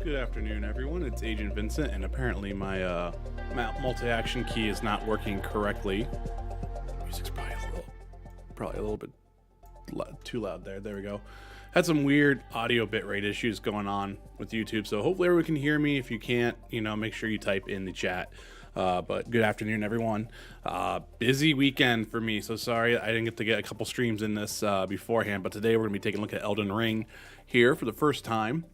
Good afternoon, everyone. It's Agent Vincent, and apparently my multi-action key is not working correctly. Music's probably a little bit too loud there. There we go. Had some weird audio bitrate issues going on with YouTube, so hopefully everyone can hear me. If you can't, make sure you type in the chat. But good afternoon, everyone. Busy weekend for me, so sorry I didn't get to get a couple streams in this beforehand, but today we're going to be taking a look at Elden Ring here for the first time.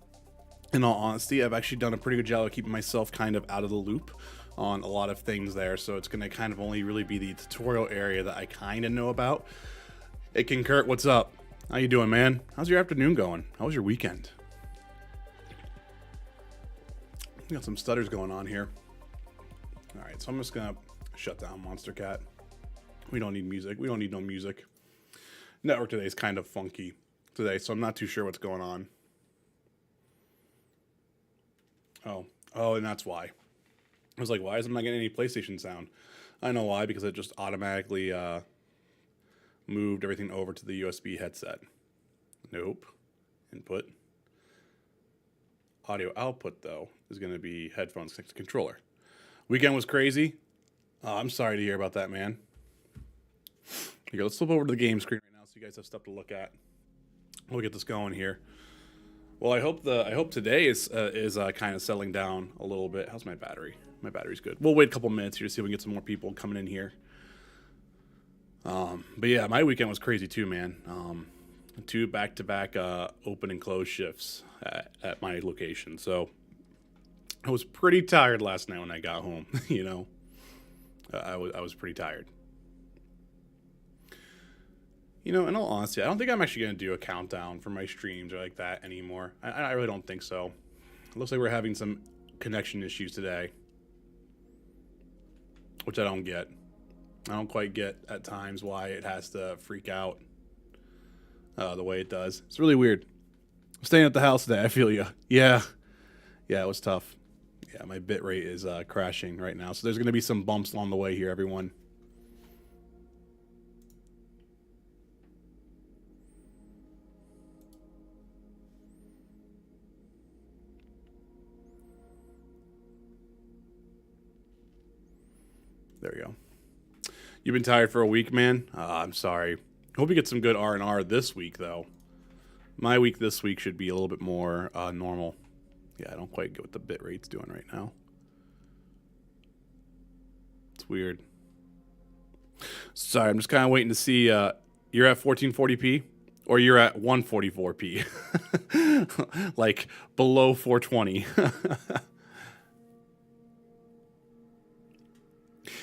In all honesty, I've actually done a pretty good job of keeping myself kind of out of the loop on a lot of things there, so it's going to kind of only really be the tutorial area that I kind of know about. Hey, King Kurt, what's up? How you doing, man? How's your afternoon going? How was your weekend? Got some stutters going on here. All right, so I'm just going to shut down Monster Cat. We don't need music. We don't need no music. Network today is kind of funky today, so I'm not too sure what's going on. Oh, and that's why. I was like, why isn't I getting any PlayStation sound? I know why, because it just automatically moved everything over to the USB headset. Nope. Input. Audio output, though, is going to be headphones connected to controller. Weekend was crazy. I'm sorry to hear about that, man. Here you go. Let's flip over to the game screen right now so you guys have stuff to look at. We'll get this going here. Well, I hope today is kind of settling down a little bit. How's my battery? My battery's good. We'll wait a couple minutes here to see if we can get some more people coming in here. But yeah, my weekend was crazy too, man. 2 back-to-back open and close shifts at my location. So I was pretty tired last night when I got home. I was pretty tired. In all honesty, I don't think I'm actually going to do a countdown for my streams or like that anymore. I really don't think so. It looks like we're having some connection issues today, which I don't get. I don't quite get at times why it has to freak out the way it does. It's really weird. I'm staying at the house today. I feel you. Yeah, it was tough. Yeah, my bit rate is crashing right now. So there's going to be some bumps along the way here, everyone. There we go. You've been tired for a week, man? I'm sorry. Hope you get some good R&R this week, though. My week this week should be a little bit more normal. Yeah, I don't quite get what the bit rate's doing right now. It's weird. Sorry, I'm just kind of waiting to see. You're at 1440p? Or you're at 144p? Like, below 420.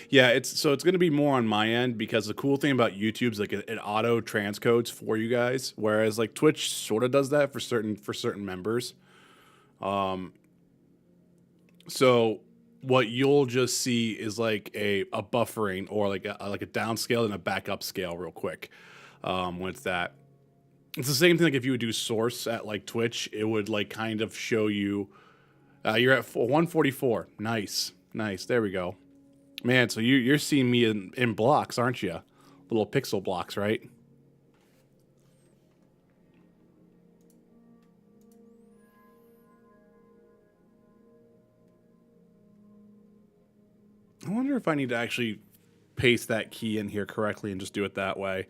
Yeah, it's going to be more on my end because the cool thing about YouTube is like it auto transcodes for you guys, whereas like Twitch sort of does that for certain members. So what you'll just see is like a buffering or like a downscale and a backup scale real quick. When it's that, it's the same thing. Like if you would do source at like Twitch, it would like kind of show you you're at 144. Nice. There we go. Man, so you're seeing me in blocks, aren't you? Little pixel blocks, right? I wonder if I need to actually paste that key in here correctly and just do it that way.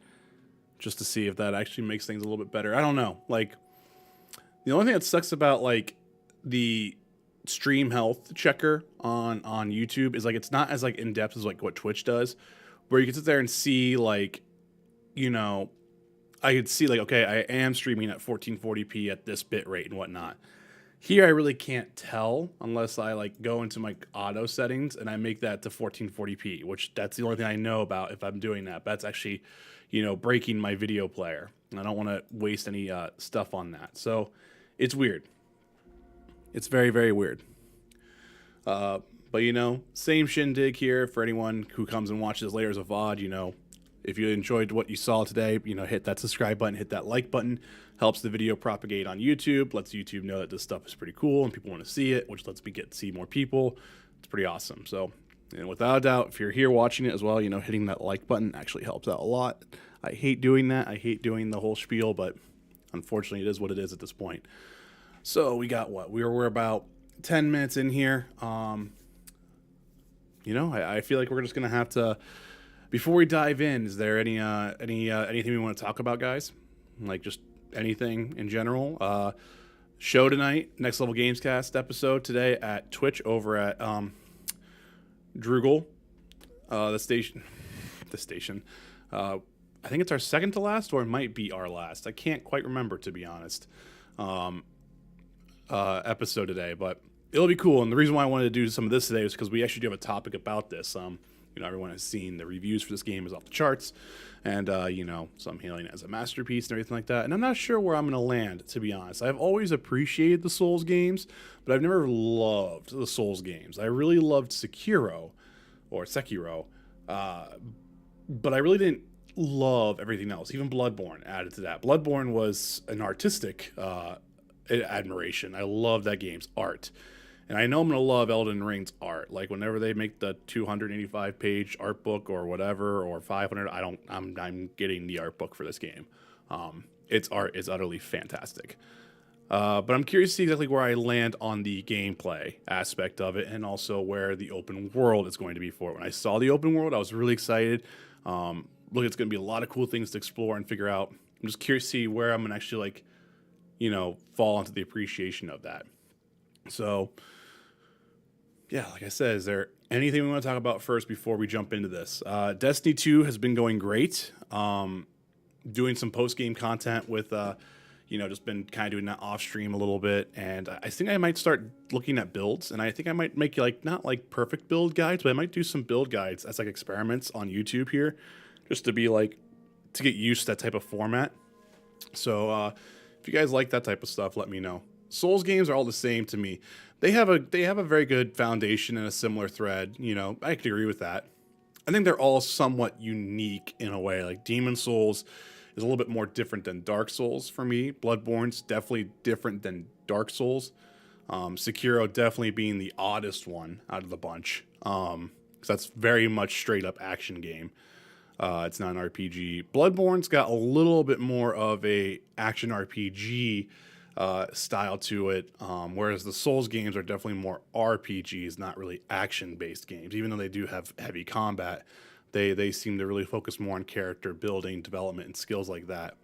Just to see if that actually makes things a little bit better. I don't know. Like, the only thing that sucks about, like, the stream health checker on YouTube is like it's not as like in depth as like what Twitch does, where you can sit there and see like, I could see like, okay, I am streaming at 1440p at this bit rate and whatnot. Here I really can't tell unless I like go into my auto settings and I make that to 1440p, which that's the only thing I know about if I'm doing that. But that's actually, breaking my video player. And I don't want to waste any stuff on that. So it's weird. It's very, very weird. But, same shindig here for anyone who comes and watches later as a VOD. If you enjoyed what you saw today, hit that subscribe button, hit that like button. Helps the video propagate on YouTube, lets YouTube know that this stuff is pretty cool and people want to see it, which lets me get to see more people. It's pretty awesome. So, without a doubt, if you're here watching it as well, hitting that like button actually helps out a lot. I hate doing that. I hate doing the whole spiel, but unfortunately it is what it is at this point. So we got what? We're about 10 minutes in here. I feel like we're just gonna have to. Before we dive in, is there anything we want to talk about, guys? Like just anything in general. Show tonight, Next Level Gamescast episode today at Twitch over at Droogle, the station. The station. I think it's our second to last, or it might be our last. I can't quite remember, to be honest. Episode today, but it'll be cool. And the reason why I wanted to do some of this today is because we actually do have a topic about this. Everyone has seen the reviews for this game is off the charts, and some hailing it as a masterpiece and everything like that. And I'm not sure where I'm going to land, to be honest. I've always appreciated the Souls games, but I've never loved the Souls games. I really loved Sekiro, but I really didn't love everything else. Even Bloodborne added to that. Bloodborne was an artistic admiration. I love that game's art. And I know I'm going to love Elden Ring's art. Like whenever they make the 285 page art book or whatever, or 500, I'm getting the art book for this game. Its art is utterly fantastic. But I'm curious to see exactly where I land on the gameplay aspect of it, and also where the open world is going to be for it. When I saw the open world, I was really excited. Look, it's going to be a lot of cool things to explore and figure out. I'm just curious to see where I'm going to actually fall into the appreciation of that. So, yeah, like I said, is there anything we want to talk about first before we jump into this? Destiny 2 has been going great. Doing some post-game content with, just been kind of doing that off-stream a little bit. And I think I might start looking at builds. And I think I might make, not perfect build guides, but I might do some build guides as, experiments on YouTube here. Just to be, to get used to that type of format. So, if you guys like that type of stuff, let me know. Souls games are all the same to me. They have a very good foundation and a similar thread. I could agree with that. I think they're all somewhat unique in a way. Like Demon Souls is a little bit more different than Dark Souls for me. Bloodborne's definitely different than Dark Souls. Sekiro definitely being the oddest one out of the bunch. Because that's very much straight up action game. It's not an RPG. Bloodborne's got a little bit more of a action RPG style to it, whereas the Souls games are definitely more RPGs, not really action-based games. Even though they do have heavy combat, they seem to really focus more on character building, development, and skills like that.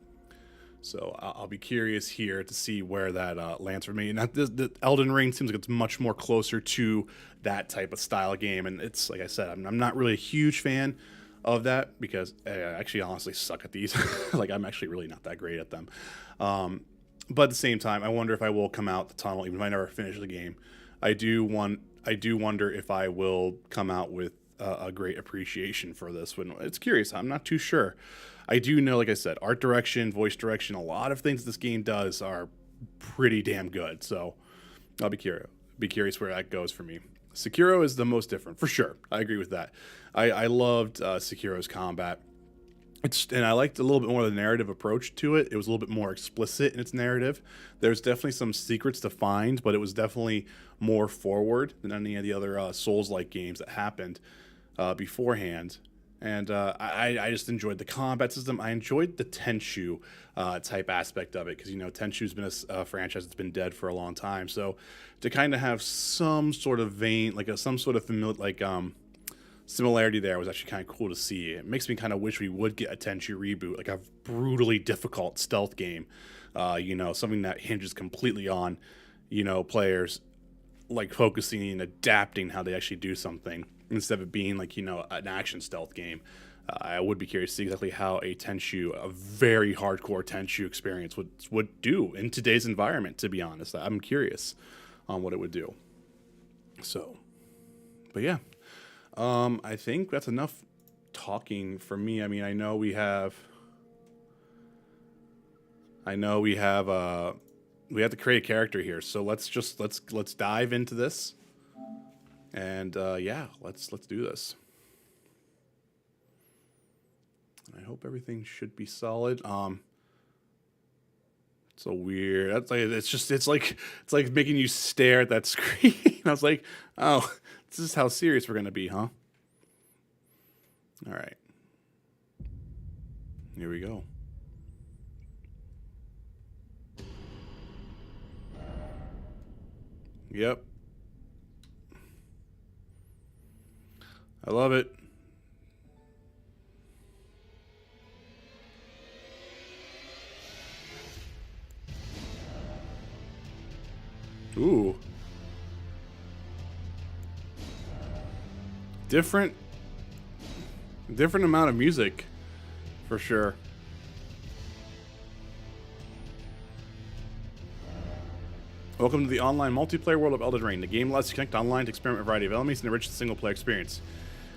So I'll be curious here to see where that lands for me. And the Elden Ring seems like it's much more closer to that type of style game, and it's like I said, I'm not really a huge fan of that because I actually honestly suck at these. I'm actually really not that great at them. But at the same time, I wonder if I will come out the tunnel, even if I never finish the game. I do wonder if I will come out with a great appreciation for this one. It's curious. I'm not too sure. I do know, like I said, art direction, voice direction, a lot of things this game does are pretty damn good. So I'll be curious. Be curious where that goes for me. Sekiro is the most different, for sure. I agree with that. I loved Sekiro's combat. And I liked a little bit more of the narrative approach to it. It was a little bit more explicit in its narrative. There's definitely some secrets to find, but it was definitely more forward than any of the other Souls-like games that happened beforehand. And I just enjoyed the combat system. I enjoyed the Tenchu type aspect of it because, Tenchu's been a franchise that's been dead for a long time. So to kind of have some sort of vein, some sort of familiar, similarity there was actually kind of cool to see. It makes me kind of wish we would get a Tenchu reboot, like a brutally difficult stealth game, something that hinges completely on, players focusing and adapting how they actually do something instead of it being an action stealth game. I would be curious to see exactly how a very hardcore Tenchu experience would do in today's environment, to be honest. I'm curious on what it would do. So, but yeah. I think that's enough talking for me. I mean, I know we have we have to create a character here. So let's dive into this. And let's do this. I hope everything should be solid. It's so weird. It's like making you stare at that screen. I was like, oh, this is how serious we're gonna be, huh? All right. Here we go. Yep. I love it. Ooh. Different amount of music, for sure. Welcome to the online multiplayer world of Elden Ring. The game lets you connect online to experiment with a variety of elements and enrich the single-player experience.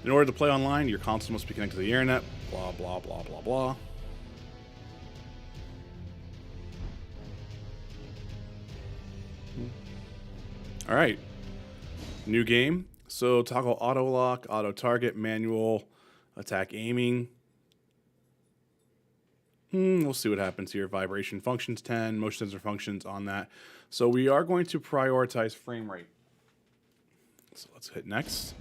In order to play online, your console must be connected to the internet. Blah, blah, blah, blah, blah. All right. New game. So toggle auto lock, auto target, manual, attack aiming. We'll see what happens here. Vibration functions 10, motion sensor functions on that. So we are going to prioritize frame rate. So let's hit next.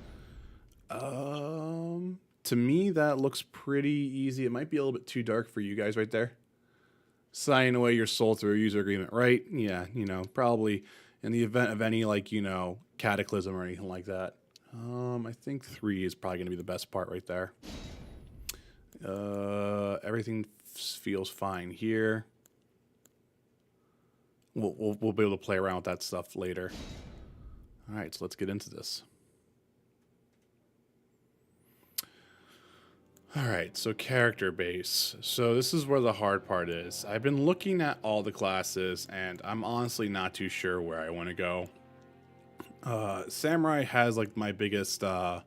To me, that looks pretty easy. It might be a little bit too dark for you guys right there. Signing away your soul through a user agreement, right? Yeah, you know, probably in the event of any, like, you know, cataclysm or anything like that. I think 3 is probably going to be the best part right there. Everything feels fine here. We'll be able to play around with that stuff later. All right, so let's get into this. All right, so character base. So this is where the hard part is. I've been looking at all the classes, and I'm honestly not too sure where I want to go. Samurai has like my biggest, like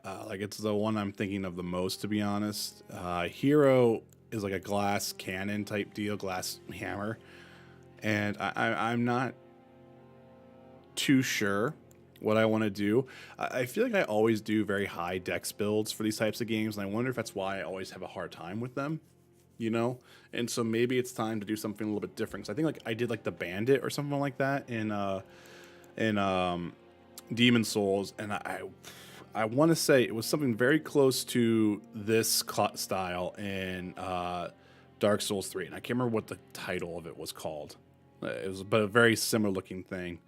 it's the one I'm thinking of the most, to be honest. Hero is like a glass cannon type deal, glass hammer, and I'm not too sure what I want to do. I feel like I always do very high dex builds for these types of games, and I wonder if that's why I always have a hard time with them, you know? And so maybe it's time to do something a little bit different. Because I think like I did like the Bandit or something like that in Demon Souls, and I want to say it was something very close to this style in Dark Souls 3, and I can't remember what the title of it was called. It was but a very similar looking thing.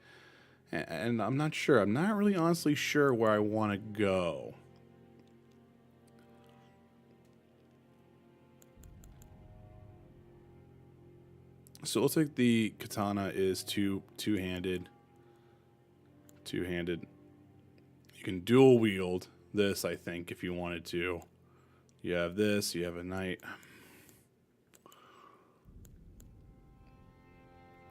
And I'm not sure. I'm not really honestly sure where I want to go. So it looks like the katana is two-handed. Two-handed. You can dual wield this, I think, if you wanted to. You have this, you have a knight.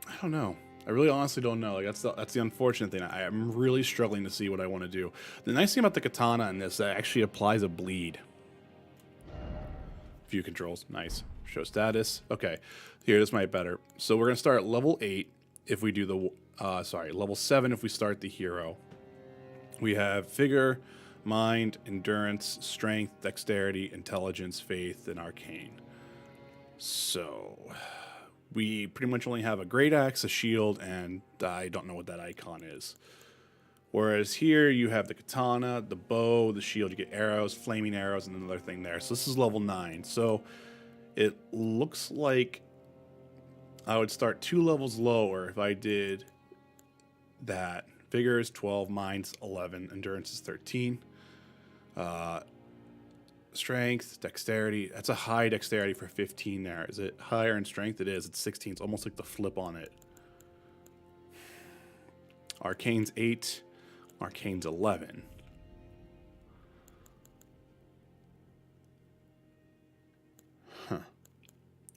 I don't know. I really honestly don't know. Like that's the unfortunate thing. I'm really struggling to see what I want to do. The nice thing about the katana in this, it actually applies a bleed. View controls, nice. Show status. Okay, here this might be better. So we're gonna start at level 8 if we do the level 7 if we start the hero. We have figure, mind, endurance, strength, dexterity, intelligence, faith, and arcane. So we pretty much only have a great axe, a shield, and I don't know what that icon is. Whereas here you have the katana, the bow, the shield, you get arrows, flaming arrows, and another thing there. So this is level 9. So it looks like I would start 2 levels lower if I did that. Vigor is 12, mind's 11, endurance is 13. Strength, dexterity. That's a high dexterity for 15 there. Is it higher in strength? It is. It's 16. It's almost like the flip on it. Arcane's 8. Arcane's 11. Huh.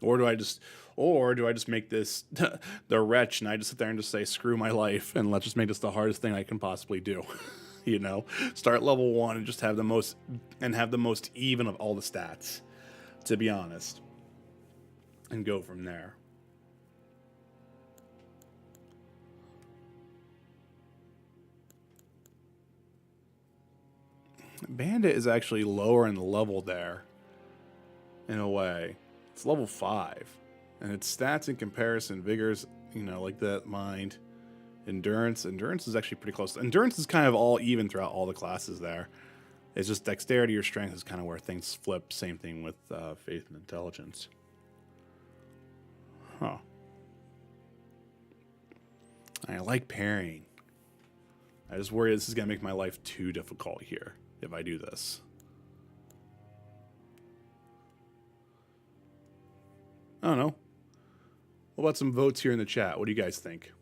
Or do I just make this the wretch and I just sit there and just say screw my life and let's just make this the hardest thing I can possibly do. You know, start level 1 and just have the most even of all the stats, to be honest, and go from there. Bandit is actually lower in the level there, in a way. It's level 5, and its stats in comparison, vigor's, you know, like that, mind. Endurance is actually pretty close. Endurance is kind of all even throughout all the classes there. It's just dexterity or strength is kind of where things flip. Same thing with faith and intelligence. Huh. I like parrying. I just worry this is going to make my life too difficult here if I do this. I don't know. What about some votes here in the chat? What do you guys think?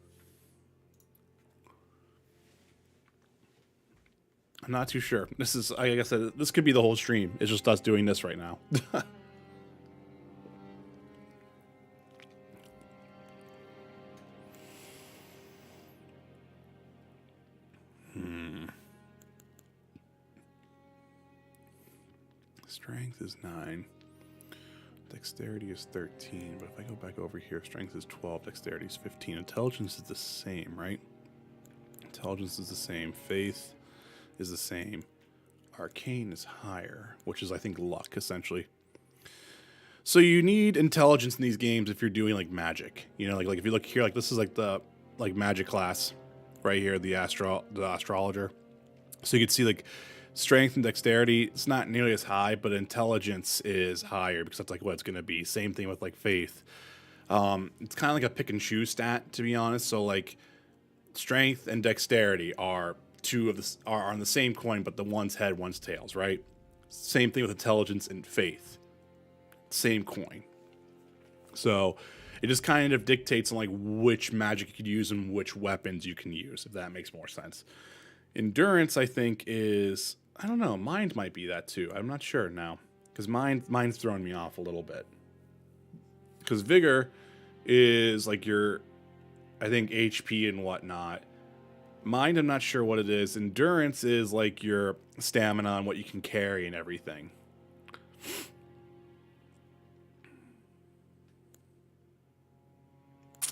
I'm not too sure. This is, like I said, this could be the whole stream. It's just us doing this right now. Strength is 9. Dexterity is 13. But if I go back over here, strength is 12. Dexterity is 15. Intelligence is the same, right? Intelligence is the same. Faith is the same. Arcane is higher, which is, I think, luck, essentially. So you need intelligence in these games if you're doing, like, magic. You know, like if you look here, like, this is, like, the, like, magic class right here, the astrologer. So you can see, like, strength and dexterity, it's not nearly as high, but intelligence is higher because that's, like, what it's going to be. Same thing with, like, faith. It's kind of like a pick and choose stat, to be honest. So, like, strength and dexterity are are on the same coin, but the one's head, one's tails, right? Same thing with intelligence and faith. Same coin. So it just kind of dictates on like which magic you could use and which weapons you can use, if that makes more sense. Endurance, I think, is, I don't know, mind might be that too. I'm not sure now, because mind's throwing me off a little bit. Because vigor is like your, I think, HP and whatnot. Mind, I'm not sure what it is. Endurance is like your stamina and what you can carry and everything.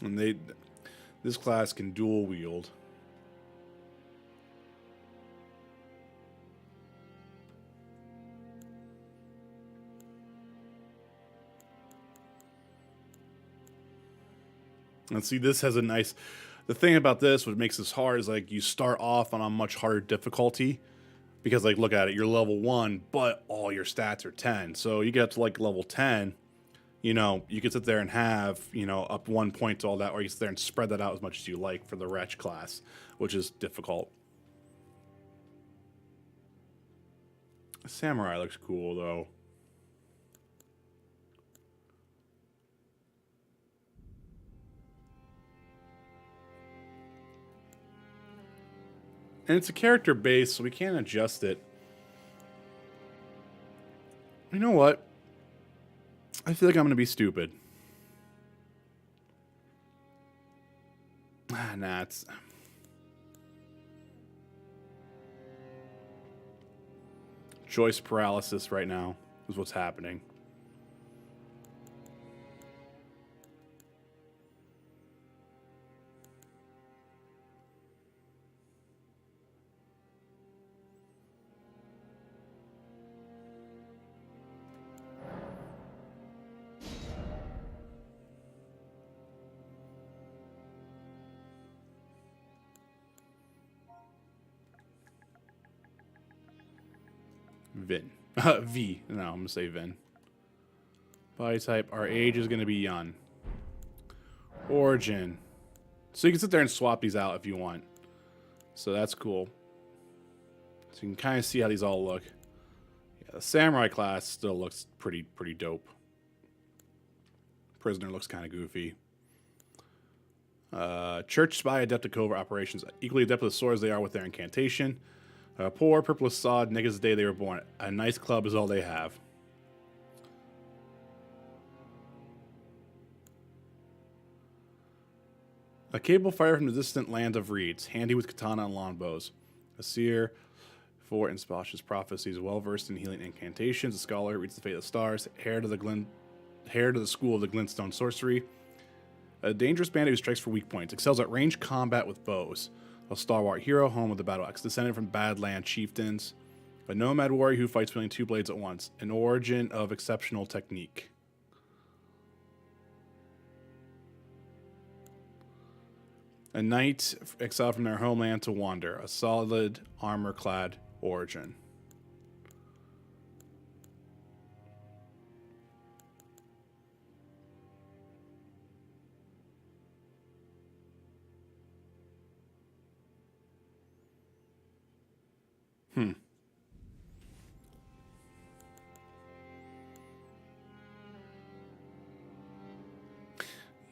And this class can dual wield. And see, this has a nice... The thing about this, what makes this hard, is like you start off on a much harder difficulty. Because, like, look at it. You're level 1, but all your stats are 10. So you get to, like, level 10, you know, you can sit there and have, you know, up 1 point to all that, or you sit there and spread that out as much as you like for the Wretch class, which is difficult. Samurai looks cool, though. And it's a character base, so we can't adjust it. You know what? I feel like I'm going to be stupid. Nah, it's... Choice paralysis right now is what's happening. Vin. V. No, I'm going to say Vin. Body type. Our age is going to be young. Origin. So you can sit there and swap these out if you want. So that's cool. So you can kind of see how these all look. Yeah, the samurai class still looks pretty dope. Prisoner looks kind of goofy. Church spy adept at covert operations. Equally adept with swords they are with their incantation. Poor, purple sod, niggas the day they were born. A nice club is all they have. A cable fighter from the distant land of reeds, handy with katana and longbows. A seer for inspaucious prophecies, well versed in healing incantations. A scholar who reads the fate of the stars. Heir to the school of the glintstone sorcery. A dangerous bandit who strikes for weak points. Excels at ranged combat with bows. A stalwart hero, home with the battle axe, descended from Badland chieftains. A nomad warrior who fights wielding 2 blades at once. An origin of exceptional technique. A knight exiled from their homeland to wander. A solid, armor-clad origin. Hmm.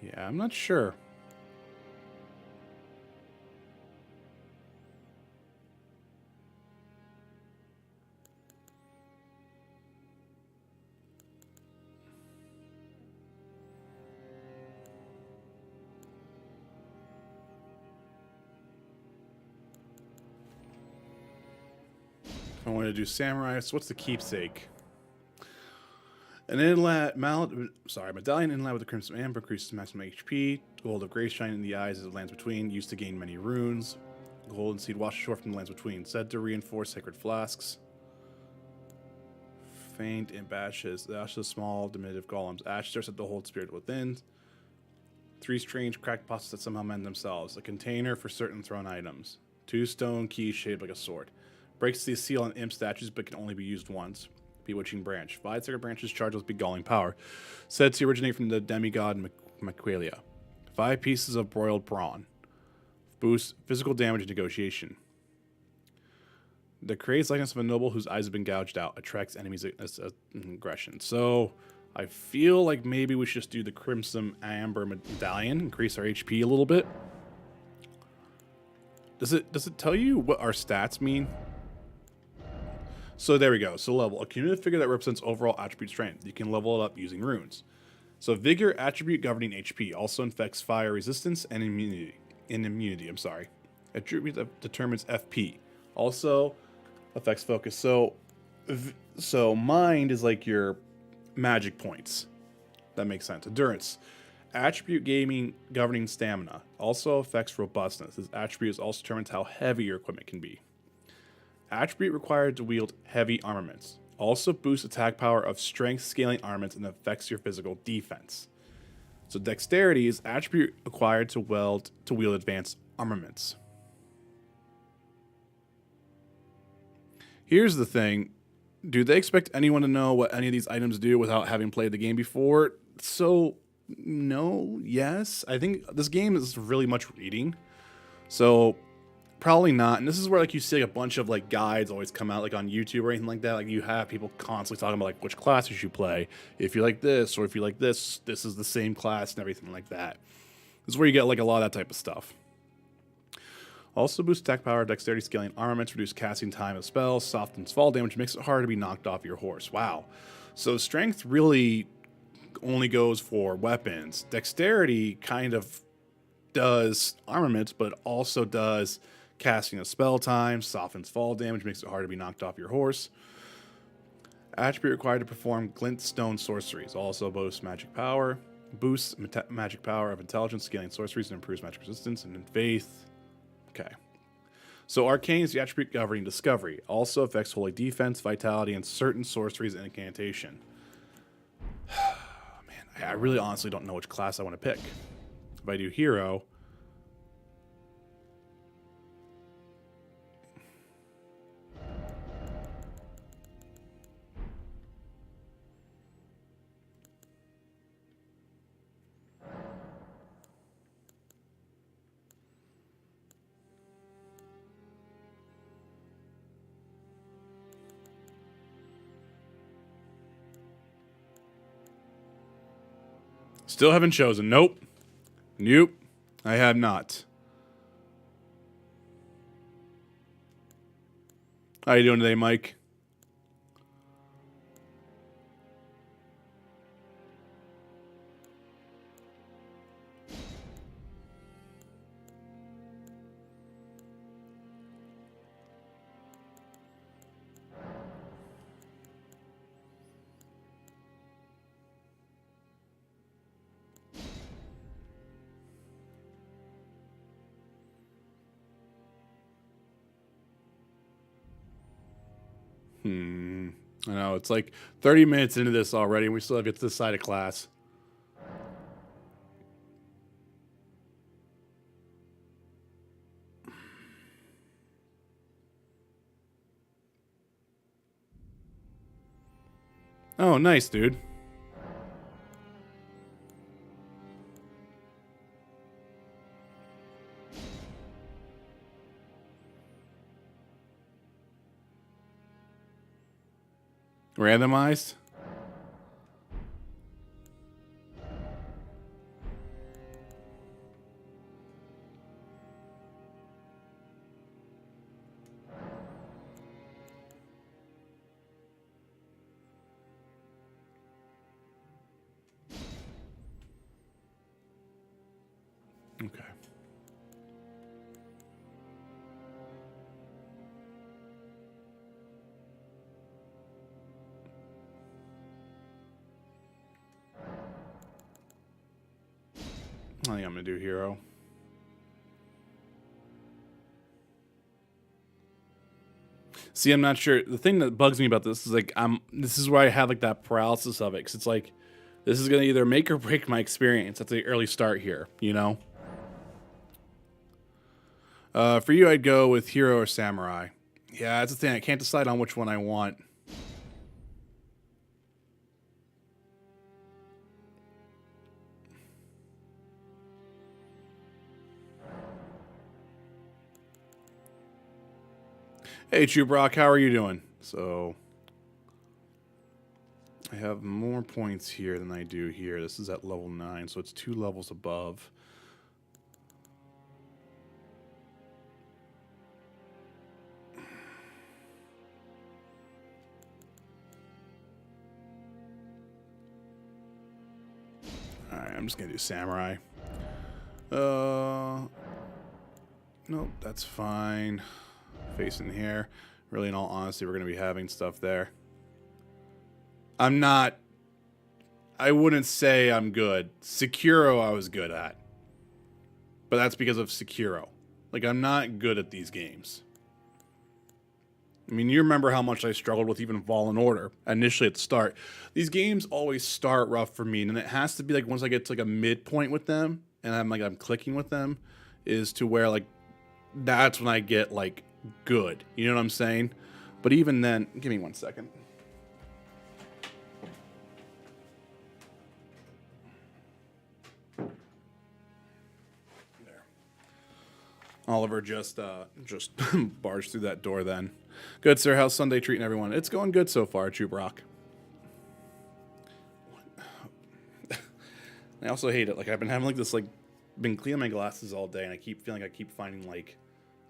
Yeah, I'm not sure. If I want to do samurai, so what's the keepsake? An medallion inlaid with the crimson amber increases maximum HP. Gold of grace shine in the eyes as it lands between. Used to gain many runes. Golden seed wash ashore from the lands between. Said to reinforce sacred flasks. Faint in bashes. The ashes of small diminutive golems. Ash starts at the hold spirit within. 3 strange cracked pots that somehow mend themselves. A container for certain thrown items. 2 stone keys shaped like a sword. Breaks the seal on imp statues but can only be used once. Bewitching branch. 5 sacred branches charged with beguiling power. Said to originate from the demigod Maqualia. 5 pieces of broiled brawn. Boost physical damage and negotiation. The creates likeness of a noble whose eyes have been gouged out. Attracts enemies' aggression. So I feel like maybe we should just do the Crimson Amber Medallion. Increase our HP a little bit. Does it tell you what our stats mean? So there we go. So level. A cumulative figure that represents overall attribute strength. You can level it up using runes. So vigor attribute governing HP also infects fire resistance and immunity. Attribute that determines FP. Also affects focus. So mind is like your magic points. That makes sense. Endurance. Attribute governing stamina. Also affects robustness. This attribute also determines how heavy your equipment can be. Attribute required to wield heavy armaments. Also boosts attack power of strength scaling armaments and affects your physical defense. So dexterity is attribute acquired to wield advanced armaments. Here's the thing. Do they expect anyone to know what any of these items do without having played the game before? So, no, yes. I think this game is really much reading. So, probably not. And this is where like you see like a bunch of like guides always come out like on YouTube or anything like that. Like you have people constantly talking about like which class you should play. If you like this or if you like this is the same class and everything like that. This is where you get like a lot of that type of stuff. Also boosts attack power, dexterity scaling armaments, reduce casting time of spells, softens fall damage, makes it hard to be knocked off your horse. Wow. So strength really only goes for weapons. Dexterity kind of does armaments, but also does casting of spell time, softens fall damage, makes it hard to be knocked off your horse. Attribute required to perform glintstone sorceries. Also boosts magic power. Boosts magic power of intelligence, scaling sorceries, and improves magic resistance. And in faith. Okay. So arcane is the attribute governing discovery. Also affects holy defense, vitality, and certain sorceries and incantation. Man, I really honestly don't know which class I want to pick. If I do hero, still haven't chosen. Nope. I have not. How you doing today, Mike? I know, it's like 30 minutes into this already, and we still have yet to decide a class. Oh, nice, dude. Randomized? Okay. I think I'm gonna do hero. See, I'm not sure. The thing that bugs me about this is like this is where I have like that paralysis of it, because it's like this is gonna either make or break my experience at the early start here, you know. For you, I'd go with hero or samurai. Yeah, that's the thing. I can't decide on which one I want. Hey, Chubrock, how are you doing? So, I have more points here than I do here. This is at level 9, so it's 2 levels above. Alright, I'm just gonna do samurai. Nope, that's fine. Facing here. Really, in all honesty, we're gonna be having stuff there. I'm not... I wouldn't say I'm good. Sekiro I was good at. But that's because of Sekiro. Like, I'm not good at these games. I mean, you remember how much I struggled with even Fallen Order initially at the start. These games always start rough for me, and it has to be like once I get to like a midpoint with them, and I'm clicking with them, is to where like that's when I get like good. You know what I'm saying? But even then, give me 1 second. There. Oliver just barged through that door then. Good, sir. How's Sunday treating everyone? It's going good so far, Chubrock. I also hate it. Like, I've been having like this, like, been cleaning my glasses all day, and I keep feeling I keep finding like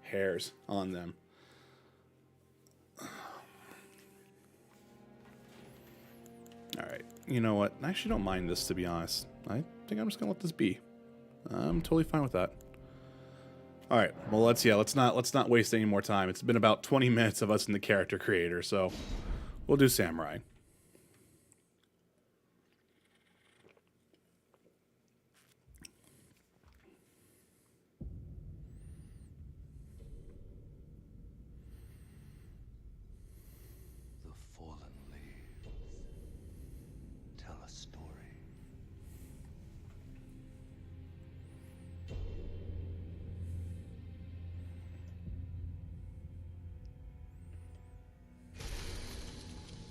hairs on them. Alright, you know what? I actually don't mind this, to be honest. I think I'm just gonna let this be. I'm totally fine with that. Alright, well let's not waste any more time. It's been about 20 minutes of us in the character creator, so we'll do samurai. The fallen leaves tell a story.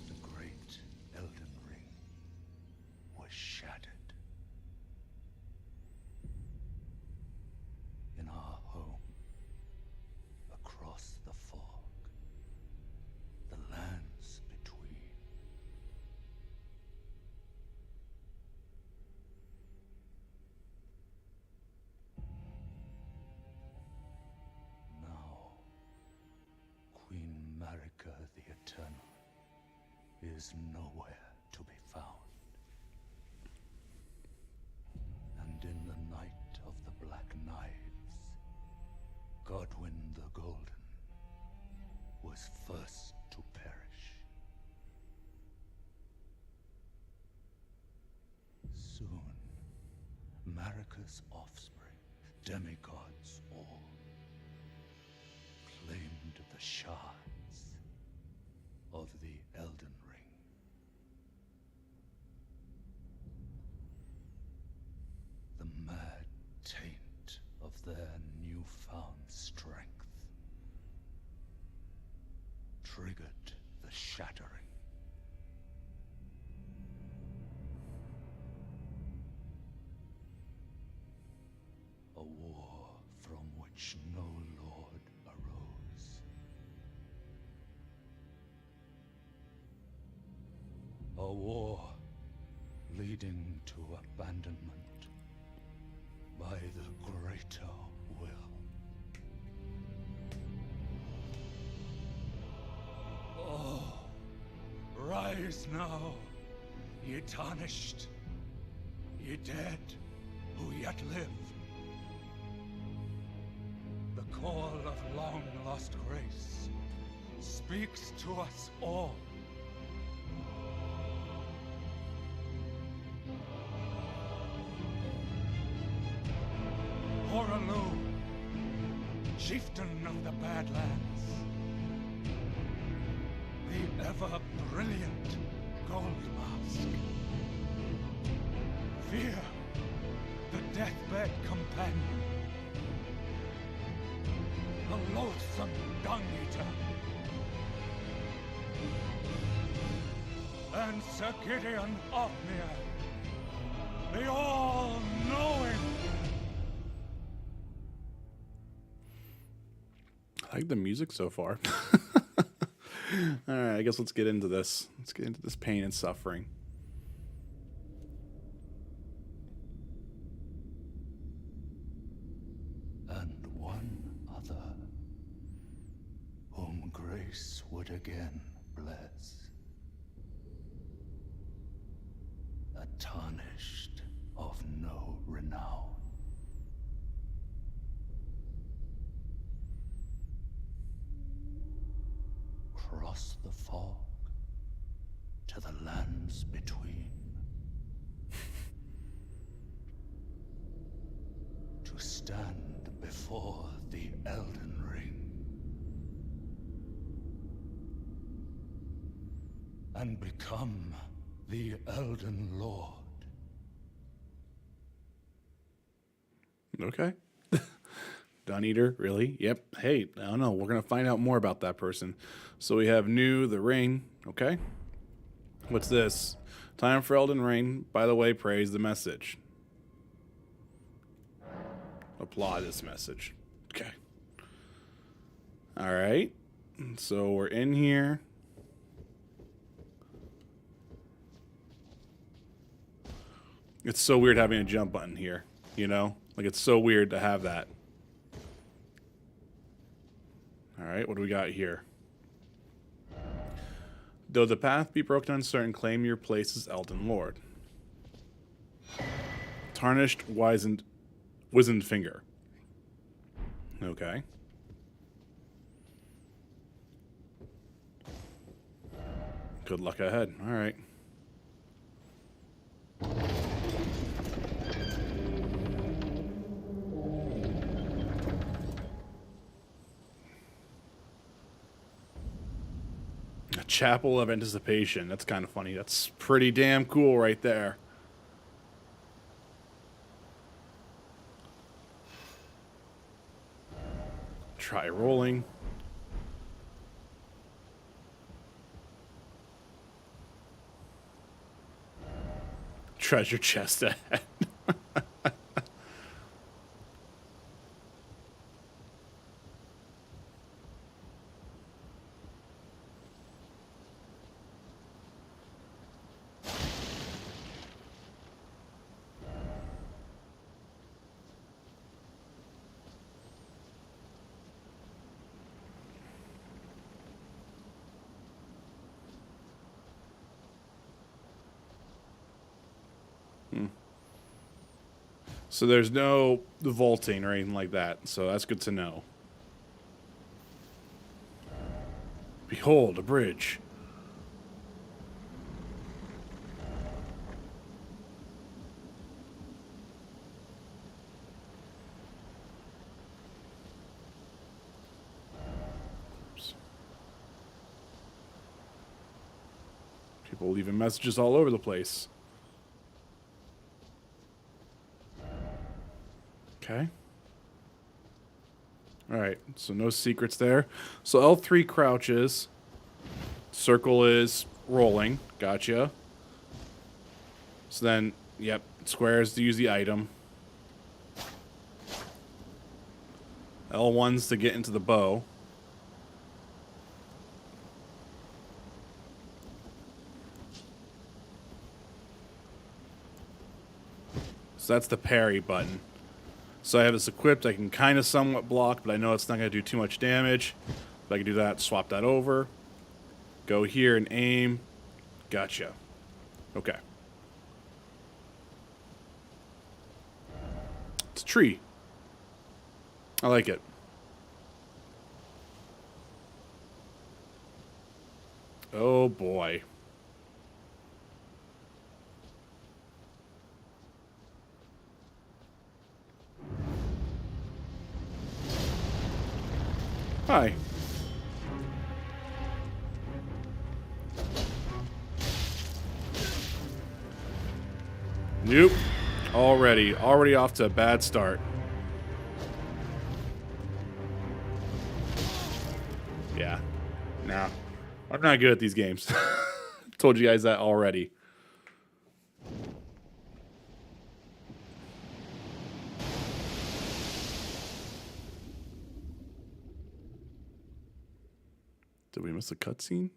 The great Elden Ring was shattered. In our home, across the fog, the lands between. Now, Queen Marika the Eternal is nowhere to be found. And in the night of the Black Knives, Godwyn the Golden was first to perish. Soon, Marika's offspring, demigods all, claimed the shards of the Elden Ring. The mad taint of their newfound strength triggered the shattering. A war from which no lord arose. A war leading to abandonment by the greater will. Oh, rise now, ye tarnished, ye dead who yet live. The call of long-lost grace speaks to us all. Horalu, chieftain of the Badlands, the ever-brilliant Gold Mask. Fear, the deathbed companion, the loathsome dung-eater, and Sir Gideon Ofnir, the all-knowing. I like the music so far. All right, I guess let's get into this. Let's get into this pain and suffering. And one other, whom grace would again bless. A tarnished of no renown. Cross the fog to the lands between. To stand before the Elden Ring and become the Elden Lord. Okay. Dung Eater, really? Yep. Hey, I don't know. We're going to find out more about that person. So we have New, the Ring. Okay. What's this? Time for Elden Ring. By the way, praise the message. Applaud this message. Okay. All right. So we're in here. It's so weird having a jump button here, you know? Like, it's so weird to have that. All right, what do we got here? Though the path be broken uncertain, claim your place as Elden Lord. Tarnished, wizened finger. Okay. Good luck ahead. All right. A chapel of anticipation. That's kind of funny. That's pretty damn cool right there. Try rolling. Treasure chest ahead. So there's no vaulting or anything like that. So that's good to know. Behold, a bridge. Oops. People leaving messages all over the place. Okay. All right, so no secrets there. So L3 crouches. Circle is rolling. Gotcha. So then, yep, square is to use the item. L1's to get into the bow. So that's the parry button. So I have this equipped. I can kind of somewhat block, but I know it's not going to do too much damage. If I can do that, swap that over. Go here and aim. Gotcha. Okay. It's a tree. I like it. Oh boy. Hi. Nope. Already off to a bad start. Yeah. Nah. I'm not good at these games. Told you guys that already. Did we miss a cutscene?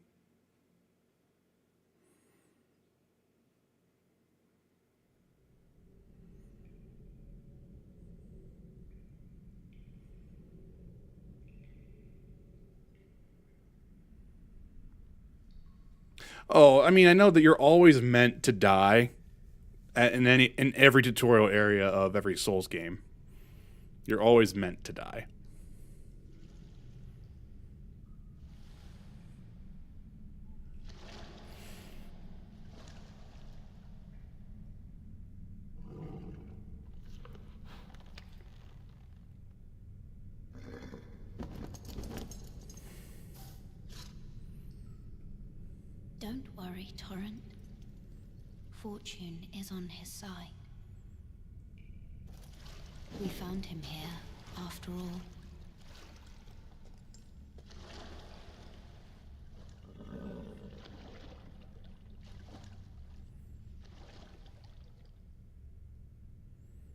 Oh, I mean, I know that you're always meant to die in every tutorial area of every Souls game. You're always meant to die. Don't worry, Torrent. Fortune is on his side. We found him here, after all.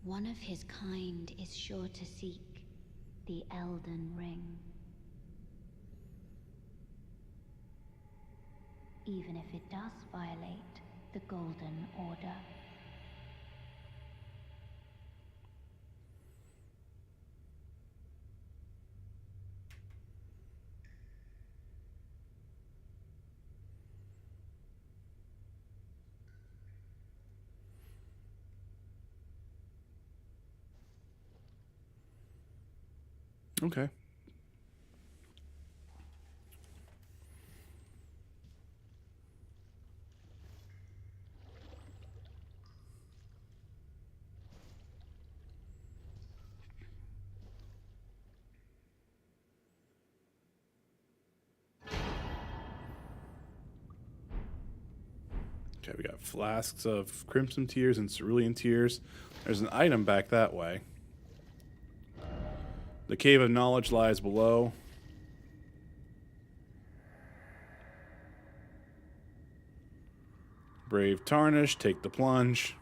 One of his kind is sure to seek the Elden Ring. Even if it does violate the Golden Order. Okay. Okay, we got flasks of Crimson Tears and Cerulean Tears. There's an item back that way. The Cave of Knowledge lies below. Brave Tarnish, take the plunge.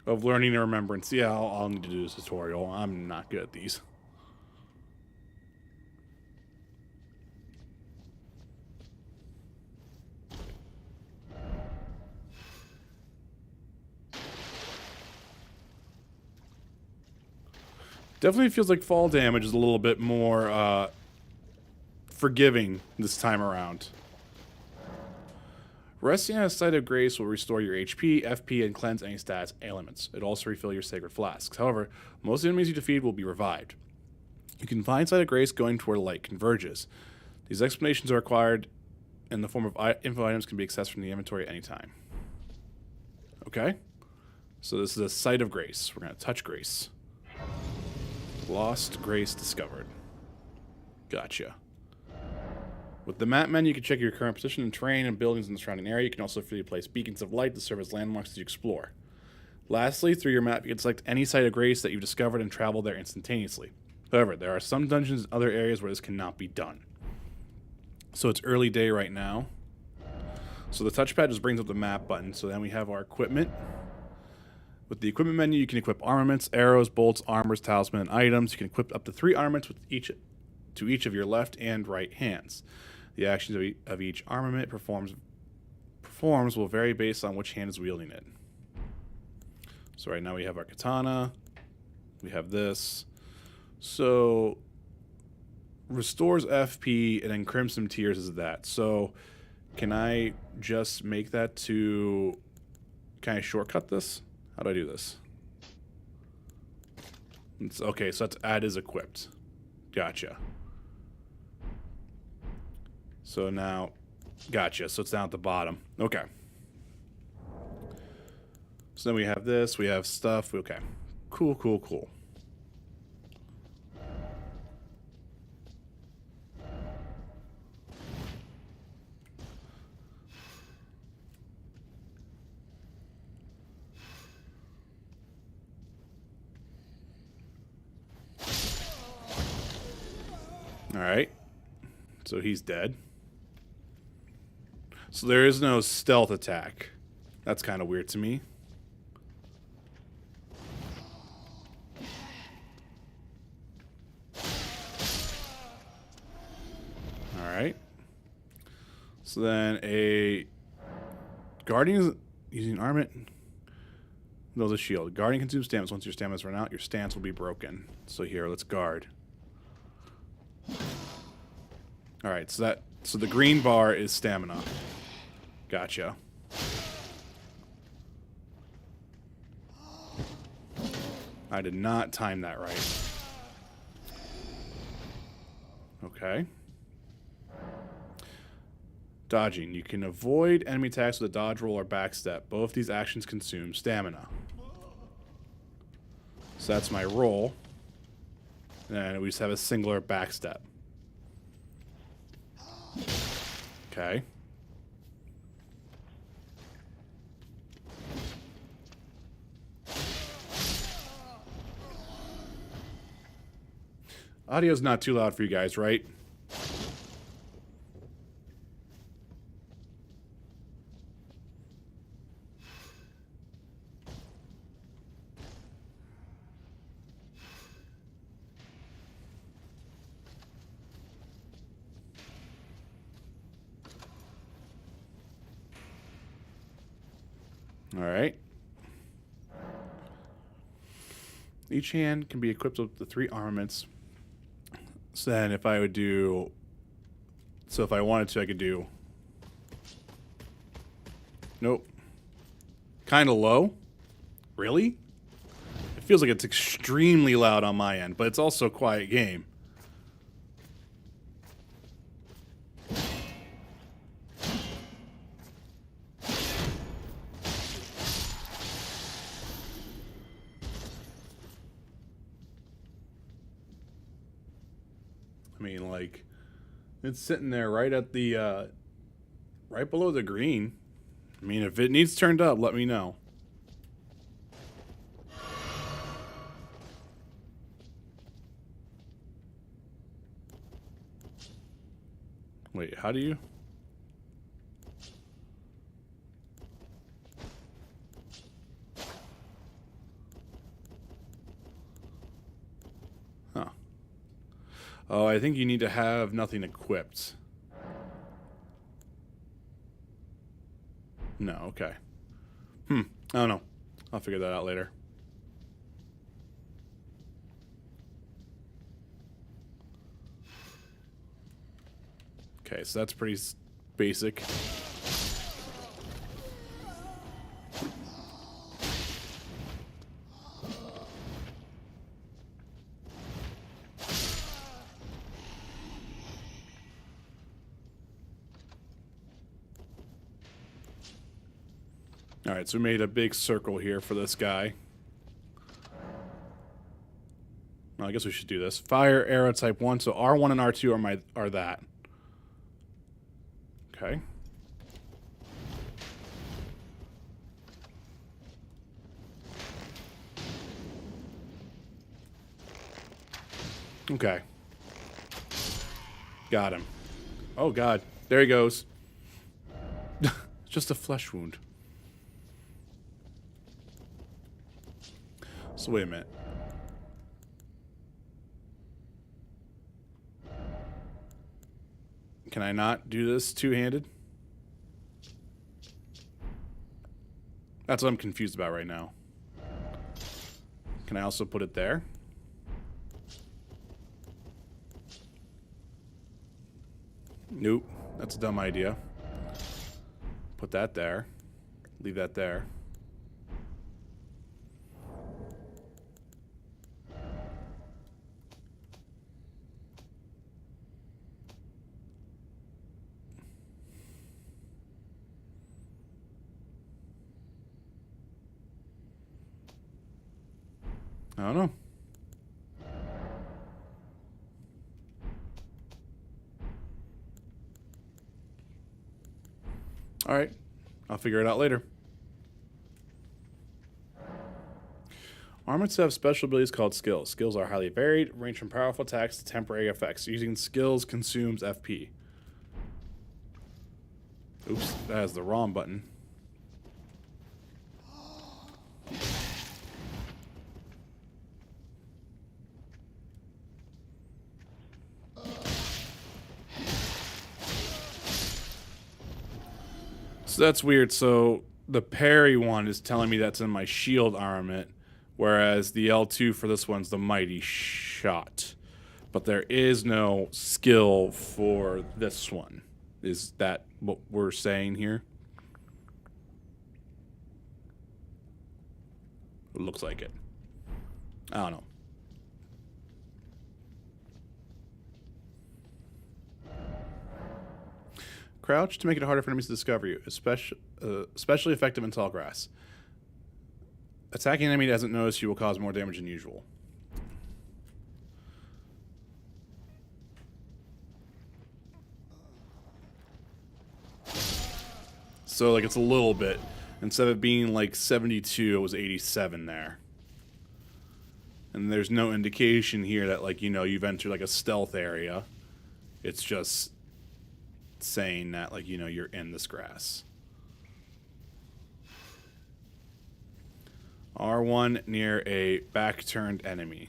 Of Learning and Remembrance. Yeah, I'll need to do this tutorial. I'm not good at these. Definitely feels like fall damage is a little bit more forgiving this time around. Resting on a site of grace will restore your HP, FP, and cleanse any stats ailments. It also refill your sacred flasks. However, most enemies you defeat will be revived. You can find site of grace going to where light converges. These explanations are required in the form of info items can be accessed from the inventory at any time. Okay? So this is a site of grace. We're going to touch grace. Lost grace discovered. Gotcha. With the map menu, you can check your current position and terrain and buildings in the surrounding area. You can also freely place beacons of light to serve as landmarks as you explore. Lastly, through your map, you can select any site of grace that you've discovered and travel there instantaneously. However, there are some dungeons and other areas where this cannot be done. So it's early day right now. So the touchpad just brings up the map button. So then we have our equipment. With the equipment menu, you can equip armaments, arrows, bolts, armors, talisman, and items. You can equip up to 3 armaments with each of your left and right hands. The actions of each armament performs will vary based on which hand is wielding it. So right now we have our katana. We have this. So restores FP and then Crimson Tears is that. So can I just make that to... Can I shortcut this? How do I do this? It's, okay, so that's add is equipped. Gotcha. So now... Gotcha. So it's down at the bottom. Okay. So then we have this. We have stuff. Okay. Cool, cool, cool. Alright. So he's dead. So there is no stealth attack. That's kind of weird to me. Alright. So then a... Guardian using armament... No, the shield. Guardian consumes stamina. Once your stamina's run out, your stance will be broken. So here, let's guard. Alright, so the green bar is stamina. Gotcha. I did not time that right. Okay. Dodging. You can avoid enemy attacks with a dodge roll or backstep. Both these actions consume stamina. So that's my roll. And we just have a singular backstep. Okay. Audio's not too loud for you guys, right? All right. Each hand can be equipped with the 3 armaments. So then if I would do... So if I wanted to, I could do... Nope. Kind of low? Really? It feels like it's extremely loud on my end, but it's also a quiet game. I mean, like, it's sitting there right at the, right below the green. I mean, if it needs turned up, let me know. Wait, how do you? Huh. Oh, I think you need to have nothing equipped. No, okay. I don't know. I'll figure that out later. Okay, so that's pretty basic. Alright, so we made a big circle here for this guy. Well, I guess we should do this. Fire arrow type 1, so R1 and R2 are that. Okay. Okay. Got him. Oh god. There he goes. It's just a flesh wound. So wait a minute. Can I not do this two-handed? That's what I'm confused about right now. Can I also put it there? Nope. That's a dumb idea. Put that there. Leave that there. I don't know. Alright. I'll figure it out later. Armaments have special abilities called skills. Skills are highly varied, range from powerful attacks to temporary effects. Using skills consumes FP. Oops, that is the wrong button. So that's weird. So the parry one is telling me that's in my shield armament, whereas the L2 for this one's the mighty shot. But there is no skill for this one. Is that what we're saying here? It looks like it. I don't know. Crouch to make it harder for enemies to discover you, especially effective in tall grass. Attacking an enemy that doesn't notice you will cause more damage than usual. So, like, it's a little bit. Instead of being, like, 72, it was 87 there. And there's no indication here that, like, you know, you've entered, like, a stealth area. It's just saying that, like, you know, you're in this grass. R1 near a back-turned enemy.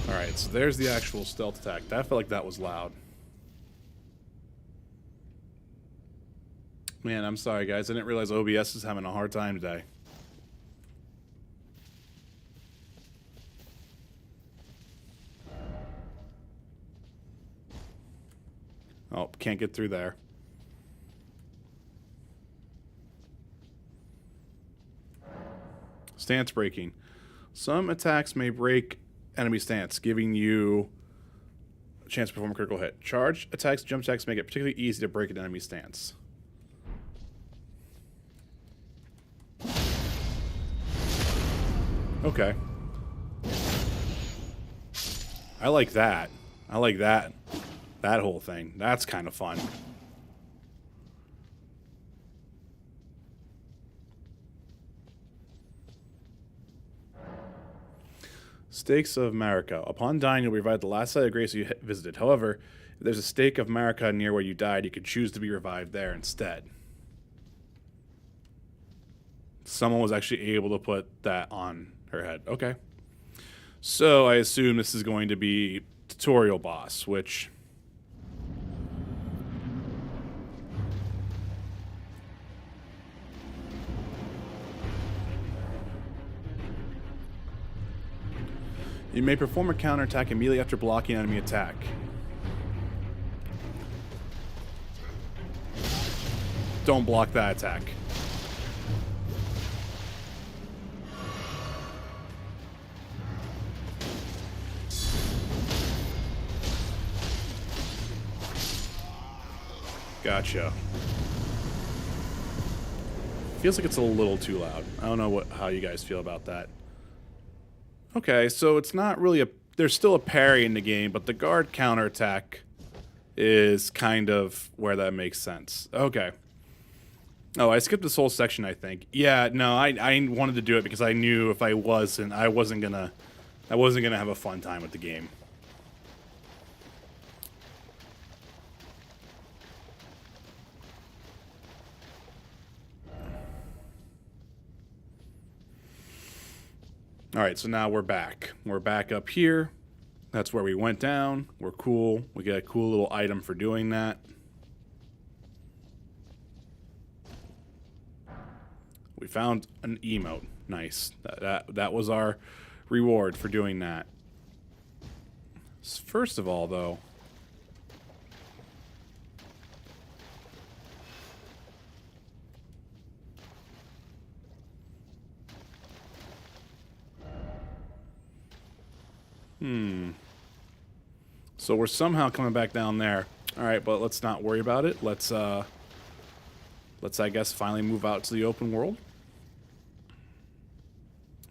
Alright, so there's the actual stealth attack. I felt like that was loud. Man, I'm sorry, guys. I didn't realize OBS is having a hard time today. Oh, can't get through there. Stance breaking. Some attacks may break enemy stance, giving you a chance to perform a critical hit. Charge attacks, jump attacks make it particularly easy to break an enemy stance. Okay. I like that. I like that. That whole thing. That's kind of fun. Stakes of Marika. Upon dying, you'll revive the last site of grace you visited. However, if there's a stake of Marika near where you died, you can choose to be revived there instead. Someone was actually able to put that on her head. Okay. So I assume this is going to be tutorial boss, which... You may perform a counterattack immediately after blocking enemy attack. Don't block that attack. Gotcha. Feels like it's a little too loud. I don't know how you guys feel about that. Okay, so it's not really a... There's still a parry in the game, but the guard counterattack is kind of where that makes sense. Okay. Oh, I skipped this whole section, I think. Yeah, no, I wanted to do it because I knew if I wasn't gonna have a fun time with the game. Alright, so now we're back. We're back up here. That's where we went down. We're cool. We get a cool little item for doing that. We found an emote. Nice. That was our reward for doing that. First of all, though, so we're somehow coming back down there. All right, but let's not worry about it. Let's I guess finally move out to the open world.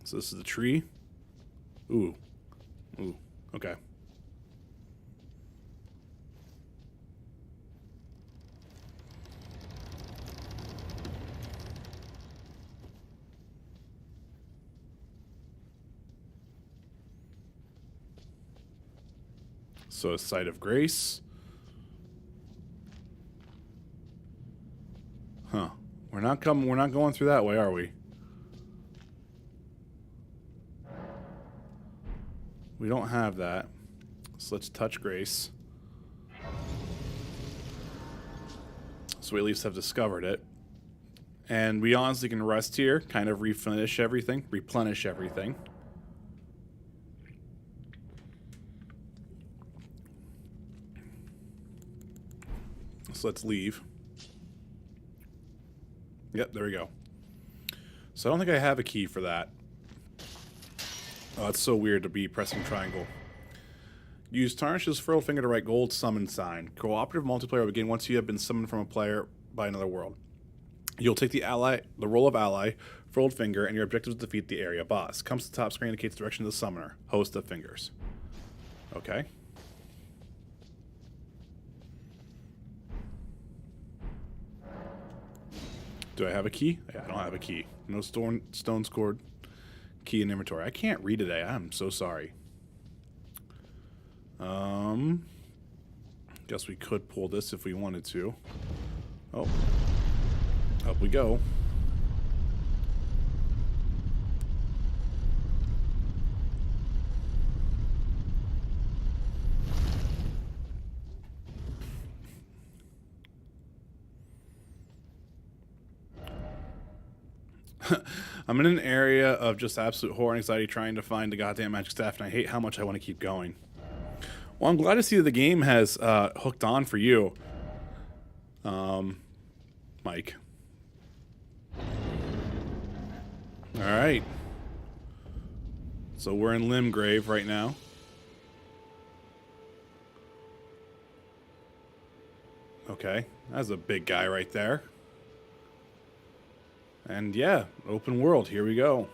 So this is the tree. Ooh. Ooh. Okay. So a site of grace. Huh. We're not going through that way, are we? We don't have that. So let's touch grace. So we at least have discovered it. And we honestly can rest here, kind of replenish everything. So let's leave. Yep, there we go. So I don't think I have a key for that. Oh, it's so weird to be pressing triangle. Use Tarnish's furled finger to write gold summon sign. Cooperative multiplayer will begin once you have been summoned from a player by another world. You'll take the role of ally, furled finger, and your objective is to defeat the area boss. Comes to the top screen, indicates the direction of the summoner. Host of fingers. Okay. Do I have a key? Yeah, I don't have a key. No stone scored key in inventory. I can't read today. I'm so sorry. Guess we could pull this if we wanted to. Oh. Up we go. I'm in an area of just absolute horror and anxiety trying to find the goddamn magic staff, and I hate how much I want to keep going. Well, I'm glad to see that the game has hooked on for you, Mike. Alright. So we're in Limgrave right now. Okay, that's a big guy right there. And yeah, open world, here we go.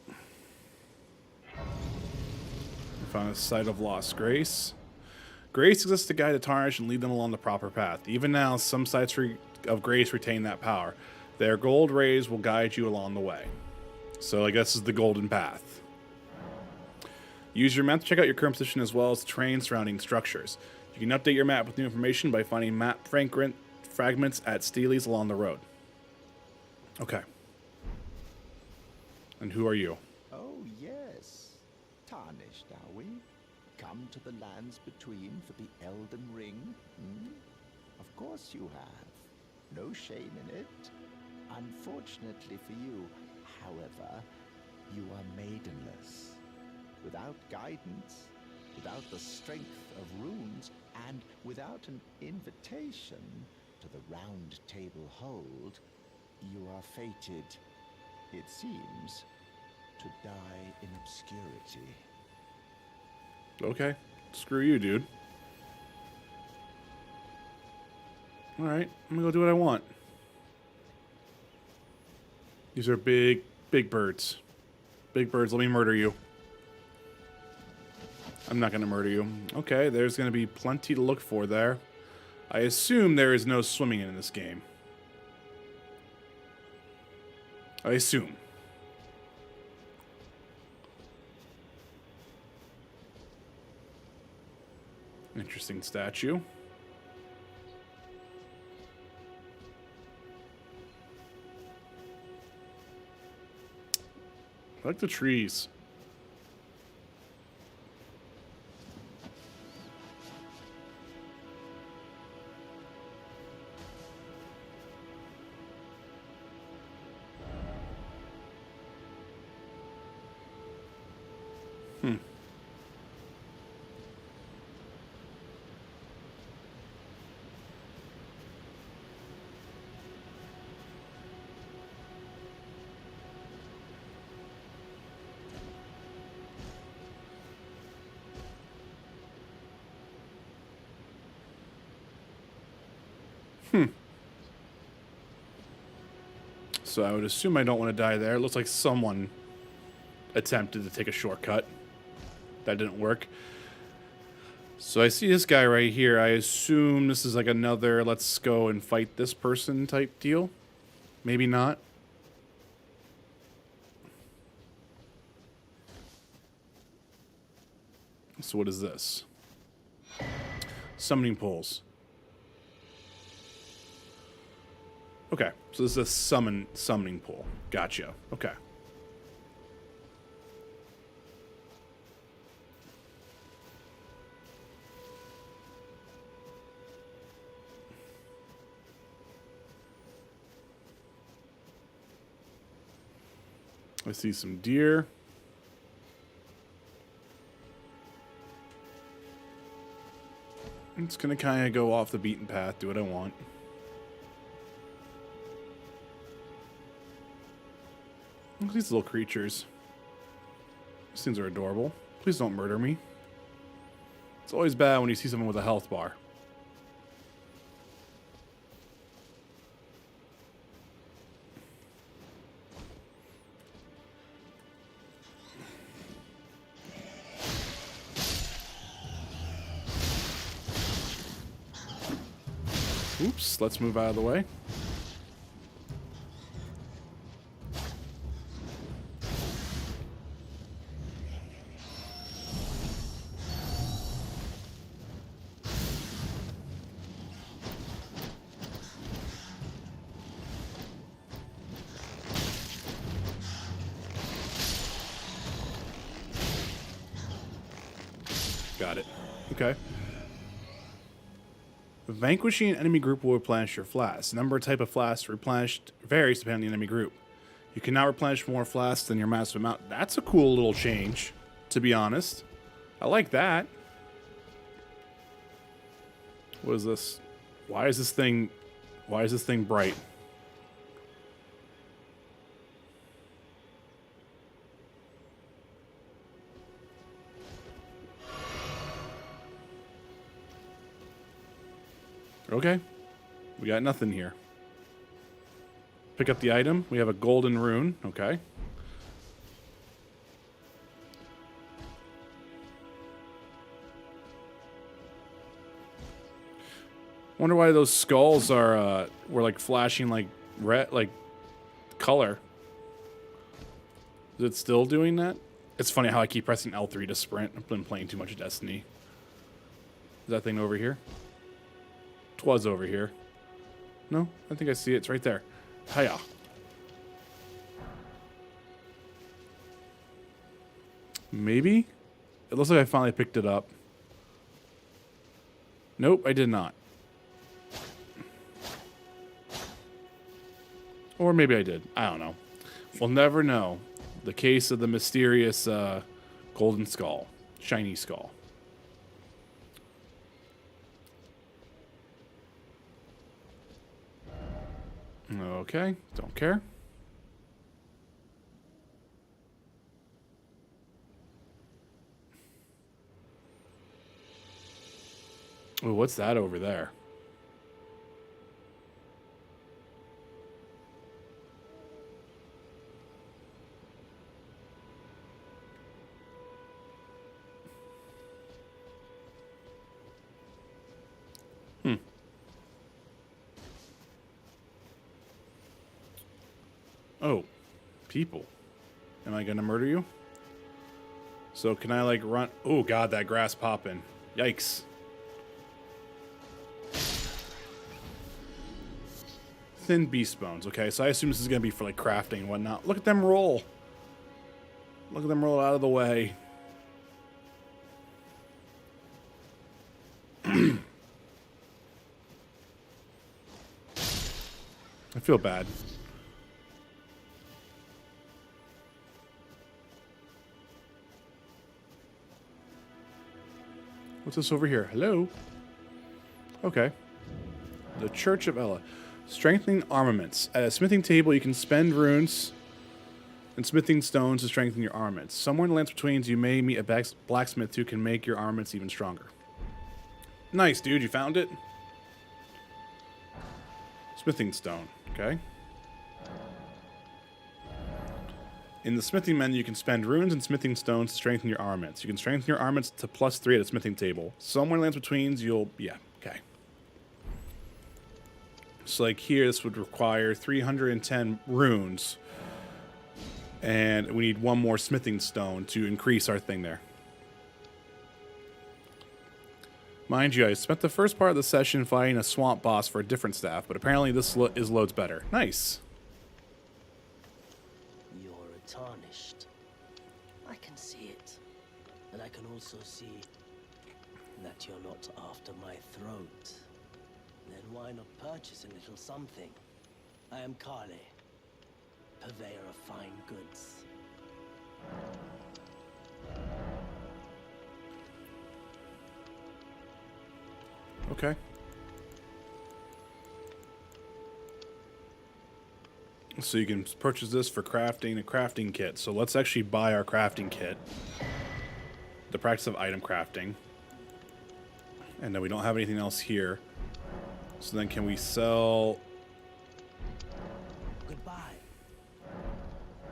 We found a site of lost grace. Grace exists to guide the Tarnish and lead them along the proper path. Even now, some sites of grace retain that power. Their gold rays will guide you along the way. So I guess this is the golden path. Use your map to check out your current position as well as the terrain surrounding structures. You can update your map with new information by finding map fragments at steelies along the road. Okay. And who are you? Oh, yes. Tarnished, are we? Come to the lands between for the Elden Ring? Hmm? Of course you have. No shame in it. Unfortunately for you, however, you are maidenless. Without guidance, without the strength of runes, and without an invitation to the Round Table Hold, you are fated, it seems, to die in obscurity. Okay. Screw you, dude. Alright, I'm gonna go do what I want. These are big birds. Big birds, let me murder you. I'm not going to murder you. Okay, there's going to be plenty to look for there. I assume there is no swimming in this game. I assume. Interesting statue. I like the trees. So I would assume I don't want to die there. It looks like someone attempted to take a shortcut. That didn't work. So I see this guy right here. I assume this is like another let's go and fight this person type deal. Maybe not. So what is this? Summoning poles. Okay, so this is a summoning pole. Gotcha. Okay. I see some deer. I'm just gonna kind of go off the beaten path, do what I want. Look at these little creatures. These things are adorable. Please don't murder me. It's always bad when you see someone with a health bar. Oops, let's move out of the way. Got it. Okay. Vanquishing an enemy group will replenish your flasks. The number and type of flasks replenished varies depending on the enemy group. You cannot replenish more flasks than your maximum amount. That's a cool little change, to be honest. I like that. What is this? Why is this thing bright? Okay. We got nothing here. Pick up the item. We have a golden rune. Okay. Wonder why those skulls are were like flashing like red, like color. Is it still doing that? It's funny how I keep pressing L3 to sprint. I've been playing too much Destiny. Is that thing over here? It was over here. No, I think I see it. It's right there. Hiya. Maybe? It looks like I finally picked it up. Nope, I did not. Or maybe I did. I don't know. We'll never know. The case of the mysterious golden skull. Shiny skull. Okay, don't care. Oh, what's that over there? Oh, people. Am I gonna murder you? So can I like run? Oh god, that grass popping. Yikes. Thin beast bones. Okay, so I assume this is gonna be for like crafting and whatnot. Look at them roll. Look at them roll out of the way. I feel bad. What's this over here? Hello? Okay. The Church of Ella. Strengthening armaments. At a smithing table, you can spend runes and smithing stones to strengthen your armaments. Somewhere in the lands between, you may meet a blacksmith who can make your armaments even stronger. Nice, dude. You found it? Smithing stone. Okay. In the smithing menu, you can spend runes and smithing stones to strengthen your armaments. You can strengthen your armaments to +3 at a smithing table. Somewhere lands betweens, you'll... Yeah, okay. So, like here, this would require 310 runes. And we need one more smithing stone to increase our thing there. Mind you, I spent the first part of the session fighting a swamp boss for a different staff, but apparently this is loads better. Nice. You're tarnished. I can see it. And I can also see that you're not after my throat. Then why not purchase a little something? I am Kale, purveyor of fine goods. Okay. So you can purchase this for crafting a crafting kit. So let's actually buy our crafting kit. The practice of item crafting. And then we don't have anything else here. So then can we sell... Goodbye.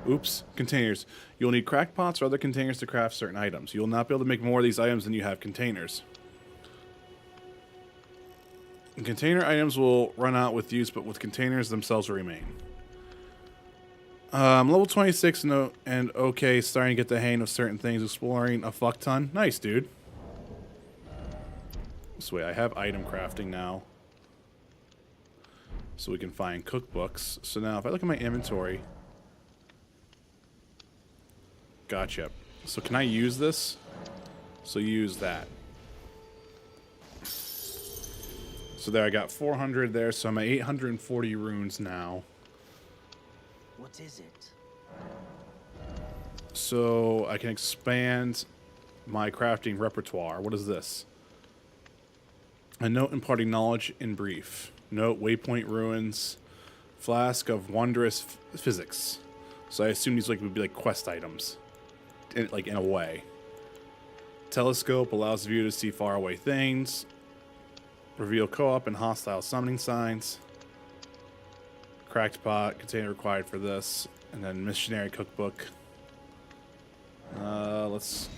Oops. Containers. You'll need crackpots or other containers to craft certain items. You will not be able to make more of these items than you have containers. Container items will run out with use, but with containers themselves will remain. Level 26 and okay, starting to get the hang of certain things, exploring a fuck ton. Nice, dude. So wait, I have item crafting now. So we can find cookbooks. So now if I look at my inventory. Gotcha. So can I use this? So use that. So there, I got 400 there, so I'm at 840 runes now. What is it? So I can expand my crafting repertoire. What is this? A note imparting knowledge in brief. Note, waypoint ruins, flask of wondrous physics. So I assume these would be like quest items, in a way. Telescope allows the viewer to see faraway things. Reveal co-op and hostile summoning signs. Cracked pot, container required for this. And then missionary cookbook. Let's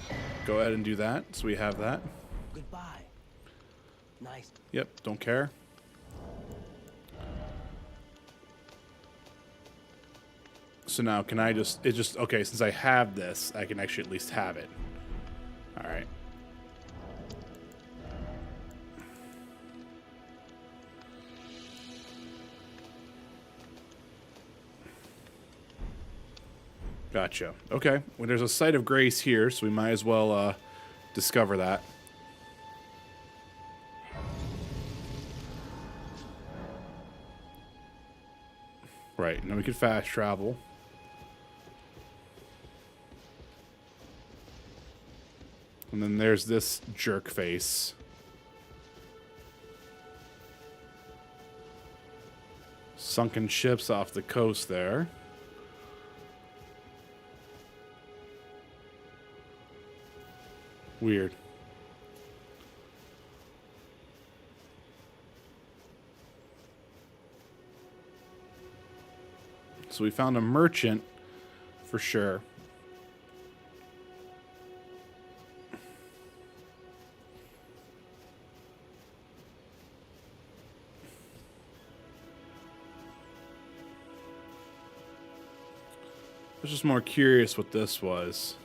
go ahead and do that. So we have that. Goodbye. Nice. Yep, don't care. So now can I okay, since I have this, I can actually at least have it. Alright. Gotcha. Okay. Well, there's a site of grace here, so we might as well discover that. Right. Now we could fast travel. And then there's this jerk face. Sunken ships off the coast there. Weird. So we found a merchant for sure. I was just more curious what this was.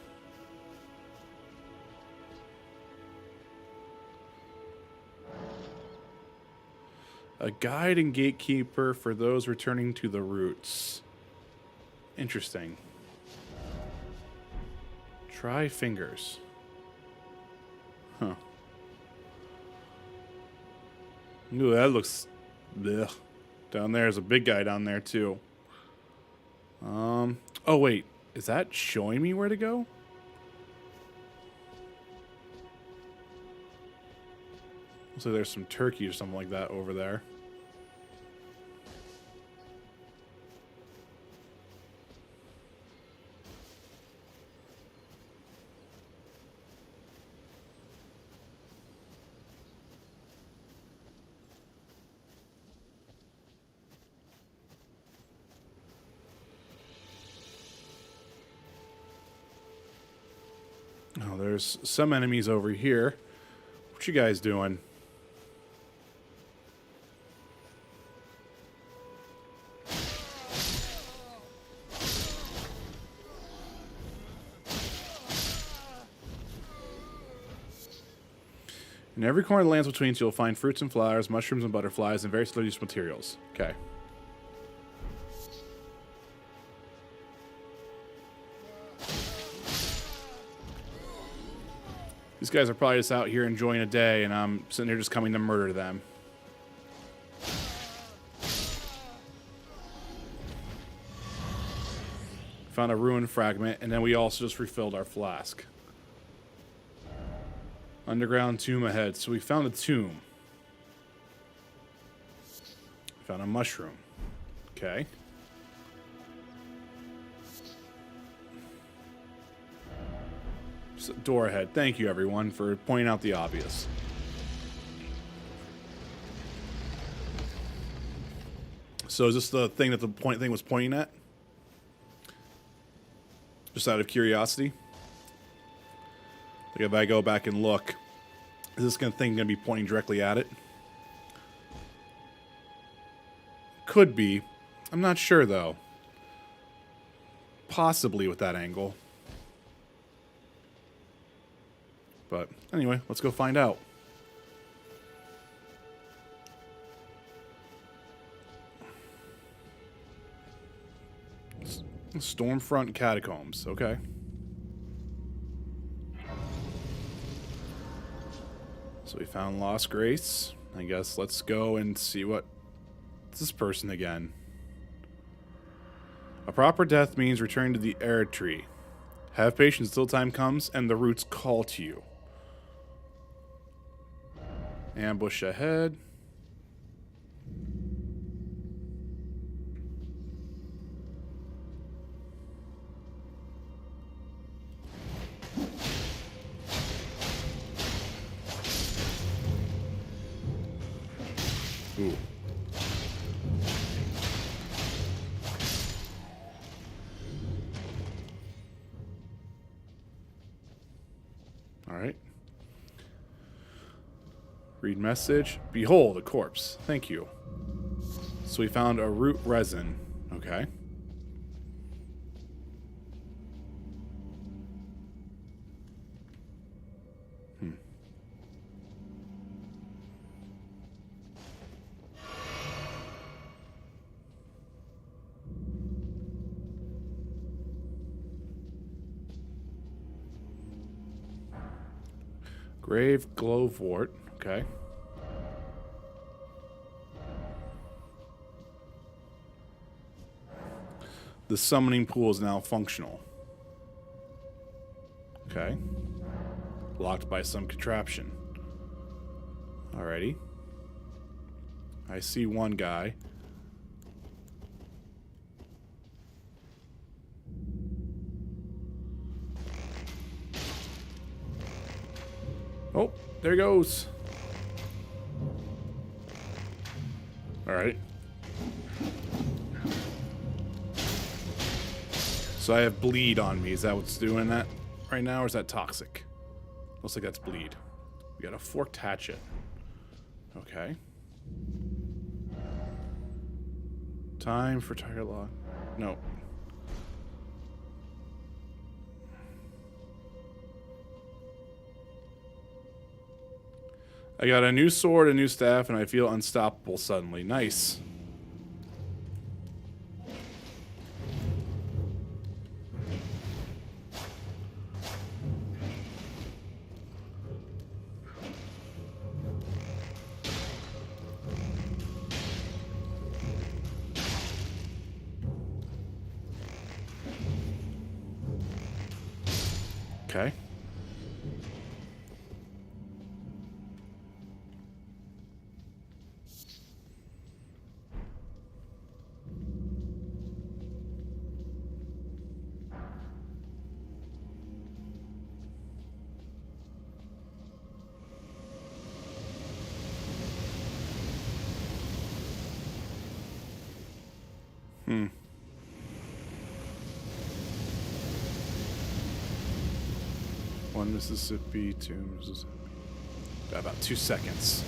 A guide and gatekeeper for those returning to the roots. Interesting. Try fingers. Huh. Ooh, that looks... Ugh. Down there's a big guy down there, too. Oh, wait. Is that showing me where to go? Looks like there's some turkey or something like that over there. there's some enemies over here. What you guys doing? In every corner of the lands between, you'll find fruits and flowers, mushrooms and butterflies, and various other useful materials. Okay. These guys are probably just out here enjoying a day, and I'm sitting here just coming to murder them. Found a ruined fragment, and then we also just refilled our flask. Underground tomb ahead. So we found a tomb. Found a mushroom. Okay. So door ahead. Thank you, everyone, for pointing out the obvious. So is this the thing that the thing was pointing at? Just out of curiosity. Like if I go back and look, is this thing going to be pointing directly at it? Could be. I'm not sure, though. Possibly with that angle. But anyway, let's go find out. Stormfront Catacombs. Okay. So we found Lost Grace. I guess let's go and see what... It's this person again. A proper death means return to the Air Tree. Have patience till time comes and the roots call to you. Ambush ahead. Ooh. All right. Read message. Behold, a corpse. Thank you. So we found a root resin. Okay. Grave glowwort. Okay. The summoning pool is now functional. Okay. Locked by some contraption. Alrighty. I see one guy. Oh, there he goes. Alright. So I have bleed on me. Is that what's doing that right now, or is that toxic? Looks like that's bleed. We got a forked hatchet. Okay. Time for Tiger Law. No. I got a new sword, a new staff, and I feel unstoppable suddenly. Nice. Okay. Hmm. 1 Mississippi, 2 Mississippi. Got about 2 seconds.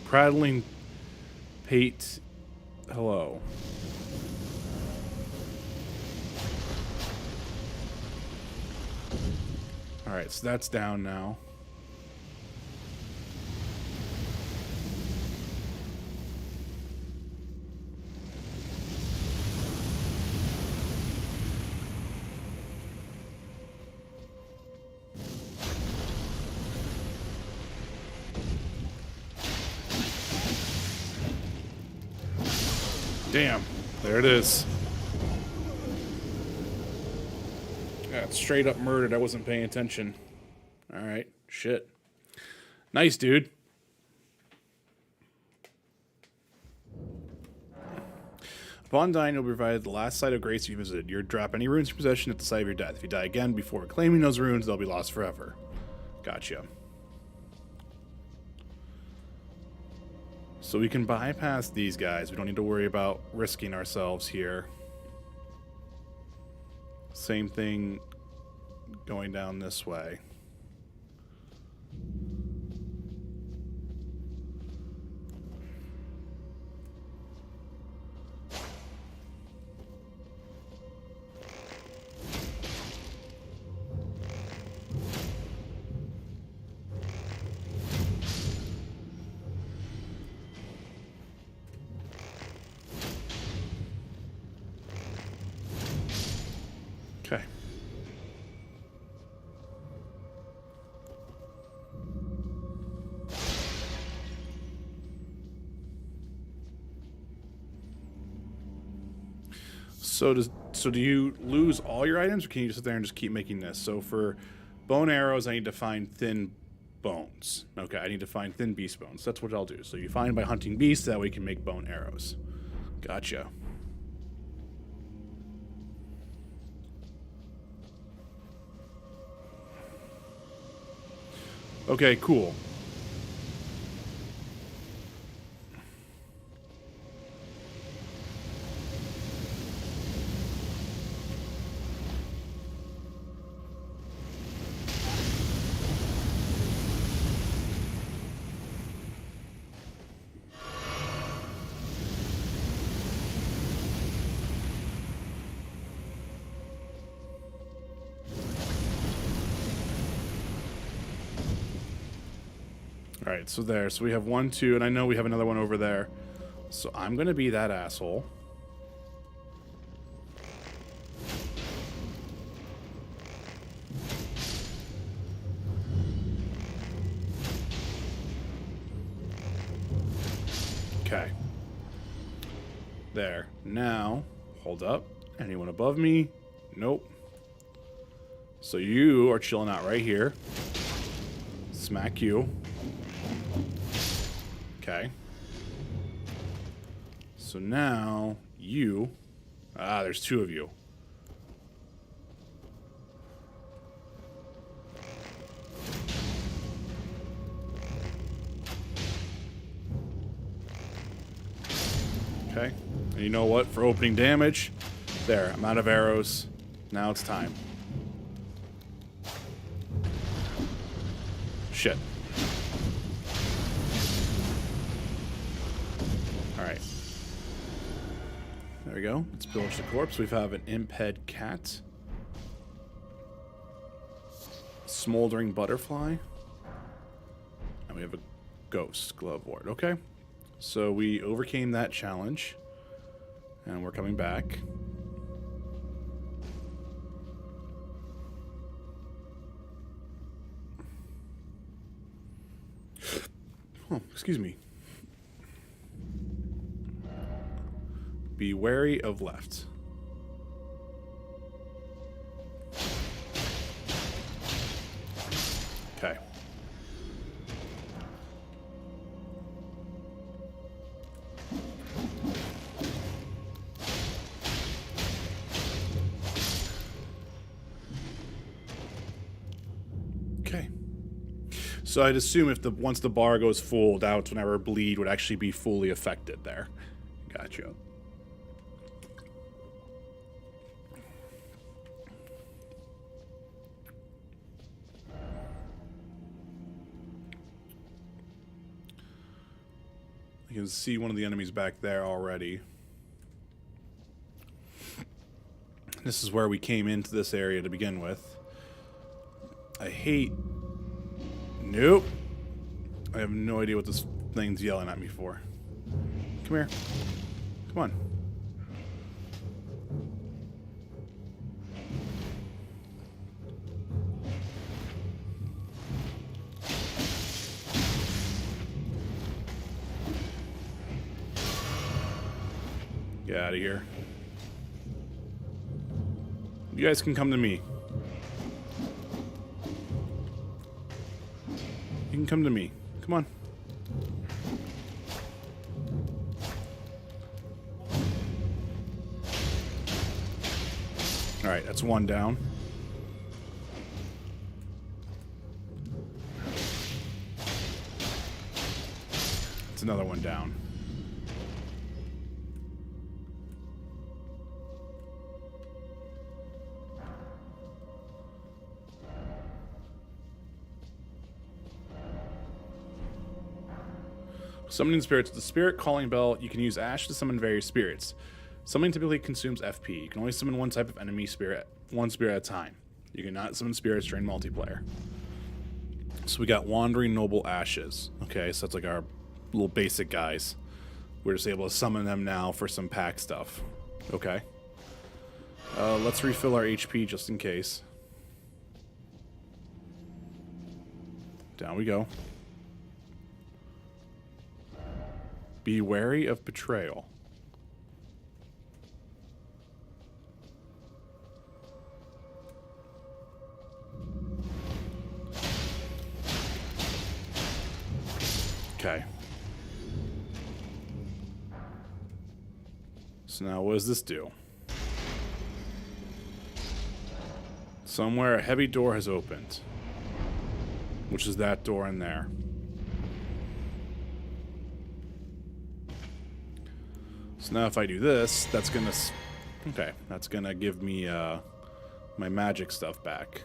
Prattling Pate, hello. Alright, so that's down now. Damn, there it is. Got straight up murdered. I wasn't paying attention. Alright, shit. Nice, dude. Upon dying, you'll be provided the last site of grace you visited. You drop any runes in possession at the site of your death. If you die again before claiming those runes, they'll be lost forever. Gotcha. So we can bypass these guys. We don't need to worry about risking ourselves here. Same thing going down this way. Okay. So do you lose all your items, or can you just sit there and just keep making this? So for bone arrows, I need to find thin bones. Okay, I need to find thin beast bones. That's what I'll do. So you find by hunting beasts, that way you can make bone arrows. Gotcha. Okay, cool. Alright, so there. So we have 1, 2, and I know we have another one over there. So I'm going to be that asshole. Okay. There. Now, hold up. Anyone above me? Nope. So you are chilling out right here. Smack you. Okay. So now you... Ah, there's 2 of you. Okay. And you know what? For opening damage, there, I'm out of arrows. Now it's time. Shit. Alright. There we go. Let's pillage the corpse. We have an imp head cat. Smoldering butterfly. And we have a ghost glove ward. Okay. So we overcame that challenge. And we're coming back. Oh, excuse me. Be wary of left. Okay. So I'd assume if once the bar goes full, that's whenever bleed would actually be fully affected there. Gotcha. You can see one of the enemies back there already. This is where we came into this area to begin with. I hate... Nope. I have no idea what this thing's yelling at me for. Come here. Come on. Get out of here. You guys can come to me. You can come to me. Come on. Alright, that's one down. It's another one down. Summoning spirits. The spirit calling bell. You can use ash to summon various spirits. Summoning typically consumes FP. You can only summon one type of enemy spirit, one spirit at a time. You cannot summon spirits during multiplayer. So we got Wandering Noble Ashes. Okay, so that's like our little basic guys. We're just able to summon them now for some pack stuff. Okay. Let's refill our HP just in case. Down we go. Be wary of betrayal. Okay. So now what does this do? Somewhere a heavy door has opened. Which is that door in there. So now if I do this, that's gonna... Okay, that's gonna give me my magic stuff back.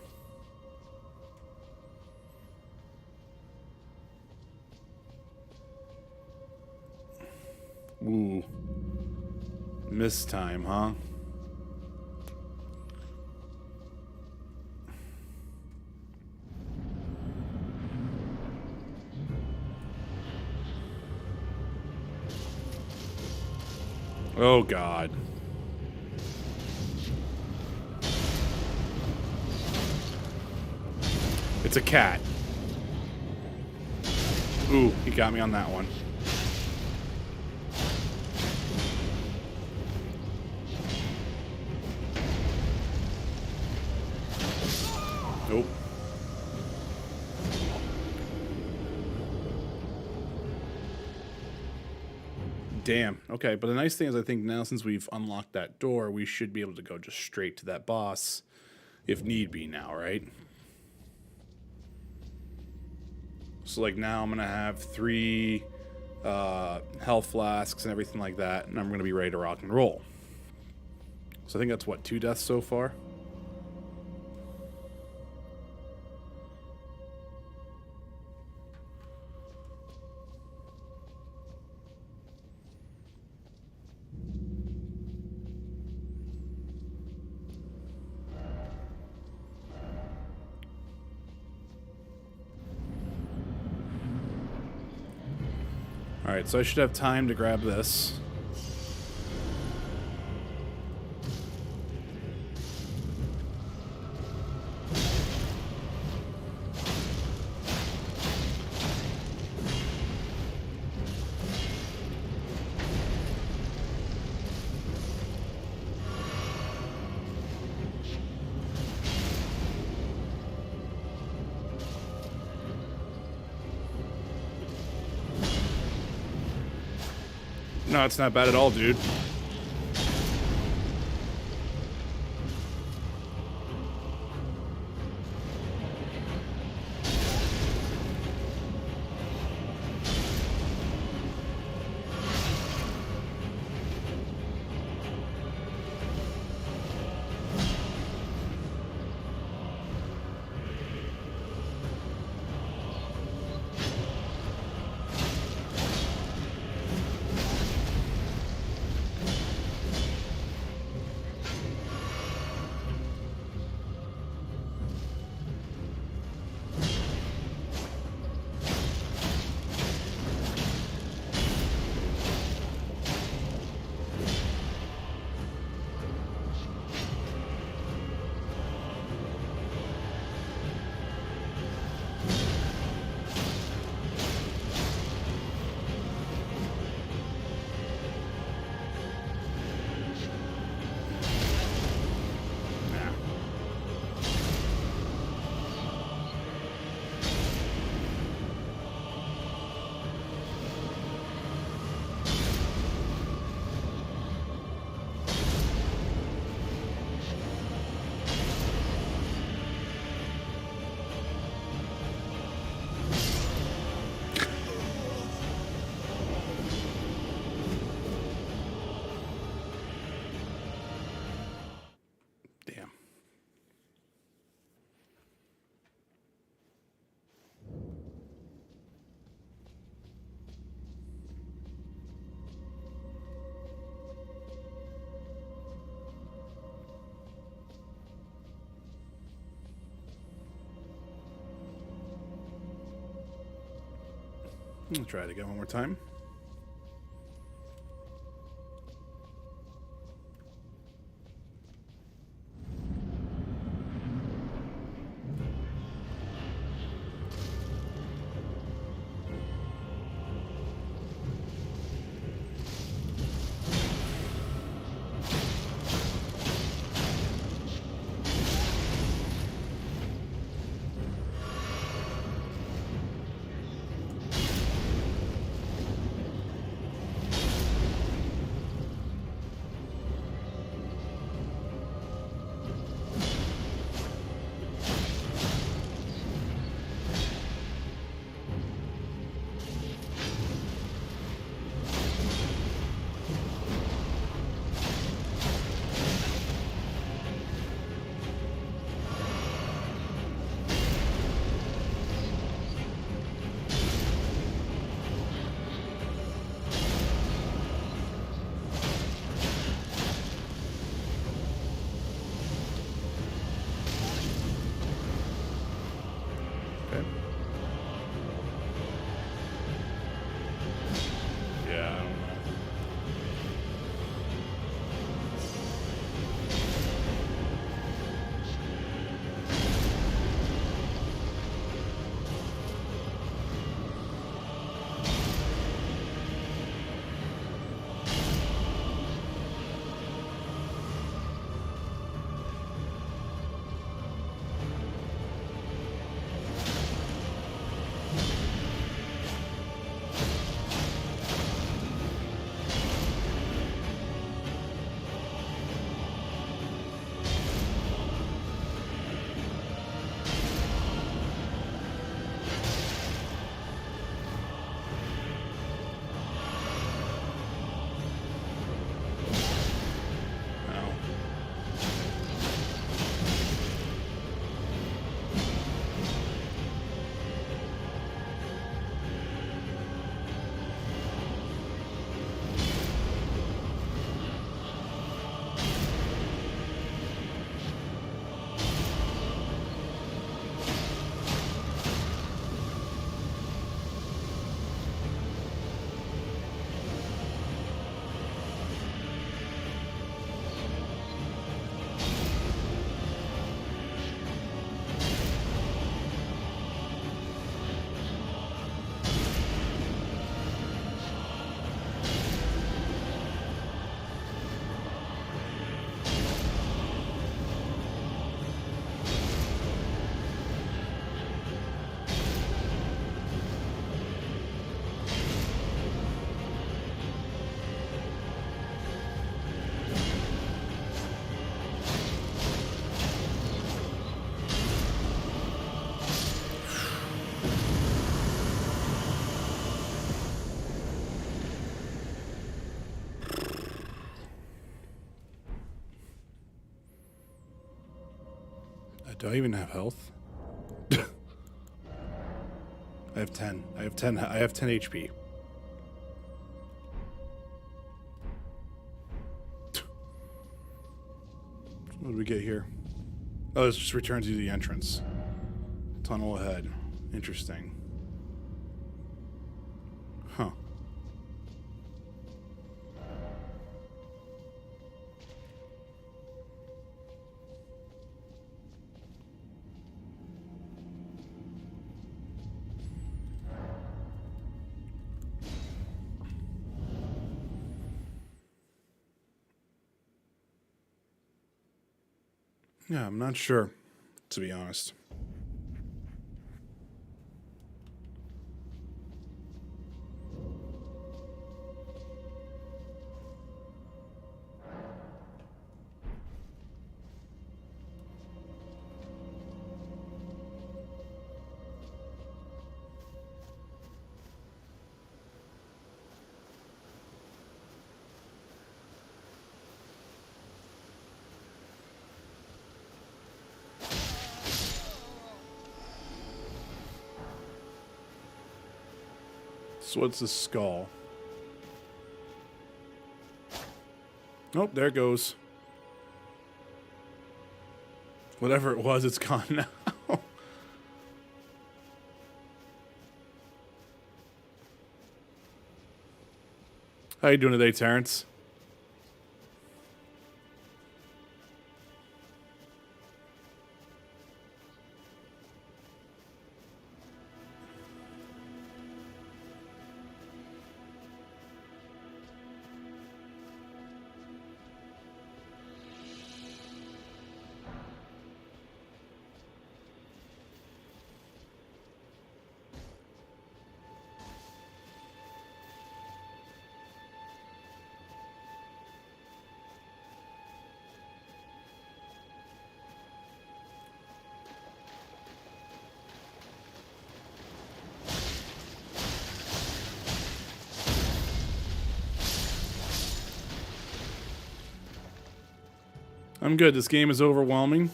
Ooh. Miss time, huh? Oh, God. It's a cat. Ooh, he got me on that one. Nope. Damn. Okay, but the nice thing is I think now since we've unlocked that door, we should be able to go just straight to that boss if need be now, right? So like now I'm going to have 3 health flasks and everything like that, and I'm going to be ready to rock and roll. So I think that's what, 2 deaths so far? Alright, so I should have time to grab this. No, it's not bad at all, dude. I'll try it again one more time. Okay. Yeah, I don't know. Ow. Do I even have health? I have 10. I have 10. I have 10 HP. What did we get here? Oh, this just returns you to the entrance. Tunnel ahead. Interesting. Huh. Yeah, I'm not sure, to be honest. So what's the skull? Nope, there it goes. Whatever it was, it's gone now. How you doing today, Terrence? I'm good. This game is overwhelming.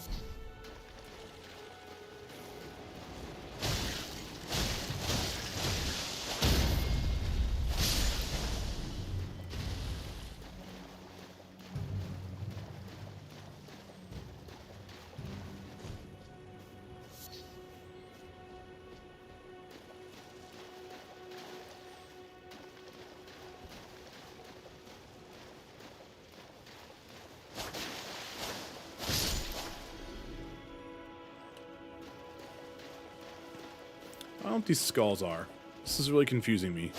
I don't know what these skulls are. This is really confusing me.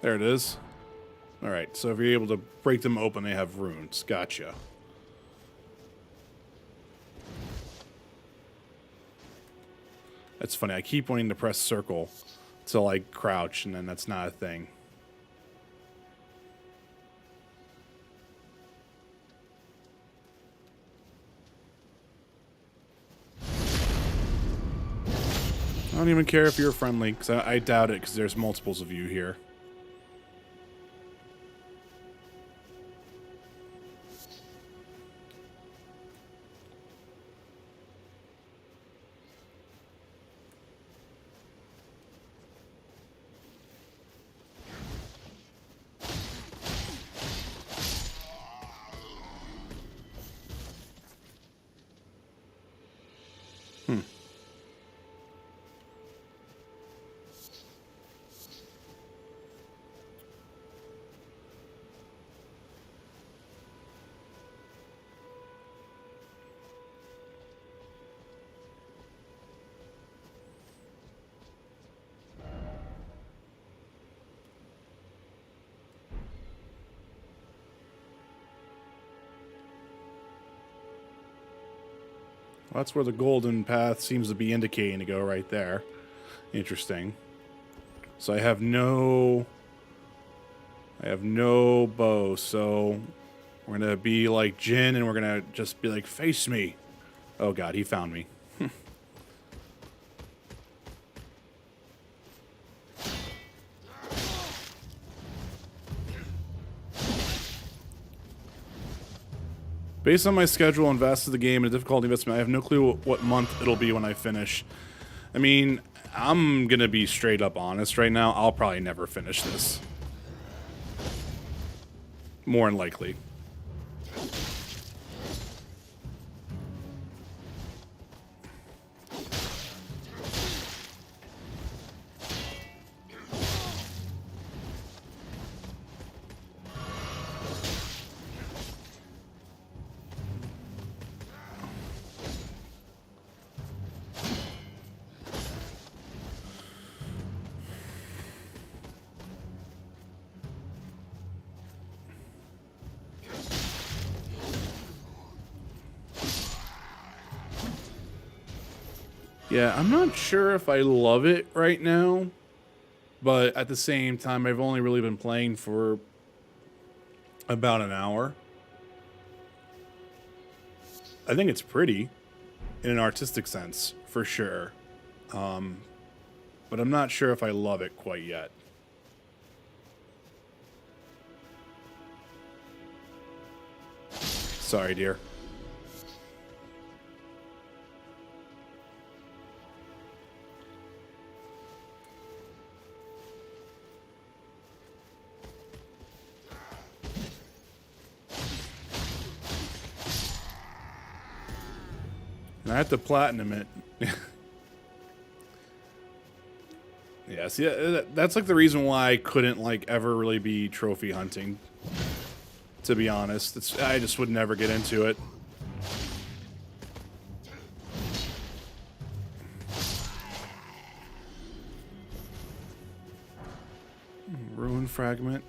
There it is. Alright, so if you're able to break them open, they have runes. Gotcha. That's funny. I keep wanting to press circle to, like, crouch, and then that's not a thing. I don't even care if you're friendly, because I doubt it, because there's multiples of you here. Well, that's where the golden path seems to be indicating to go right there. Interesting. So I have no bow, so we're gonna be like Jin and we're gonna just be like, face me. Oh god, he found me. Based on my schedule and vast of the game and the difficulty investment, I have no clue what month it'll be when I finish. I mean, I'm gonna be straight up honest right now. I'll probably never finish this. More than likely. Yeah, I'm not sure if I love it right now, but at the same time, I've only really been playing for about an hour. I think it's pretty in an artistic sense, for sure. But I'm not sure if I love it quite yet. Sorry, dear. And I have to platinum it. Yeah, Yeah, see, that's like the reason why I couldn't like ever really be trophy hunting. To be honest, I just would never get into it. Ruin fragment.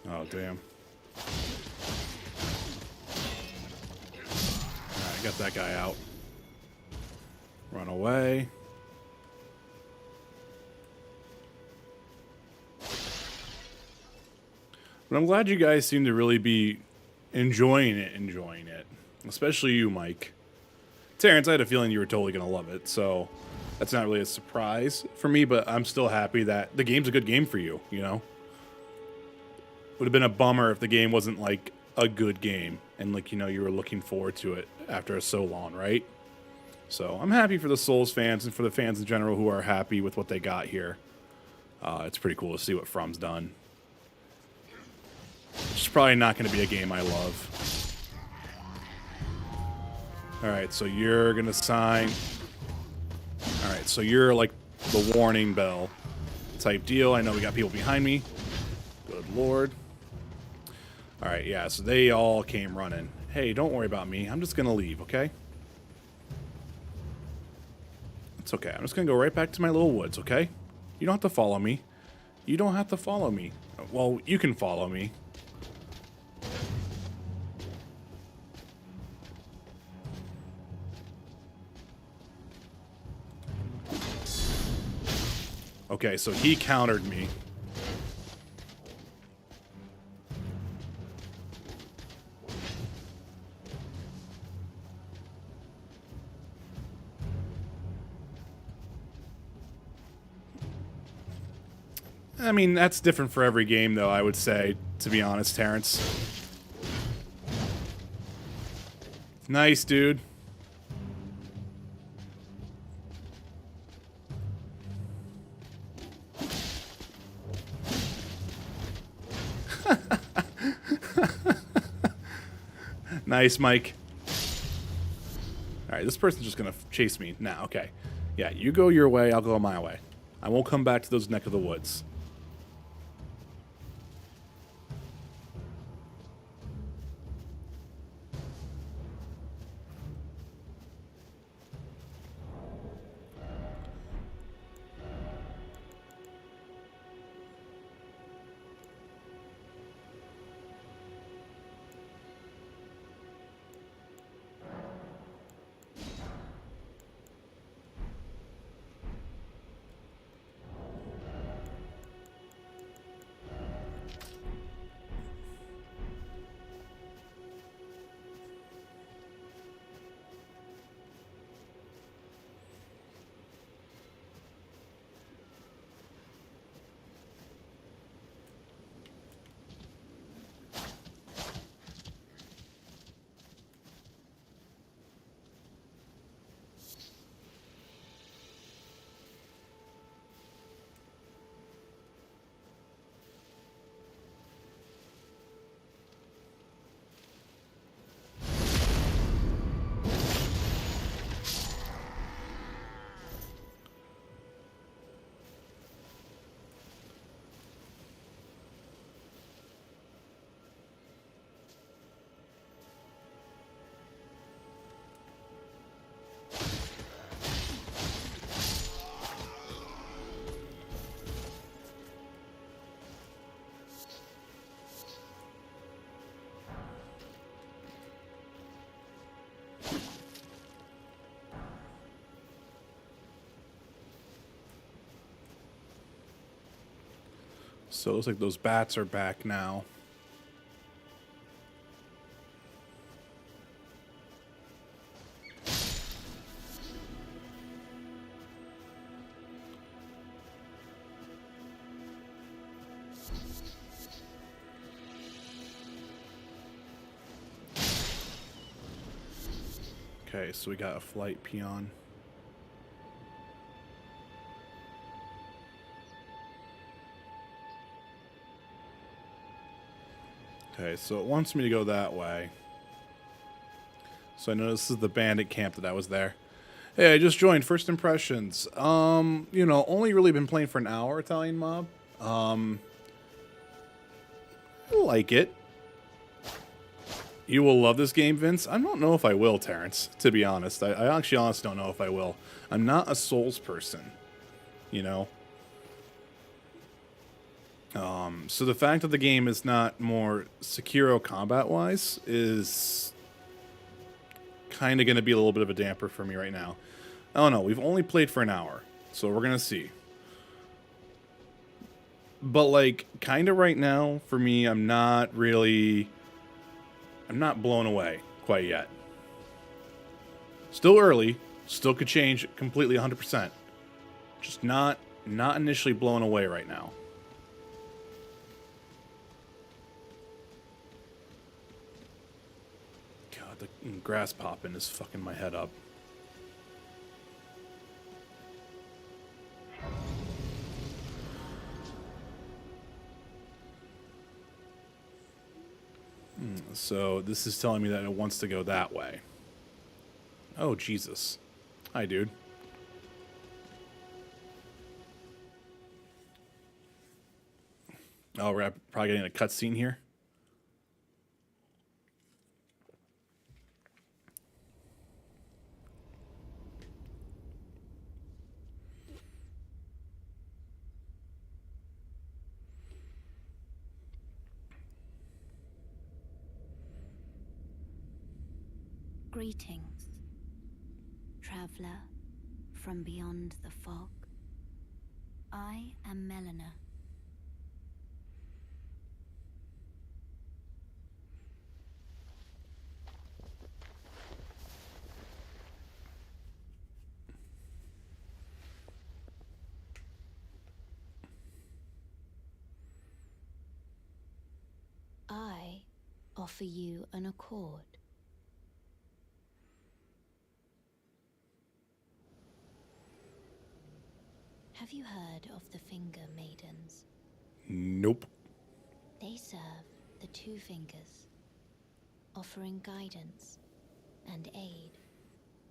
Oh, damn. Alright, got that guy out. Run away. But I'm glad you guys seem to really be enjoying it. Especially you, Mike. Terrence, I had a feeling you were totally going to love it, so that's not really a surprise for me, but I'm still happy that the game's a good game for you, you know? Would have been a bummer if the game wasn't, like, a good game, and, like, you know, you were looking forward to it after so long, right? So I'm happy for the Souls fans and for the fans in general who are happy with what they got here. It's pretty cool to see what From's done. It's probably not going to be a game I love. Alright, so you're going to sign... Alright, so you're like the warning bell type deal. I know we got people behind me. Good lord. Alright, yeah, so they all came running. Hey, don't worry about me. I'm just going to leave, okay? It's okay. I'm just going to go right back to my little woods, okay? You don't have to follow me. You don't have to follow me. Well, you can follow me. Okay, so he countered me. I mean, that's different for every game, though, I would say, to be honest, Terrence. Nice, dude. Nice, Mike. Alright, this person's just gonna chase me now. Okay. Yeah, you go your way, I'll go my way. I won't come back to those neck of the woods. So it looks like those bats are back now. Okay, so we got a flight peon. Okay, so it wants me to go that way. So I know this is the bandit camp that I was there. Hey, I just joined. First impressions. You know, only really been playing for an hour, Italian Mob. I like it. You will love this game, Vince. I don't know if I will, Terrence, to be honest. I actually honestly don't know if I will. I'm not a Souls person, you know. So the fact that the game is not more Sekiro combat-wise is kind of going to be a little bit of a damper for me right now. I don't know. We've only played for an hour, so we're going to see. But, like, kind of right now, for me, I'm not blown away quite yet. Still early. Still could change completely 100%. Just not initially blown away right now. God, the grass popping is fucking my head up. So this is telling me that it wants to go that way. Oh, Jesus. Hi, dude. Oh, we're probably getting a cutscene here. Greetings, traveler from beyond the fog. I am Melina. I offer you an accord. Have you heard of the Finger Maidens? Nope. They serve the Two Fingers, offering guidance and aid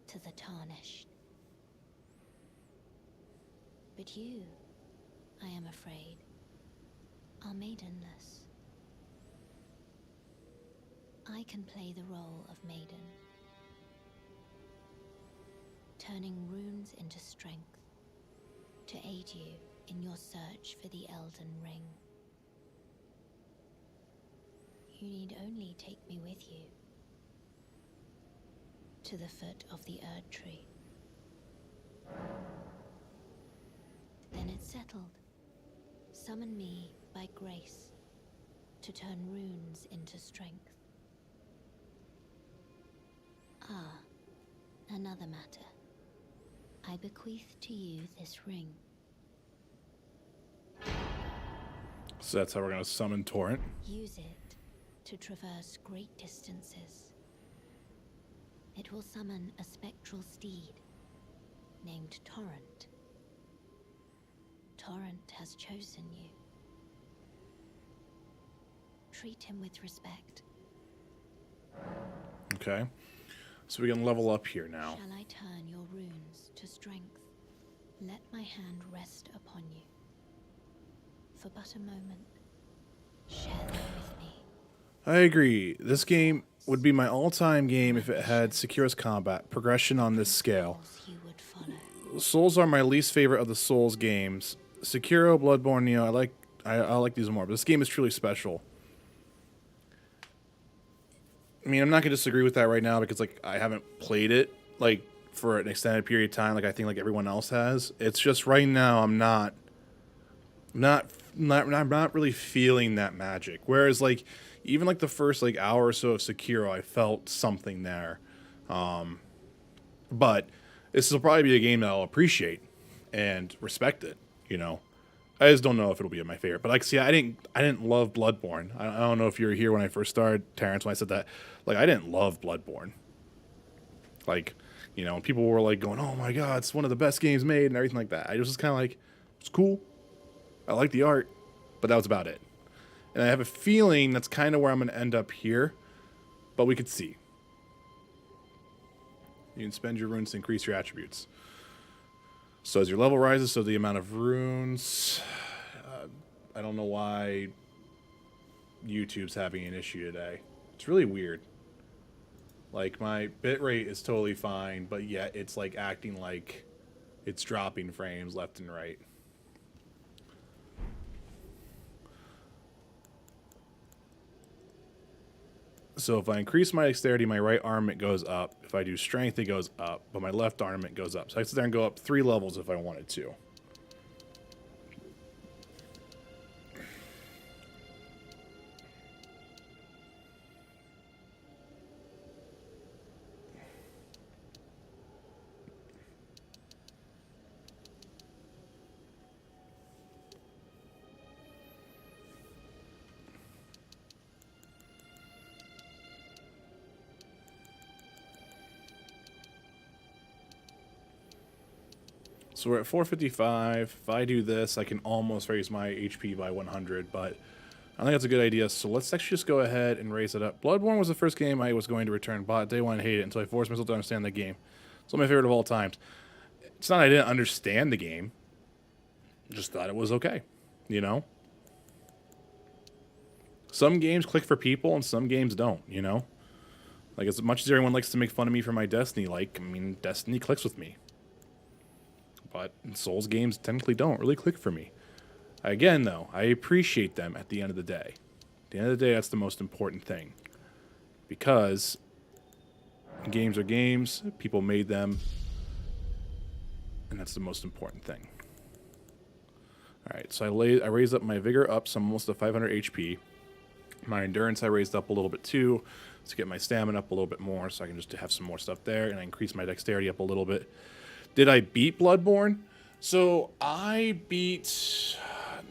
to the Tarnished. But you, I am afraid, are maidenless. I can play the role of maiden, turning runes into strength to aid you in your search for the Elden Ring. You need only take me with you to the foot of the Erd Tree. Then it's settled. Summon me by grace to turn runes into strength. Ah, another matter. I bequeath to you this ring. So that's how we're going to summon Torrent. Use it to traverse great distances. It will summon a spectral steed named Torrent. Torrent has chosen you. Treat him with respect. Okay. So we can level up here now. Shall I turn your runes to strength? Let my hand rest upon you. For but a moment, share them with me. I agree. This game would be my all-time game if it had Sekiro's combat progression on this scale. You would follow. Souls are my least favorite of the Souls games. Sekiro, Bloodborne, you know, I like these more, but this game is truly special. I mean, I'm not gonna disagree with that right now because like I haven't played it like for an extended period of time, like I think like everyone else has. It's just right now I'm not really feeling that magic. Whereas like even like the first like hour or so of Sekiro, I felt something there. But this will probably be a game that I'll appreciate and respect it. You know, I just don't know if it'll be my favorite. But like, see, I didn't love Bloodborne. I don't know if you were here when I first started, Terrence, when I said that. Like, I didn't love Bloodborne. Like, you know, people were like going, "Oh my god, it's one of the best games made," and everything like that. I was just kind of like, it's cool. I like the art, but that was about it. And I have a feeling that's kind of where I'm going to end up here, but we could see. You can spend your runes to increase your attributes. So as your level rises, so the amount of runes. I don't know why YouTube's having an issue today. It's really weird. Like, my bitrate is totally fine, but yet it's like acting like it's dropping frames left and right. So if I increase my dexterity, my right armament goes up. If I do strength, it goes up, but my left armament goes up. So I can sit there and go up 3 levels if I wanted to. So we're at 455. If I do this, I can almost raise my HP by 100, but I think that's a good idea. So let's actually just go ahead and raise it up. Bloodborne was the first game I was going to return, but day one I hated it until I forced myself to understand the game. It's one of my favorite of all times. It's not I didn't understand the game. Just thought it was okay, you know? Some games click for people and some games don't, you know? Like, as much as everyone likes to make fun of me for my Destiny, like, I mean, Destiny clicks with me. But Souls games technically don't really click for me. Again, though, I appreciate them at the end of the day. At the end of the day, that's the most important thing. Because games are games, people made them, and that's the most important thing. Alright, so I raised up my vigor up, so I'm almost to 500 HP. My endurance I raised up a little bit too, to get my stamina up a little bit more, so I can just have some more stuff there, and I increased my dexterity up a little bit. Did I beat Bloodborne? So I beat...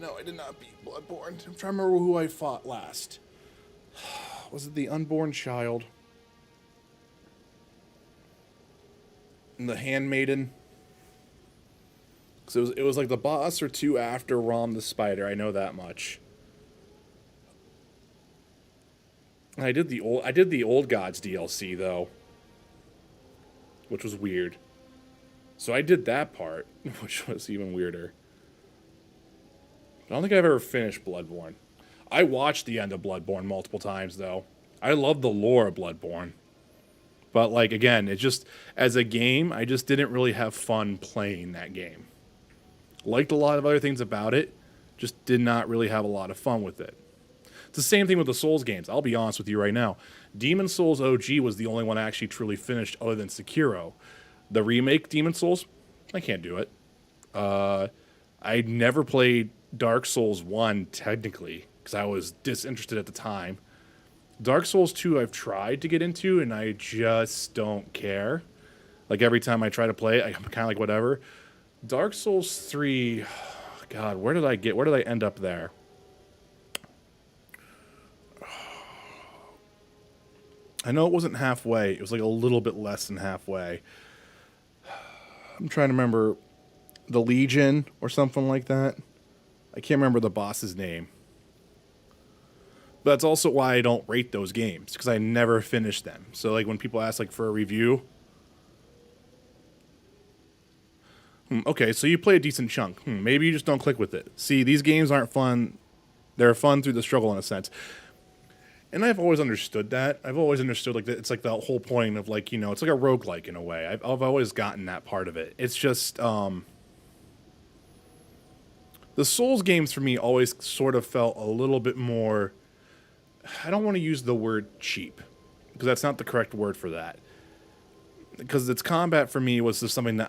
No, I did not beat Bloodborne. I'm trying to remember who I fought last. Was it the unborn child? And the handmaiden? Because it was like the boss or two after Rom the Spider. I know that much. And I did the old Gods DLC though, which was weird. So I did that part, which was even weirder. I don't think I've ever finished Bloodborne. I watched the end of Bloodborne multiple times, though. I love the lore of Bloodborne. But, like, again, it just, as a game, I just didn't really have fun playing that game. Liked a lot of other things about it, just did not really have a lot of fun with it. It's the same thing with the Souls games. I'll be honest with you right now. Demon Souls OG was the only one I actually truly finished other than Sekiro. The remake Demon Souls, I can't do it. I never played Dark Souls 1, technically, because I was disinterested at the time. Dark Souls 2 I've tried to get into, and I just don't care. Like, every time I try to play it, I'm kind of like, whatever. Dark Souls 3, God, where did I end up there? I know it wasn't halfway. It was like a little bit less than halfway. I'm trying to remember the Legion or something like that. I can't remember the boss's name. But that's also why I don't rate those games, because I never finished them. So like when people ask like for a review, okay, so you play a decent chunk. Maybe you just don't click with it. See, these games aren't fun. They're fun through the struggle in a sense. And I've always understood that. I've always understood like that. It's like the whole point of like, you know, it's like a roguelike in a way. I've always gotten that part of it. It's just the Souls games for me always sort of felt a little bit more, I don't want to use the word cheap, because that's not the correct word for that. Because its combat for me was just something that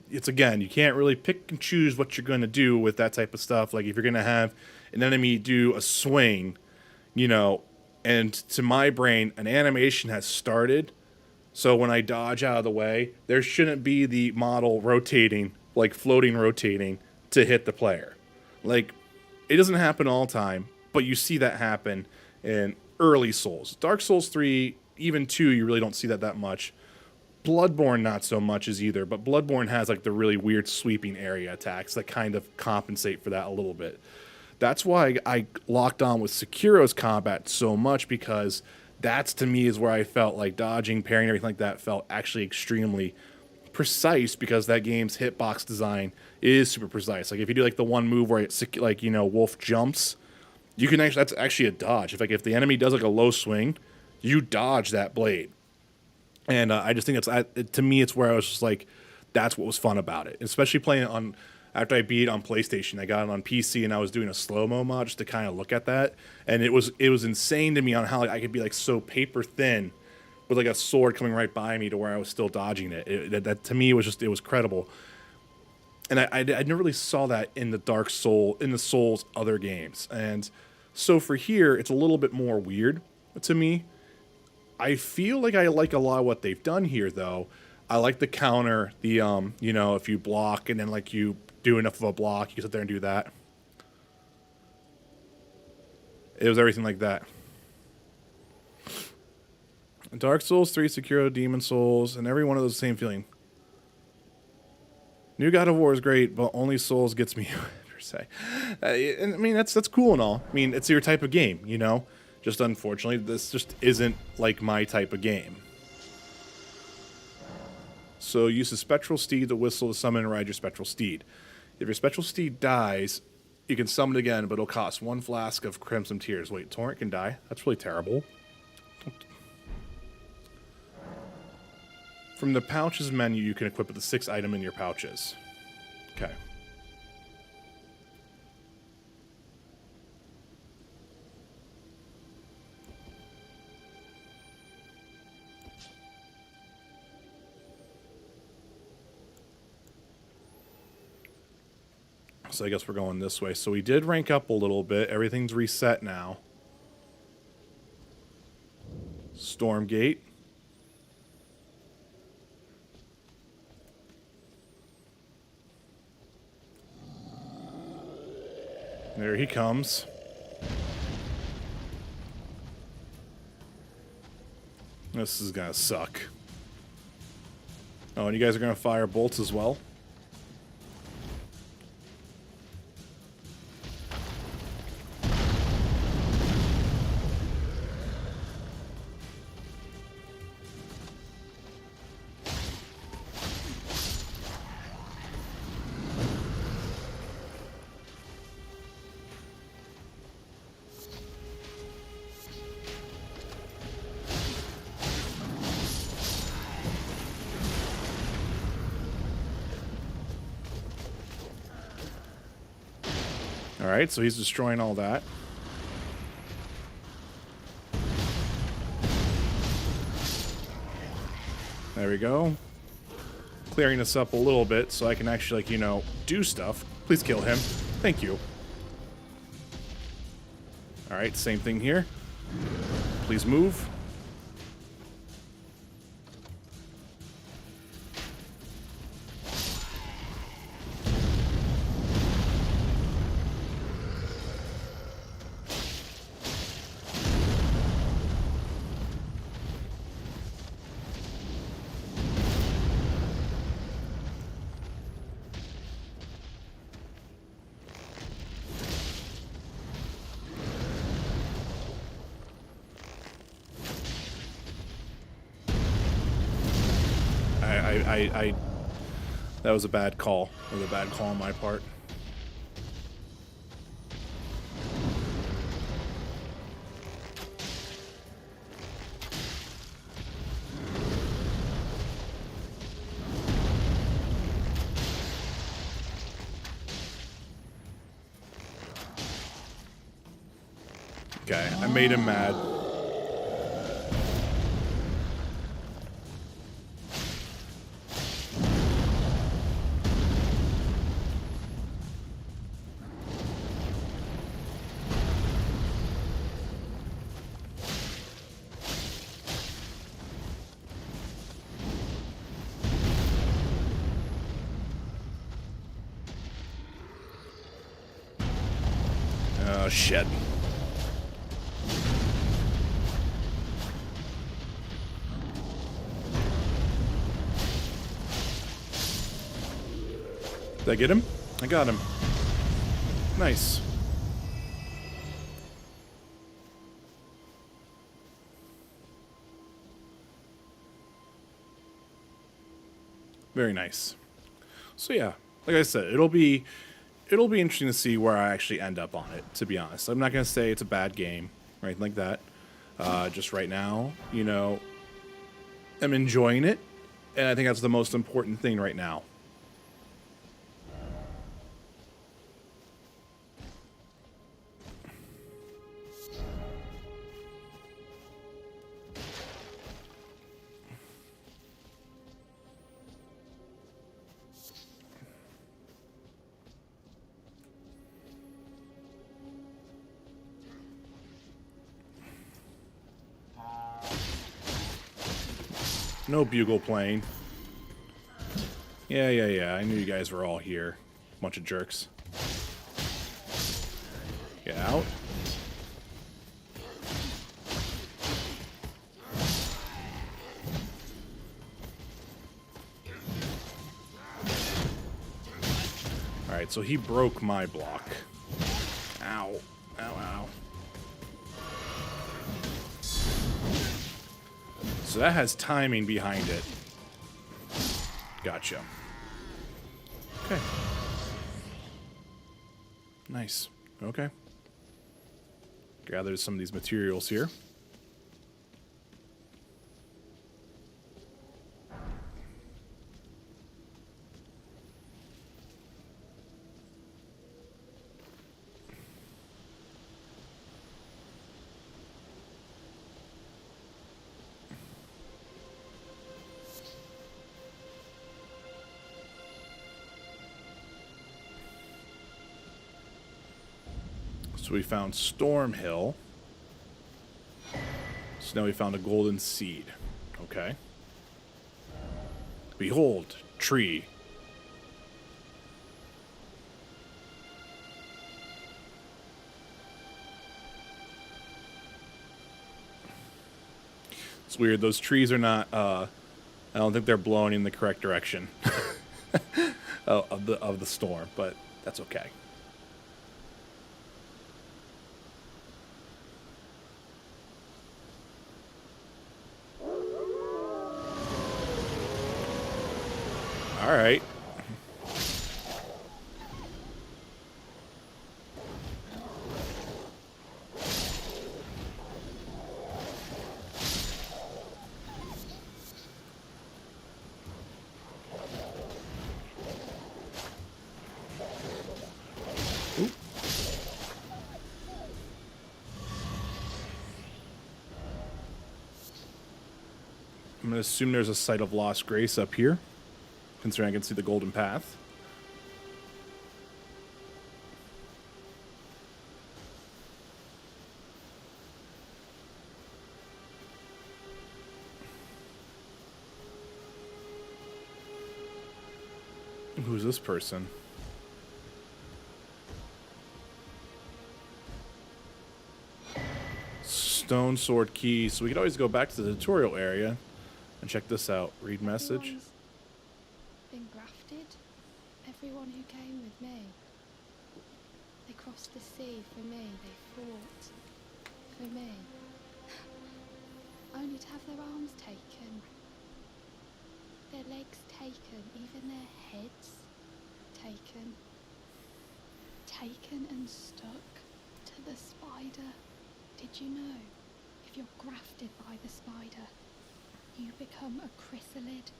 it's again, you can't really pick and choose what you're going to do with that type of stuff. Like if you're going to have an enemy do a swing, you know, and to my brain, an animation has started. So when I dodge out of the way, there shouldn't be the model rotating, like floating rotating to hit the player. Like, it doesn't happen all the time, but you see that happen in early Souls. Dark Souls 3 even 2, you really don't see that much. Bloodborne, not so much as either, but Bloodborne has like the really weird sweeping area attacks that kind of compensate for that a little bit. That's why I locked on with Sekiro's combat so much, because that's, to me, is where I felt like dodging, parrying, everything like that felt actually extremely precise, because that game's hitbox design is super precise. Like if you do like the one move where it's like, you know, Wolf jumps, you can actually, that's actually a dodge. If the enemy does like a low swing, you dodge that blade. And I just think to me, it's where I was just like, that's what was fun about it. Especially playing it on, after I beat it on PlayStation, I got it on PC and I was doing a slow-mo mod just to kind of look at that. And it was insane to me on how like I could be like so paper thin with like a sword coming right by me to where I was still dodging it. That to me was credible. And I never really saw that in the Souls other games. And so for here, it's a little bit more weird to me. I feel like I like a lot of what they've done here, though. I like the counter, you know, if you block and then like you do enough of a block, you can sit there and do that. It was everything like that. Dark Souls 3, Sekiro, Demon Souls, and every one of those same feeling. New God of War is great, but only Souls gets me, per se. And I mean, that's cool and all. I mean, it's your type of game, you know? Just unfortunately, this just isn't like my type of game. So use a spectral steed to whistle to summon and ride your spectral steed. If your spectral steed dies, you can summon it again, but it'll cost 1 flask of Crimson Tears. Wait, Torrent can die? That's really terrible. From the pouches menu, you can equip the 6 item in your pouches. Okay. So I guess we're going this way. So we did rank up a little bit. Everything's reset now. Stormgate. There he comes. This is gonna suck. Oh, and you guys are gonna fire bolts as well? Alright, so he's destroying all that. There we go. Clearing this up a little bit so I can actually, like, you know, do stuff. Please kill him. Thank you. Alright, same thing here. Please move. That was a bad call. That was a bad call on my part. Okay, I made him mad. Oh, shit. Did I get him? I got him. Nice. Very nice. So yeah, like I said, it'll be interesting to see where I actually end up on it, to be honest. I'm not gonna say it's a bad game or anything like that. Just right now, you know, I'm enjoying it, and I think that's the most important thing right now. No bugle playing. Yeah. I knew you guys were all here. Bunch of jerks. Get out. Alright, so he broke my block. Ow. Ow. So that has timing behind it. Gotcha. Okay. Nice. Okay. Gathered some of these materials here. So we found Storm Hill. So now we found a golden seed. Okay. Behold, tree. It's weird. Those trees are not, I don't think they're blowing in the correct direction of the storm, but that's okay. All right. Oop. I'm going to assume there's a site of lost grace up here, considering I can see the golden path. Who's this person? Stone sword key. So we could always go back to the tutorial area and check this out. Read message. Everyone's been grafted. Everyone who came with me. They crossed the sea for me. They fought for me. Only to have their arms taken. Their legs taken. Even their heads taken. Taken and stuck to the spider. Did you know? If you're grafted by the spider, you become a chrysalid.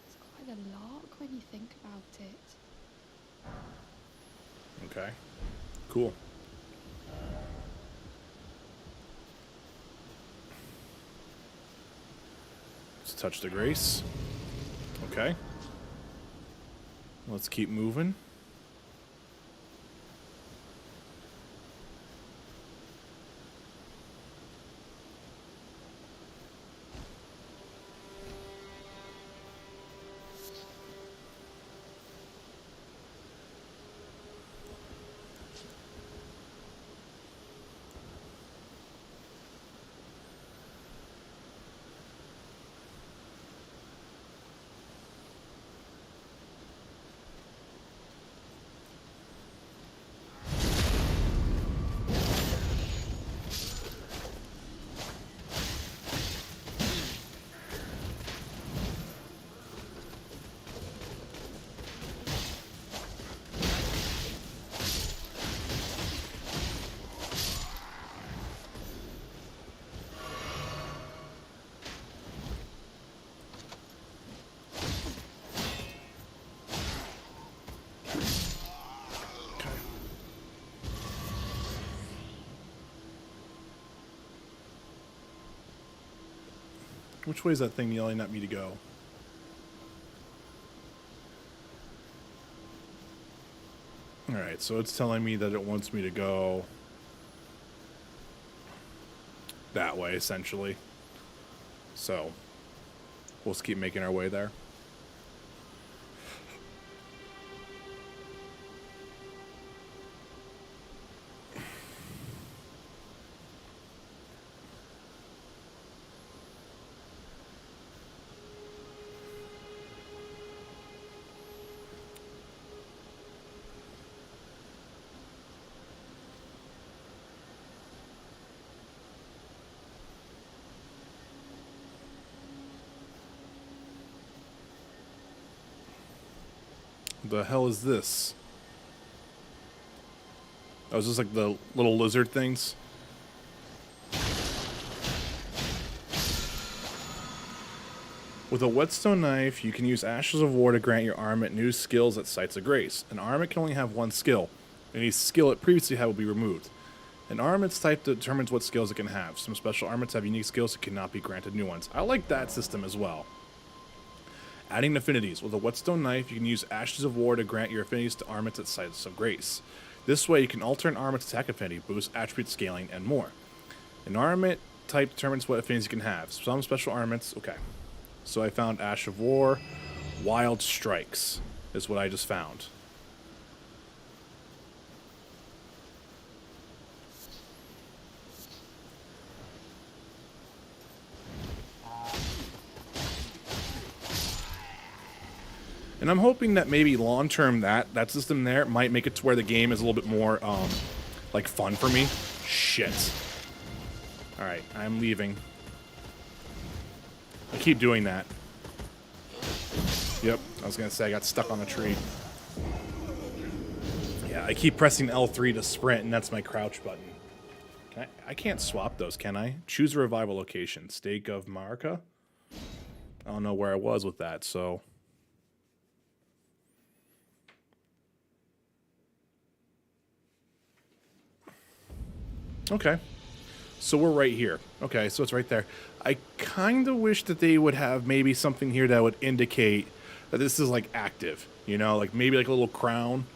It's quite a lark when you think about it. Okay. Cool. Let's touch the grace. Okay. Let's keep moving. Which way is that thing yelling at me to go? Alright, so it's telling me that it wants me to go that way, essentially. So, we'll just keep making our way there. The hell is this? Oh, is this like the little lizard things? With a whetstone knife, you can use Ashes of War to grant your armament new skills at Sites of Grace. An armament can only have one skill. Any skill it previously had will be removed. An armament's type determines what skills it can have. Some special armaments have unique skills that cannot be granted new ones. I like that system as well. Adding affinities. With a whetstone knife, you can use Ashes of War to grant your affinities to armaments at Sites of Grace. This way, you can alter an armament's attack affinity, boost attribute scaling, and more. An armament type determines what affinities you can have. Some special armaments... Okay. So I found Ash of War. Wild Strikes is what I just found. And I'm hoping that maybe long-term that system there might make it to where the game is a little bit more, like, fun for me. Shit. Alright, I'm leaving. I keep doing that. Yep, I was gonna say I got stuck on a tree. Yeah, I keep pressing L3 to sprint, and that's my crouch button. I can't swap those, can I? Choose a revival location. Stake of Marika? I don't know where I was with that, so... Okay. So we're right here. Okay, so it's right there. I kind of wish that they would have maybe something here that would indicate that this is, like, active. You know, like, maybe, like, a little crown.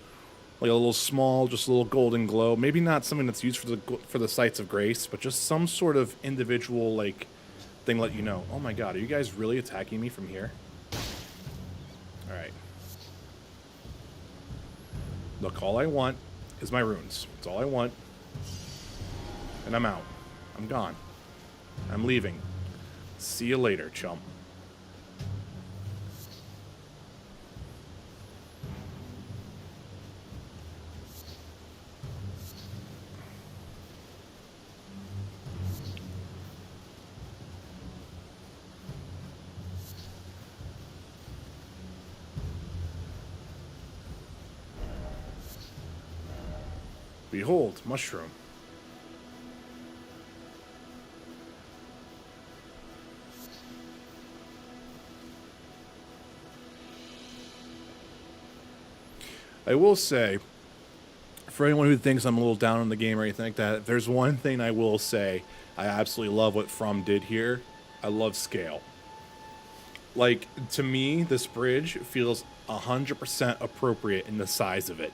Like, a little small, just a little golden glow. Maybe not something that's used for the Sites of Grace, but just some sort of individual, like, thing let you know. Oh, my God, are you guys really attacking me from here? Alright. Look, all I want is my runes. That's all I want. And I'm out. I'm gone. I'm leaving. See you later, chump. Behold, mushroom. I will say, for anyone who thinks I'm a little down on the game or anything like that, there's one thing I will say. I absolutely love what From did here. I love scale. Like, to me, this bridge feels 100% appropriate in the size of it.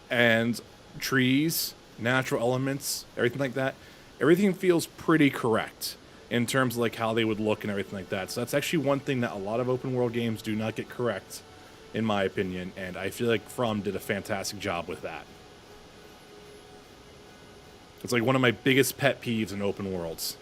And trees, natural elements, everything like that, everything feels pretty correct in terms of like how they would look and everything like that. So that's actually one thing that a lot of open world games do not get correct, in my opinion, and I feel like From did a fantastic job with that. It's like one of my biggest pet peeves in open worlds.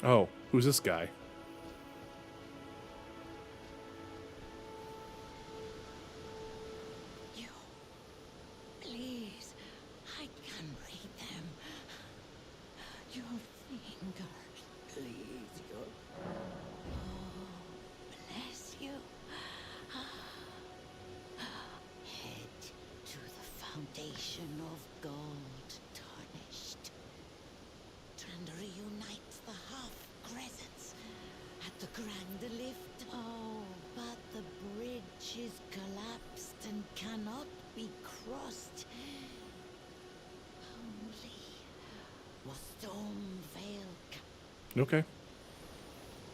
Oh, who's this guy? You, please, I can read them. Your fingers, please. Oh, bless you. foundation of gold tarnished. Trying to reunite the half crescents at the grand lift. Oh, but the bridge is collapsed and cannot be crossed. Only was Stormvale. Okay.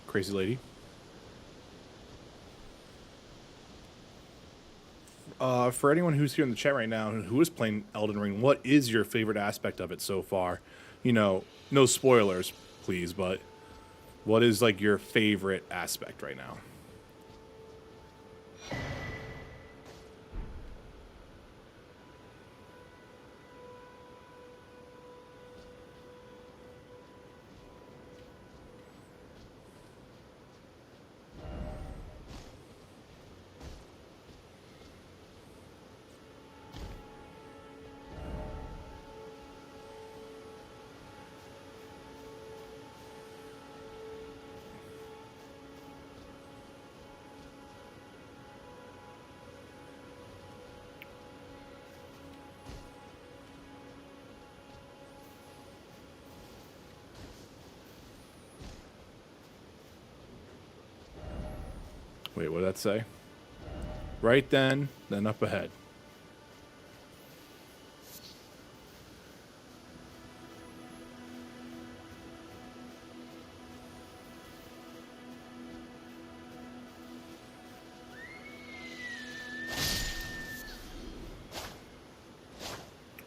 Crazy lady. For anyone who's here in the chat right now who is playing Elden Ring, what is your favorite aspect of it so far? You know, no spoilers, please, but what is like your favorite aspect right now? Wait, what did that say? Right then up ahead.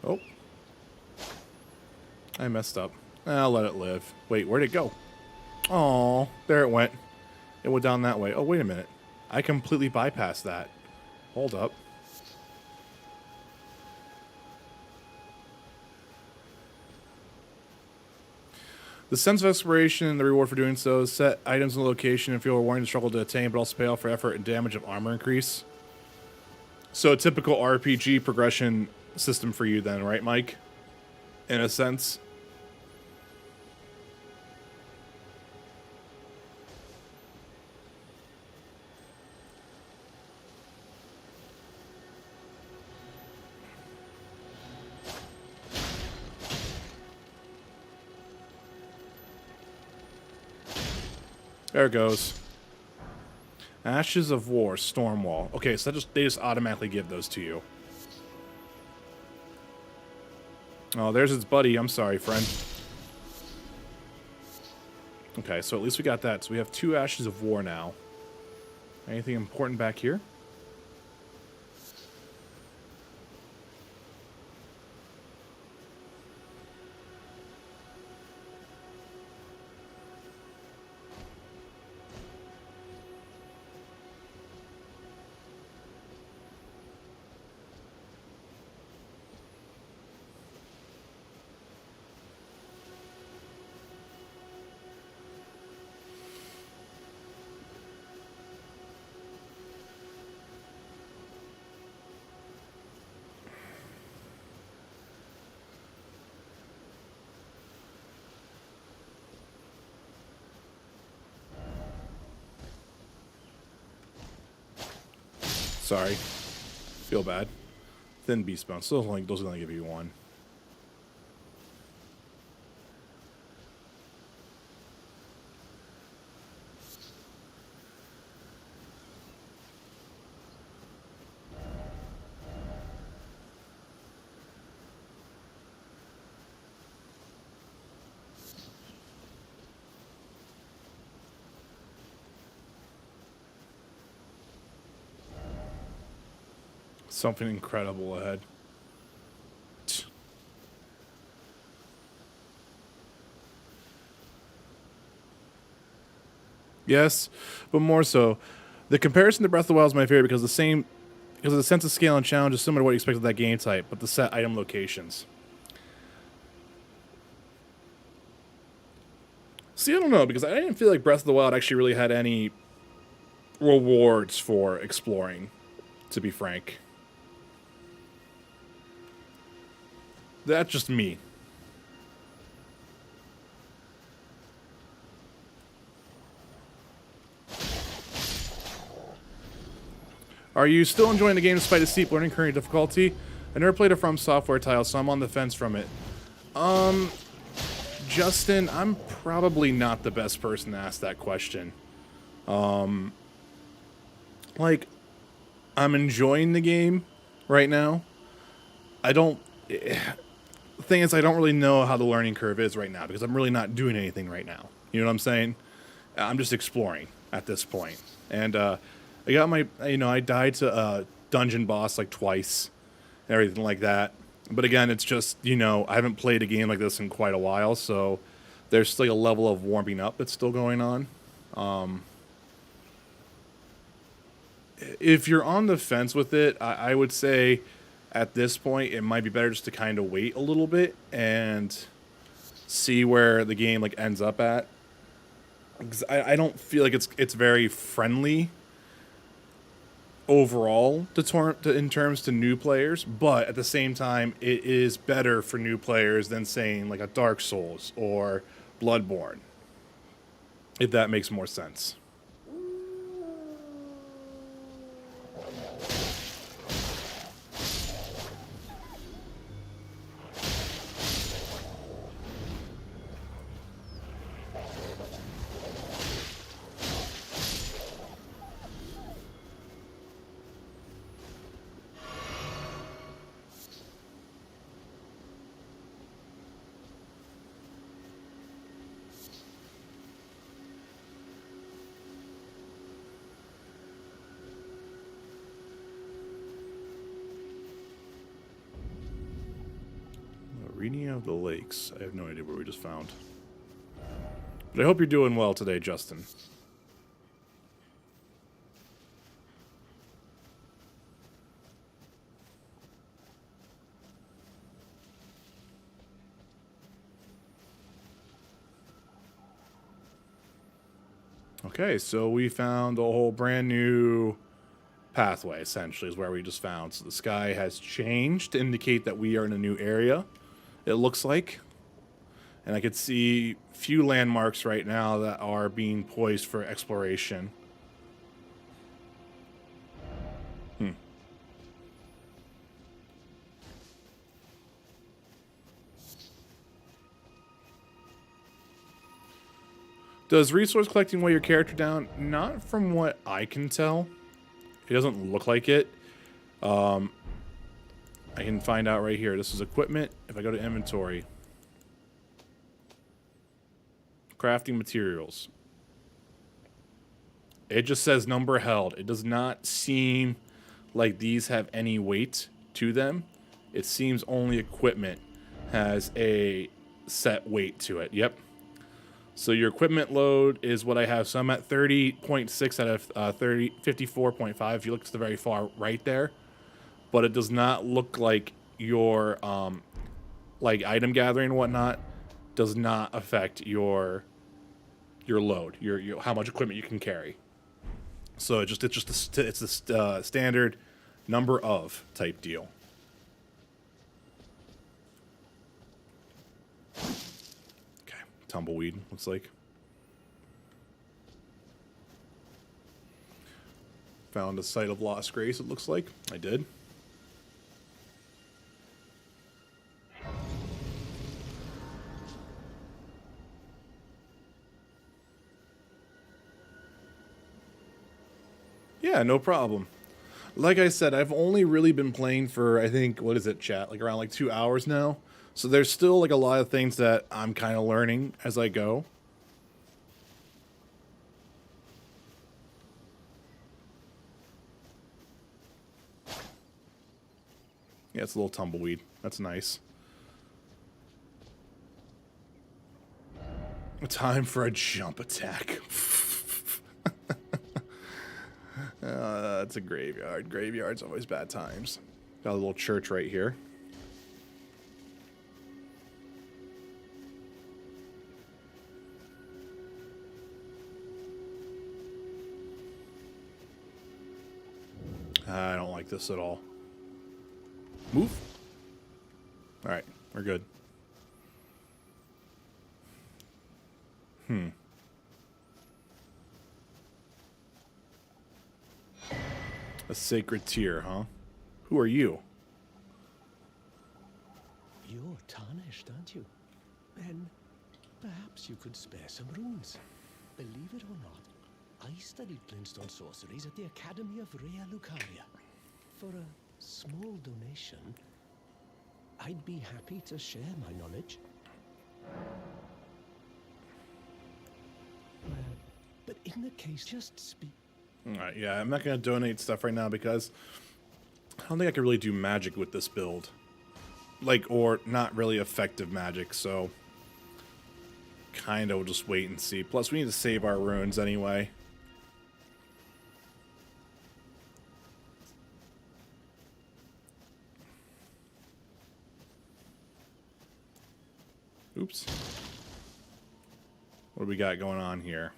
Oh. I messed up. I'll let it live. Wait, where'd it go? Oh, there it went. It went down that way. Oh, wait a minute. I completely bypassed that. Hold up. The sense of exploration and the reward for doing so set items in the location and feel rewarding to struggle to attain, but also pay off for effort and damage of armor increase. So a typical RPG progression system for you then, right, Mike? In a sense. There it goes. Ashes of War, Stormwall. Okay, so they just automatically give those to you. Oh, there's its buddy. I'm sorry, friend. Okay, so at least we got that. So we have 2 Ashes of War now. Anything important back here? Sorry. Feel bad. Thin beast bones. Those only give you 1. Something incredible ahead. Yes, but more so. The comparison to Breath of the Wild is my favorite because of the sense of scale and challenge is similar to what you expect of that game type, but the set item locations. See, I don't know, because I didn't feel like Breath of the Wild actually really had any rewards for exploring, to be frank. That's just me. Are you still enjoying the game despite its steep learning curve and difficulty? I never played a From Software title, so I'm on the fence from it. Justin, I'm probably not the best person to ask that question. Like, I'm enjoying the game right now. I don't... The thing is, I don't really know how the learning curve is right now, because I'm really not doing anything right now. You know what I'm saying? I'm just exploring at this point. And, I got my... I died to a dungeon boss, like, twice. And everything like that. But again, it's just, I haven't played a game like this in quite a while, so there's still a level of warming up that's still going on. If you're on the fence with it, I would say at this point it might be better just to kind of wait a little bit and see where the game like ends up at. Because I don't feel like it's very friendly overall in terms to new players, but at the same time, it is better for new players than saying like a Dark Souls or Bloodborne, if that makes more sense. Reading of the Lakes. I have no idea what we just found. But I hope you're doing well today, Justin. Okay, so we found a whole brand new pathway, essentially, is where we just found. So the sky has changed to indicate that we are in a new area, it looks like. And I could see a few landmarks right now that are being poised for exploration. Does resource collecting weigh your character down? Not from what I can tell. It doesn't look like it. I can find out right here. This is equipment. If I go to inventory. Crafting materials. It just says number held. It does not seem like these have any weight to them. It seems only equipment has a set weight to it. Yep. So your equipment load is what I have. So I'm at 30.6 out of 54.5. If you look to the very far right there. But it does not look like your like item gathering and whatnot does not affect your load, your how much equipment you can carry. So it's the standard number of type deal. Okay, tumbleweed looks like. Found a site of lost grace. It looks like I did. Yeah, no problem. Like I said, I've only really been playing for, I think, what is it, chat? Like around like 2 hours now. So there's still like a lot of things that I'm kind of learning as I go. Yeah, it's a little tumbleweed. That's nice. Time for a jump attack. It's a graveyard. Graveyard's always bad times. Got a little church right here. I don't like this at all. Move. All right, we're good. A sacred tear, huh? Who are you? You're tarnished, aren't you? Then perhaps you could spare some runes. Believe it or not, I studied glintstone sorceries at the Academy of Rea Lucaria. For a small donation, I'd be happy to share my knowledge. But in the case, just speak. All right, yeah, I'm not going to donate stuff right now because I don't think I can really do magic with this build. Like, or not really effective magic, so kind of we'll just wait and see. Plus, we need to save our runes anyway. Oops. What do we got going on here?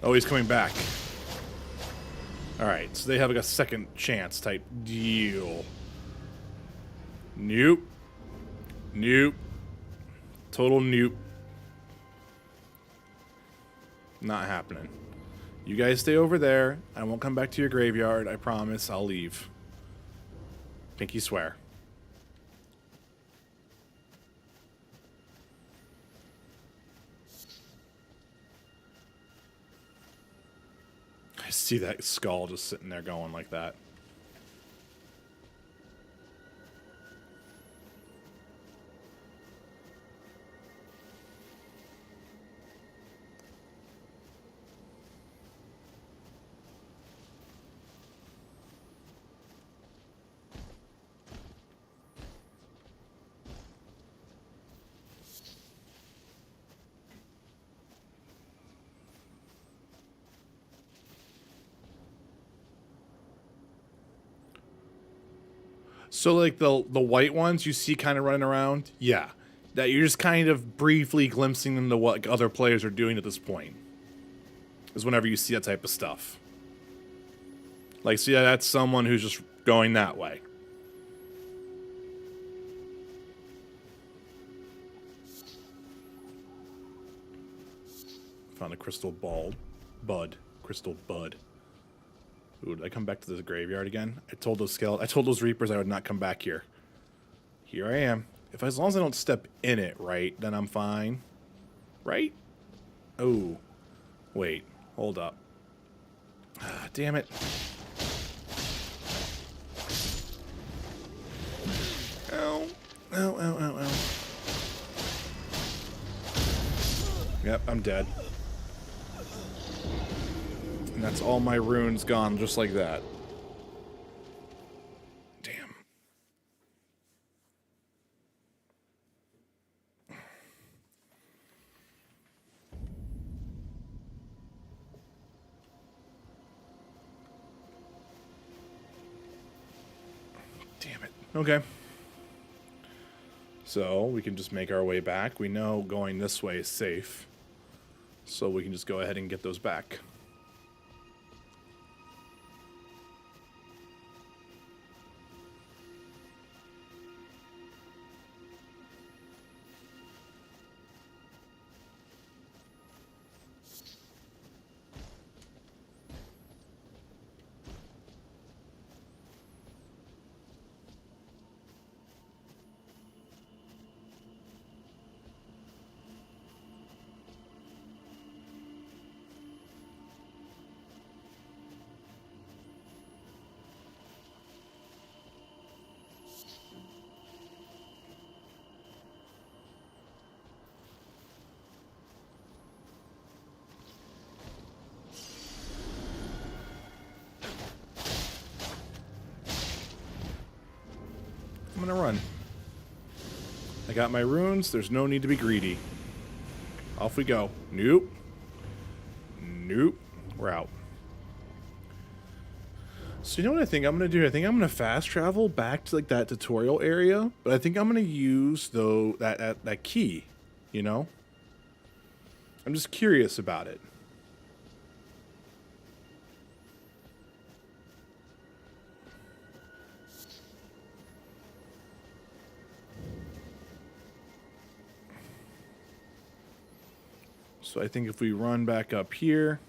Oh, he's coming back. Alright, so they have like a second chance type deal. Nope. Nope. Total nope. Not happening. You guys stay over there. I won't come back to your graveyard. I promise. I'll leave. Pinky swear. I see that skull just sitting there going like that. So like the white ones you see kind of running around, yeah, that you're just kind of briefly glimpsing into what other players are doing at this point. Is whenever you see that type of stuff. Like, so yeah, that's someone who's just going that way. Found a crystal crystal bud. Ooh, did I come back to the graveyard again? I told those reapers I would not come back here. Here I am. As long as I don't step in it, right, then I'm fine. Right? Oh. Wait. Hold up. Ah, damn it. Ow. Ow, ow, ow, ow. Yep, I'm dead. And that's all my runes gone, just like that. Damn. Damn it. Okay. So, we can just make our way back. We know going this way is safe. So we can just go ahead and get those back. I'm gonna run. I got my runes. There's no need to be greedy. Off we go. Nope. Nope. We're out. So you know what I think I'm gonna do? I think I'm gonna fast travel back to like that tutorial area, but I think I'm gonna use though that key. You know? I'm just curious about it. So I think if we run back up here.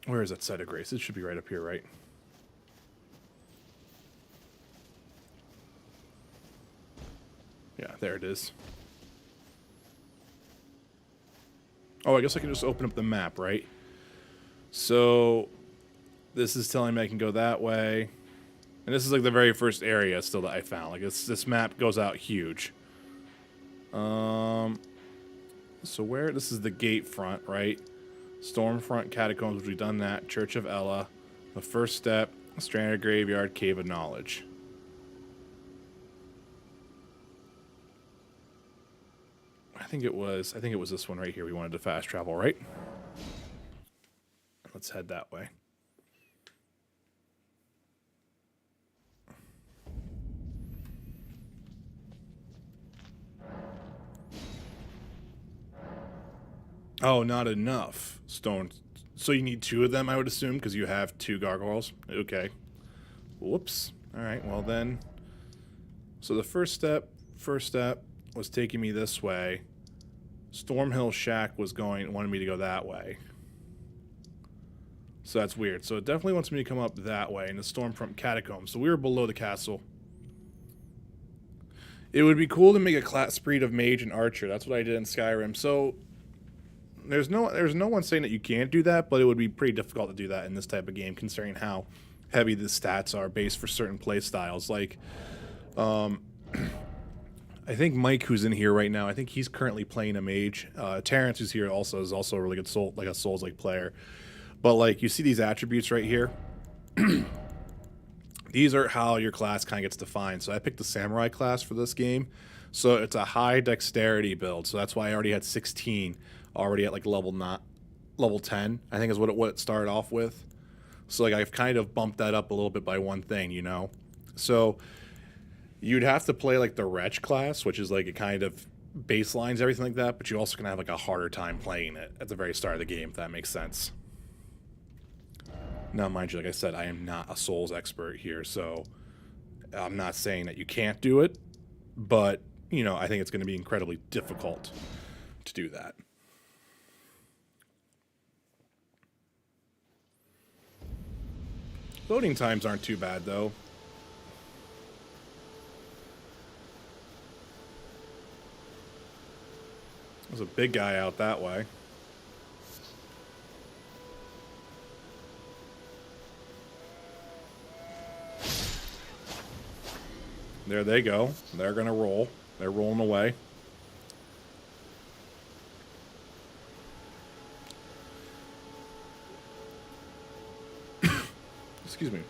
Where is that site of grace? It should be right up here, right? Yeah, there it is. Oh, I guess I can just open up the map, right? So this is telling me I can go that way. And this is like the very first area still that I found. Like this map goes out huge. So where, this is the gate front, right? Stormfront Catacombs, which we've done that. Church of Ella. The first step, Stranded Graveyard, Cave of Knowledge. I think it was this one right here we wanted to fast travel, right? Let's head that way. Oh, not enough stone. So you need 2 of them, I would assume, because you have 2 gargoyles. Okay. Whoops. All right, well then. So the first step was taking me this way. Stormhill Shack wanted me to go that way. So that's weird. So it definitely wants me to come up that way in the Stormfront Catacombs. So we were below the castle. It would be cool to make a class breed of mage and archer. That's what I did in Skyrim. So there's no one saying that you can't do that, but it would be pretty difficult to do that in this type of game, considering how heavy the stats are based for certain play styles. Like, I think Mike, who's in here right now, I think he's currently playing a mage. Terrence, who's here, is also a really good Souls-like player. But like, you see these attributes right here. These are how your class kind of gets defined. So I picked the samurai class for this game. So it's a high dexterity build. So that's why I already had 16 already at like level 10, I think is what it started off with. So like I've kind of bumped that up a little bit by one thing, you know. So you'd have to play like the wretch class, which is like it kind of baselines everything like that, but you also can have like a harder time playing it at the very start of the game, if that makes sense. Now, mind you, like I said, I am not a Souls expert here, so I'm not saying that you can't do it, but, you know, I think it's going to be incredibly difficult to do that. Loading times aren't too bad, though. There's a big guy out that way. There they go. They're going to roll. They're rolling away. Excuse me.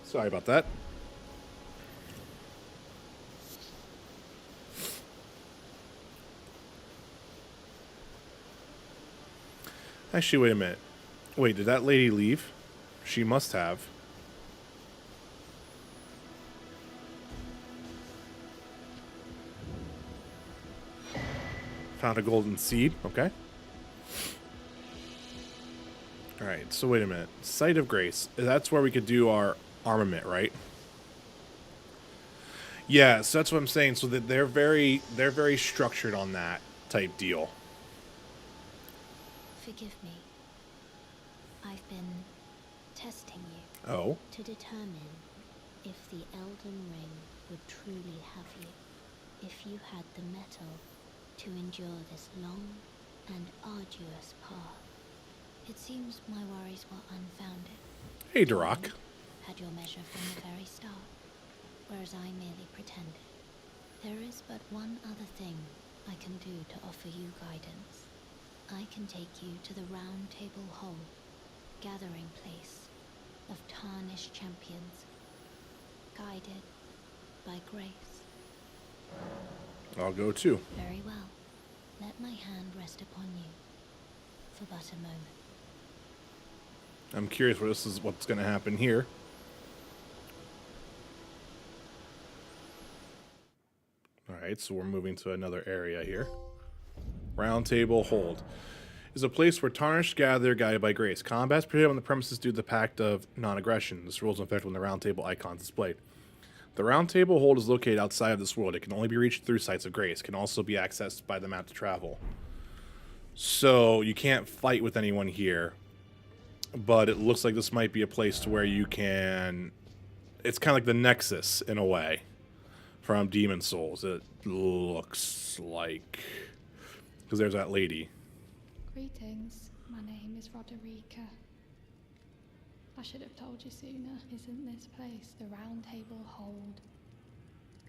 Sorry about that. Actually, wait a minute. Wait, did that lady leave? She must have. Found a golden seed. Okay. Alright, so wait a minute. Site of Grace. That's where we could do our armament, right? Yeah, so that's what I'm saying. So that they're very structured on that type deal. Forgive me. I've been testing you. Oh. To determine if the Elden Ring would truly have you. If you had the mettle to endure this long and arduous path. It seems my worries were unfounded. Hey, Duroc. Had your measure from the very start, whereas I merely pretended. There is but one other thing I can do to offer you guidance. I can take you to the Round Table Hall, gathering place of tarnished champions, guided by grace. I'll go too. Very well. Let my hand rest upon you for but a moment. I'm curious what's going to happen here. All right, so we're moving to another area here. Round Table Hold is a place where tarnished gather guided by grace. Combat is prohibited on the premises due to the Pact of Non-Aggression. This rule is in effect when the Round Table icon is displayed. The Round Table Hold is located outside of this world. It can only be reached through sites of grace. It can also be accessed by the map to travel. So you can't fight with anyone here, but it looks like this might be a place to where you can... It's kind of like the Nexus, in a way, from Demon Souls. It looks like... Because there's that lady. Greetings, my name is Roderica. I should have told you sooner. Isn't this place the Round Table Hold?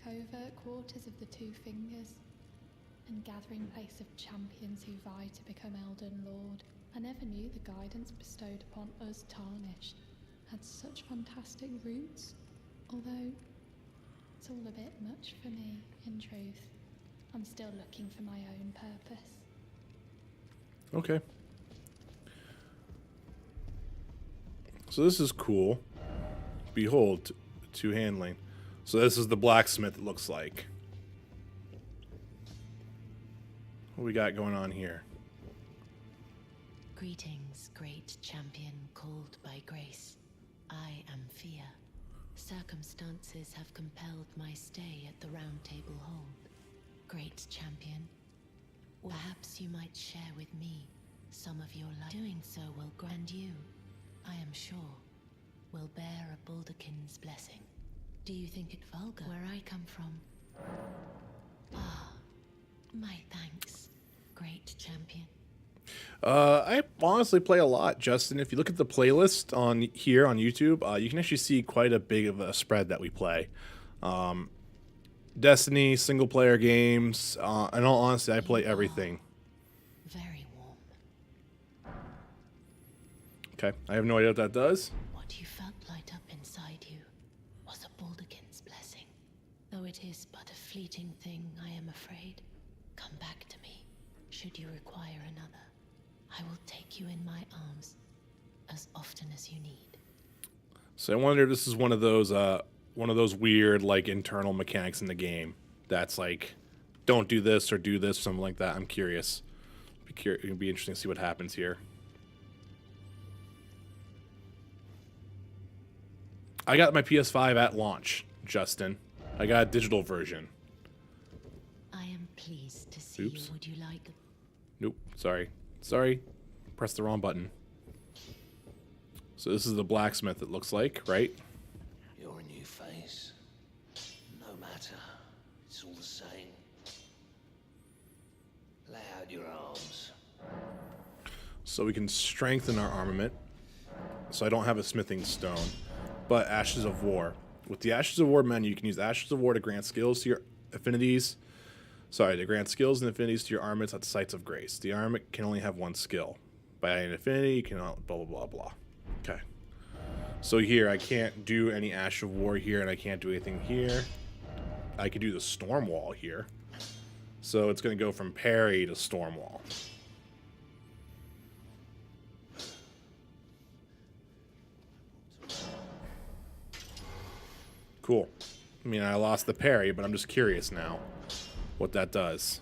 Covert quarters of the Two Fingers, and gathering place of champions who vie to become Elden Lord. I never knew the guidance bestowed upon us Tarnished had such fantastic roots, although it's all a bit much for me, in truth. I'm still looking for my own purpose. Okay. So this is cool. Behold, two handling. So this is the blacksmith, it looks like. What we got going on here? Greetings, great champion called by grace. I am Fia. Circumstances have compelled my stay at the Round Table Hold. Great champion, perhaps you might share with me some of your life. Doing so will grant you, I am sure, will bear a Baldakin's blessing. Do you think it vulgar where I come from? Ah, my thanks, great champion. I honestly play a lot, Justin. If you look at the playlist on here on YouTube, you can actually see quite a big of a spread that we play. Destiny, single player games. In all honesty, I play everything. Very warm. Okay, I have no idea what that does. What you felt light up inside you was a Baldakin's blessing. Though it is but a fleeting thing, I am afraid. Come back to me, should you require another. I will take you in my arms as often as you need. So I wonder if this is one of those weird like internal mechanics in the game that's like, don't do this or do this, something like that. I'm curious. It'd be interesting to see what happens here. I got my PS5 at launch, Justin. I got a digital version. I am pleased to see Oops. you. Would you like... Nope, sorry. Sorry. Pressed the wrong button. So this is the blacksmith, it looks like, right? You're a new face. No matter. It's all the same. Lay out your arms. So we can strengthen our armament. So I don't have a smithing stone. But Ashes of War. With the Ashes of War menu, you can use Ashes of War to grant skills to your affinities. Sorry, to grant skills and affinities to your armaments at the sites of grace. The armament can only have one skill. By adding an affinity, you can blah, blah, blah, blah. Okay. So here, I can't do any Ash of War here, and I can't do anything here. I could do the Storm Wall here. So it's going to go from parry to Storm Wall. Cool. I mean, I lost the parry, but I'm just curious now what that does.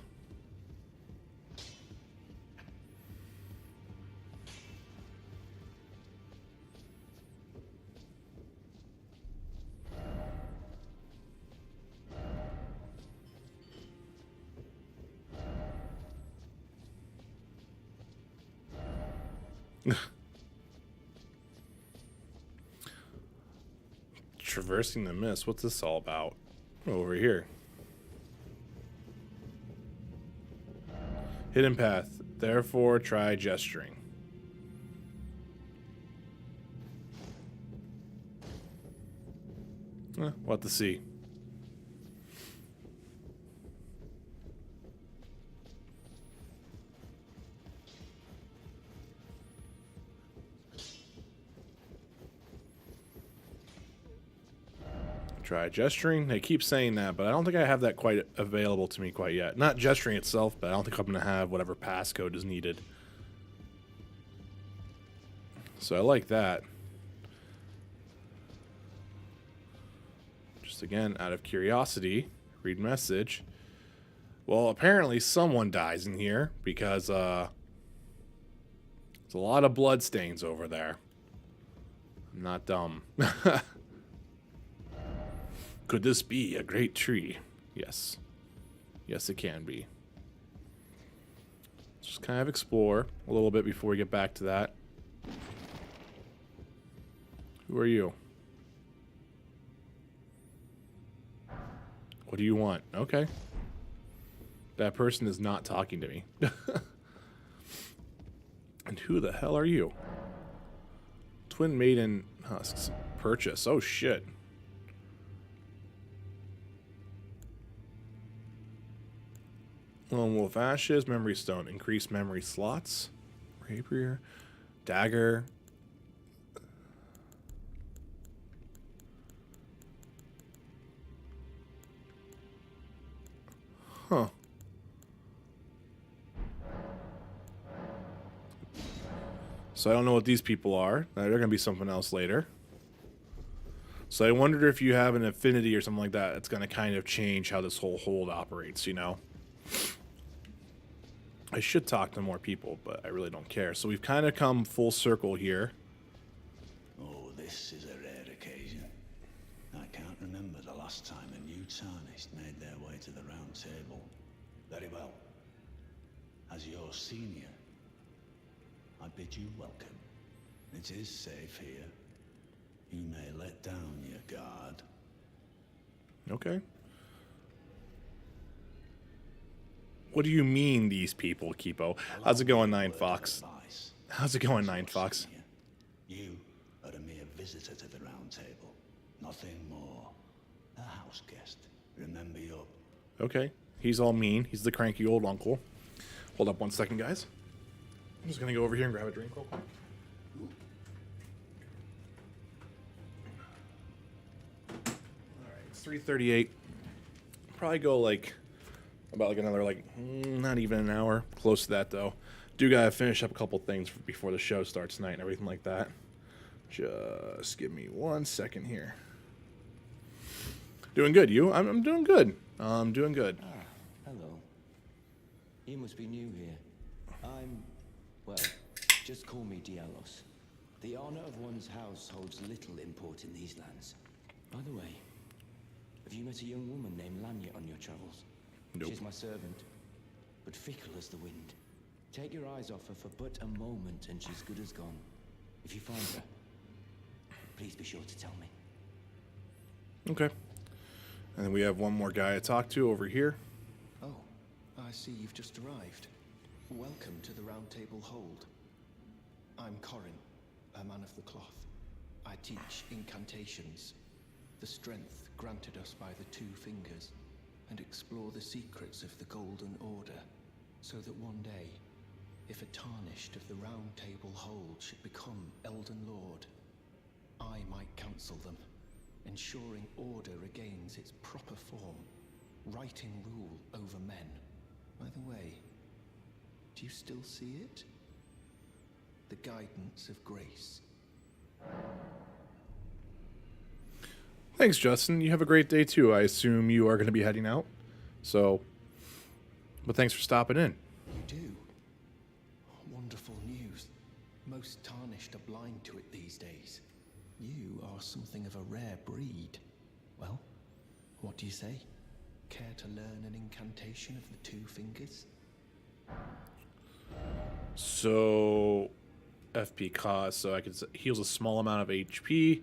Traversing the mist. What's this all about? Over here. Hidden path. Therefore, try gesturing. We'll have to see. Try gesturing. They keep saying that, but I don't think I have that quite available to me quite yet. Not gesturing itself, but I don't think I'm going to have whatever passcode is needed. So I like that. Just again, out of curiosity, read message. Well, apparently someone dies in here because there's a lot of blood stains over there. I'm not dumb. Could this be a great tree? Yes. Yes, it can be. Just kind of explore a little bit before we get back to that. Who are you? What do you want? Okay. That person is not talking to me. And who the hell are you? Twin Maiden Husks. Purchase. Oh, shit. Lone Wolf Ashes. Memory Stone. Increased memory slots. Rapier. Dagger. Huh. So I don't know what these people are. They're going to be something else later. So I wondered if you have an affinity or something like that. It's going to kind of change how this whole hold operates, you know? I should talk to more people, but I really don't care. So we've kind of come full circle here. Oh, this is a rare occasion. I can't remember the last time a new Tarnished made their way to the Round Table. Very well. As your senior, I bid you welcome. It is safe here. You may let down your guard. Okay. What do you mean, these people, Kipo? How's it going, Nine Fox? How's it going, Nine Fox? You are a mere visitor to the Round Table. Nothing more. A house guest. Remember your... Okay. He's all mean. He's the cranky old uncle. Hold up one second, guys. I'm just going to go over here and grab a drink real quick. Alright, it's 3:38. Probably go like... about like another not even an hour. Close to that though. Do gotta finish up a couple things before the show starts tonight and everything like that. Just give me 1 second here. Doing good, you? I'm doing good. I'm doing good. Ah, hello. You must be new here. Well, just call me Dialos. The honor of one's house holds little import in these lands. By the way, have you met a young woman named Lanya on your travels? Nope. She's my servant, but fickle as the wind. Take your eyes off her for but a moment and she's good as gone. If you find her, please be sure to tell me. Okay. And then we have one more guy to talk to over here. Oh, I see you've just arrived. Welcome to the Round Table Hold. I'm Corin, a man of the cloth. I teach incantations, the strength granted us by the Two Fingers, and explore the secrets of the Golden Order, so that one day, if a Tarnished of the Round Table Hold should become Elden Lord, I might counsel them, ensuring order regains its proper form, righting rule over men. By the way, do you still see it? The guidance of grace. Thanks, Justin. You have a great day too. I assume you are going to be heading out. So, but thanks for stopping in. You do? Wonderful news. Most Tarnished are blind to it these days. You are something of a rare breed. Well, what do you say? Care to learn an incantation of the Two Fingers? So, FP cost. So I could heals a small amount of HP.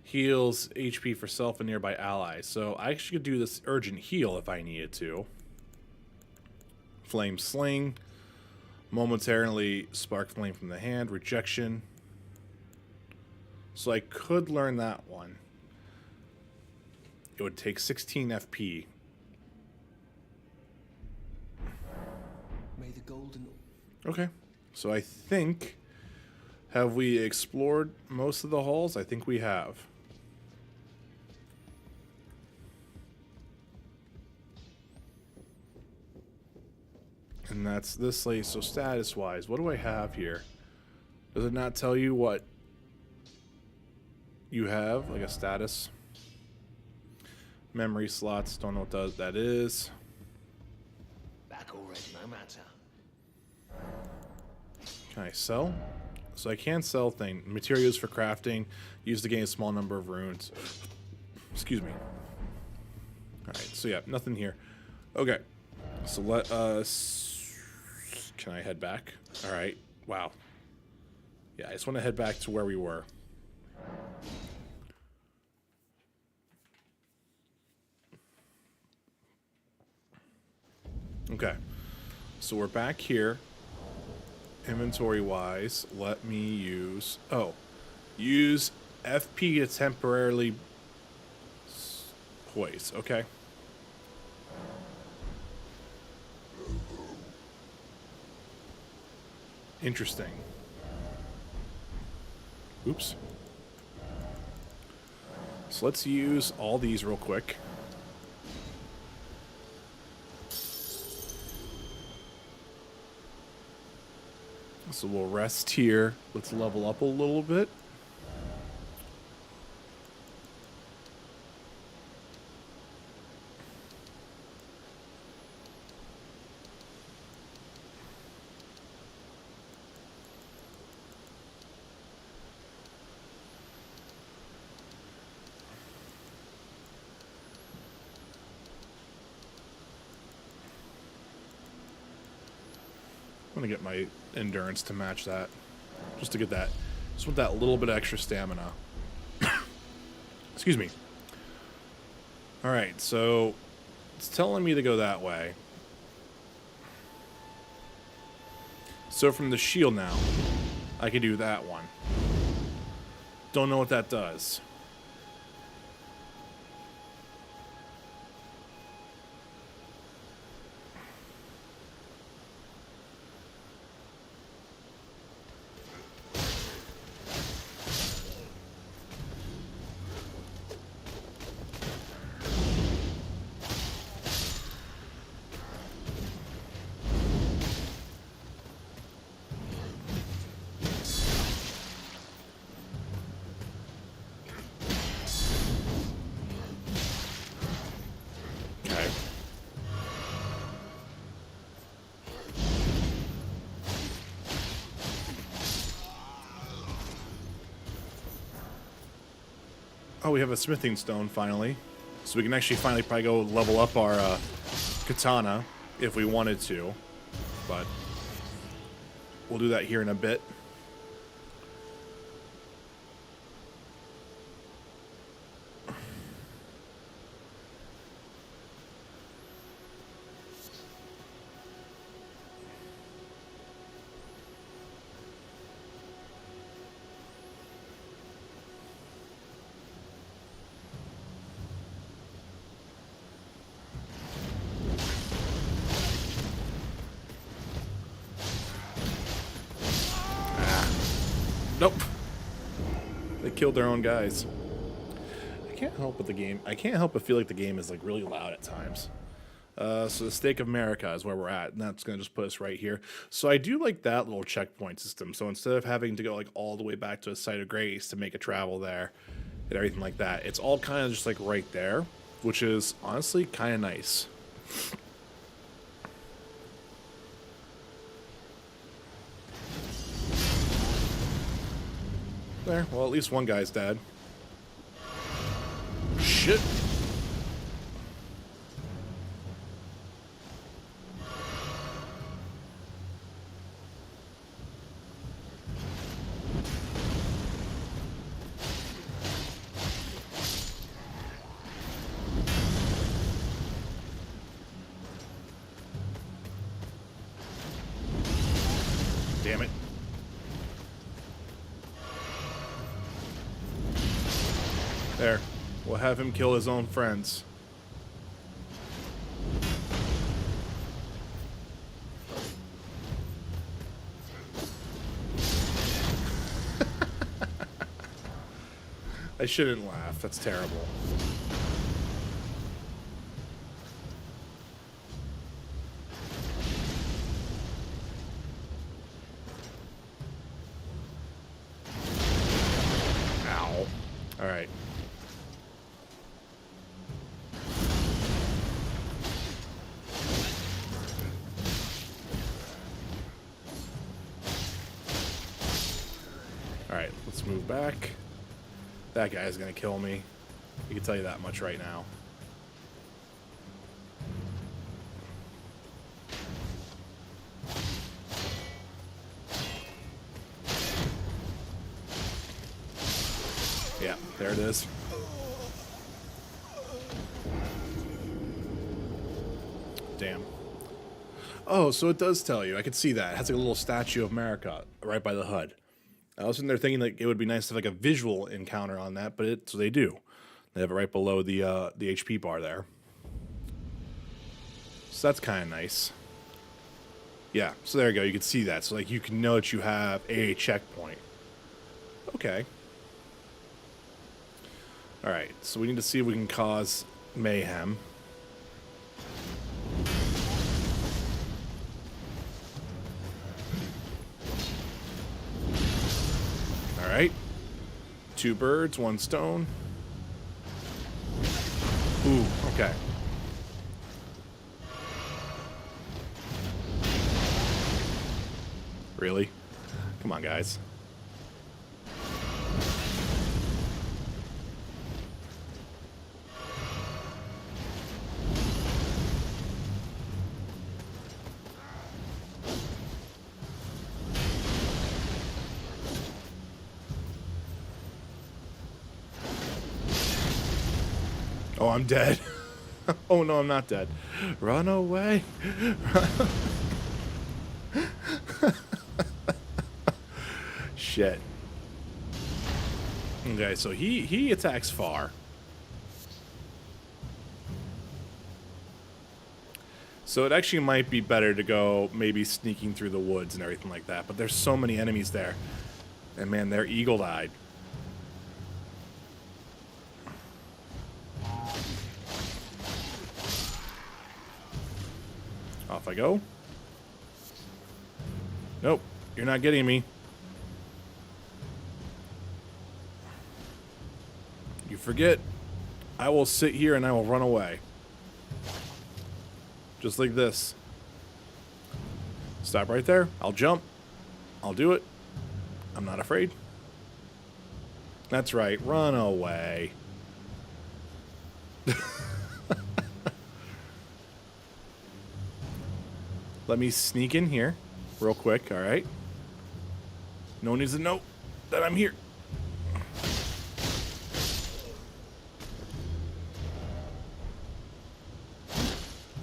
Heals HP for self and nearby allies. So I actually could do this urgent heal if I needed to. Flame Sling. Momentarily spark flame from the hand. Rejection. So I could learn that one. It would take 16 FP. May the golden... Okay. So I think... Have we explored most of the halls? I think we have. And that's this late. So status-wise, what do I have here? Does it not tell you what you have? Like a status? Memory slots. Don't know what that is. back already, no matter. Can I sell? So I can sell materials for crafting, used to gain a small number of runes. Excuse me. Alright, so yeah, nothing here. Okay. So let us... Can I head back? Alright. Wow. Yeah, I just want to head back to where we were. Okay. So we're back here. Inventory wise, let me use... Oh. Use FP to temporarily poise. Okay. Interesting. Oops. So let's use all these real quick. So we'll rest here. Let's level up a little bit. I'm gonna get my endurance to match that, just to get that, just with that little bit of extra stamina. Excuse me. All right, so it's telling me to go that way. So from the shield now, I can do that one. Don't know what that does. Oh, we have a smithing stone finally. So we can actually finally probably go level up our katana if we wanted to. But we'll do that here in a bit. Nope. They killed their own guys. I can't help but the game. I can't help but feel like the game is like really loud at times. So the Stake of America is where we're at, and that's gonna just put us right here. So I do like that little checkpoint system. So instead of having to go like all the way back to a site of grace to make a travel there and everything like that, it's all kind of just like right there, which is honestly kind of nice. There. Well, at least one guy's dead. Shit. Damn it. There. We'll have him kill his own friends. I shouldn't laugh. That's terrible. Ow. All right. back. That guy's gonna kill me. I can tell you that much right now. Yeah, there it is. Damn. Oh, so it does tell you. I could see that. It has like a little statue of America right by the HUD. I was sitting there thinking like it would be nice to have like a visual encounter on that, but so they do. They have it right below the HP bar there. So that's kind of nice. Yeah, so there you go. You can see that. So like you can know that you have a checkpoint. Okay. All right. So we need to see if we can cause mayhem. All right. 2 birds, 1 stone. Ooh, okay. Really? Come on, guys. Oh, I'm dead. Oh, no, I'm not dead. Run away. Shit. Okay, so he attacks far. So it actually might be better to go maybe sneaking through the woods and everything like that. But there's so many enemies there. And man, they're eagle-eyed. Off I go. Nope, you're not getting me. You forget. I will sit here and I will run away. Just like this. Stop right there. I'll jump. I'll do it. I'm not afraid. That's right. Run away. Let me sneak in here real quick, all right? No one needs to know that I'm here.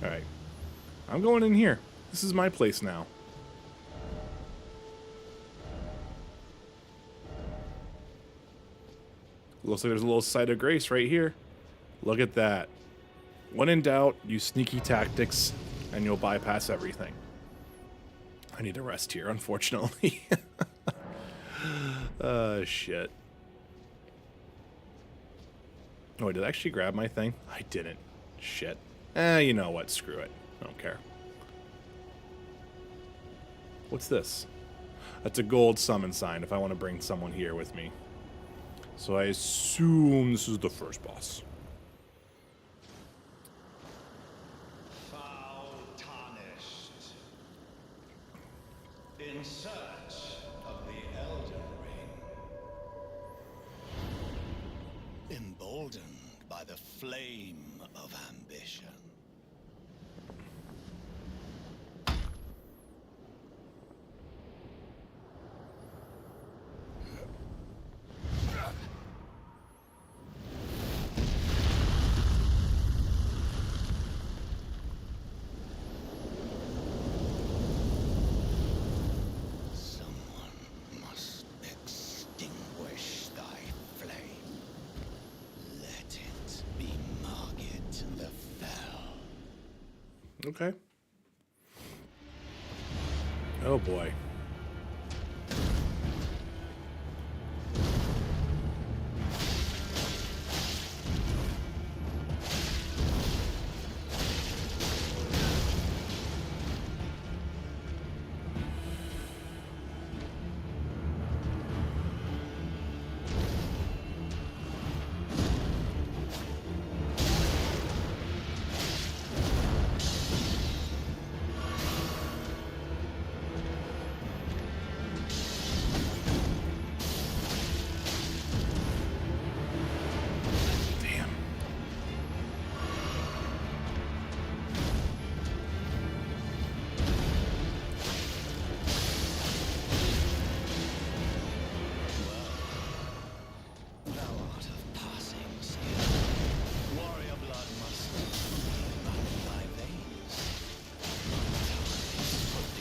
All right. I'm going in here. This is my place now. Looks like there's a little site of grace right here. Look at that. When in doubt, use sneaky tactics and you'll bypass everything. I need to rest here, unfortunately. Shit. Oh, did I actually grab my thing? I didn't. Shit. You know what? Screw it. I don't care. What's this? That's a gold summon sign if I want to bring someone here with me. So I assume this is the first boss. Foul tarnished. In search of the Elden Ring. Emboldened by the flame of ambition. Okay. Oh boy.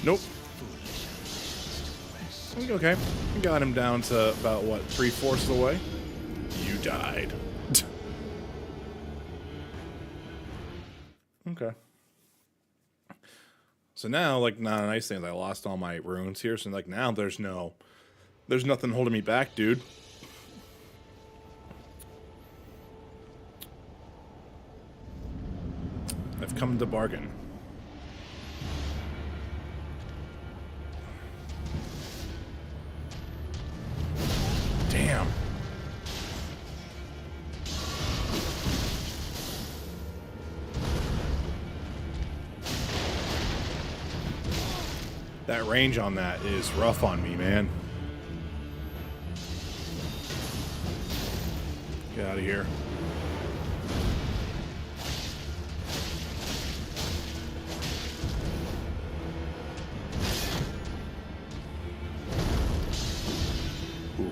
Nope. Okay. We got him down to about, what, 3/4 of the way? You died. Okay. So now, like, not a nice thing is I lost all my runes here, so, like, now there's nothing holding me back, dude. I've come to bargain. Damn. That range on that is rough on me, man. Get out of here. Oof.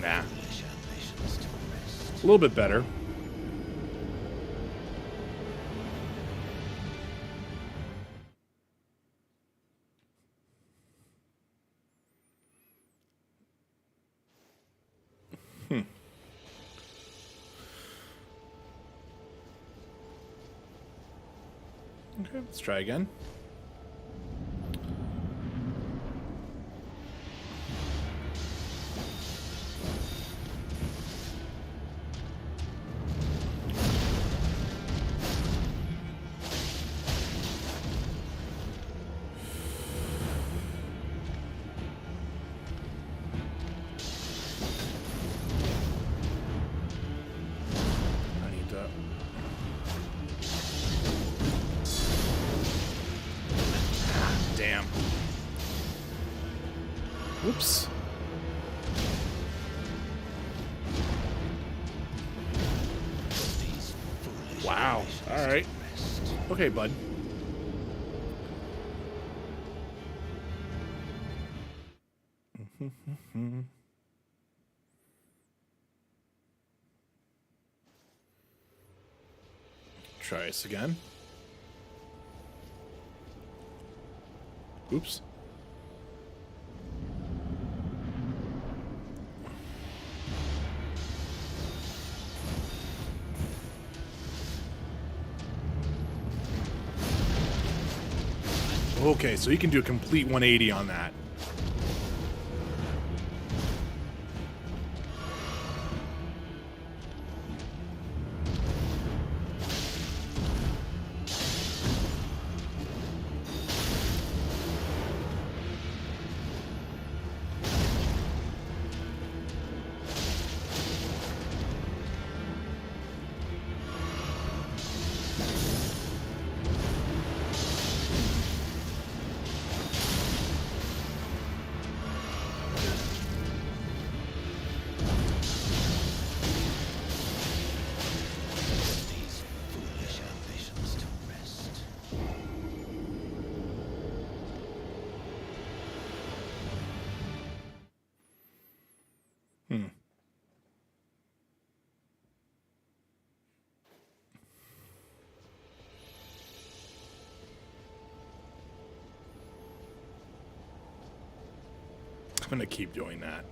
Nah. A little bit better. Okay, let's try again. I need to... Damn. Whoops. Wow. All right. Okay, bud. Try this again. Oops. Okay, so he can do a complete 180 on that. I'm gonna keep doing that.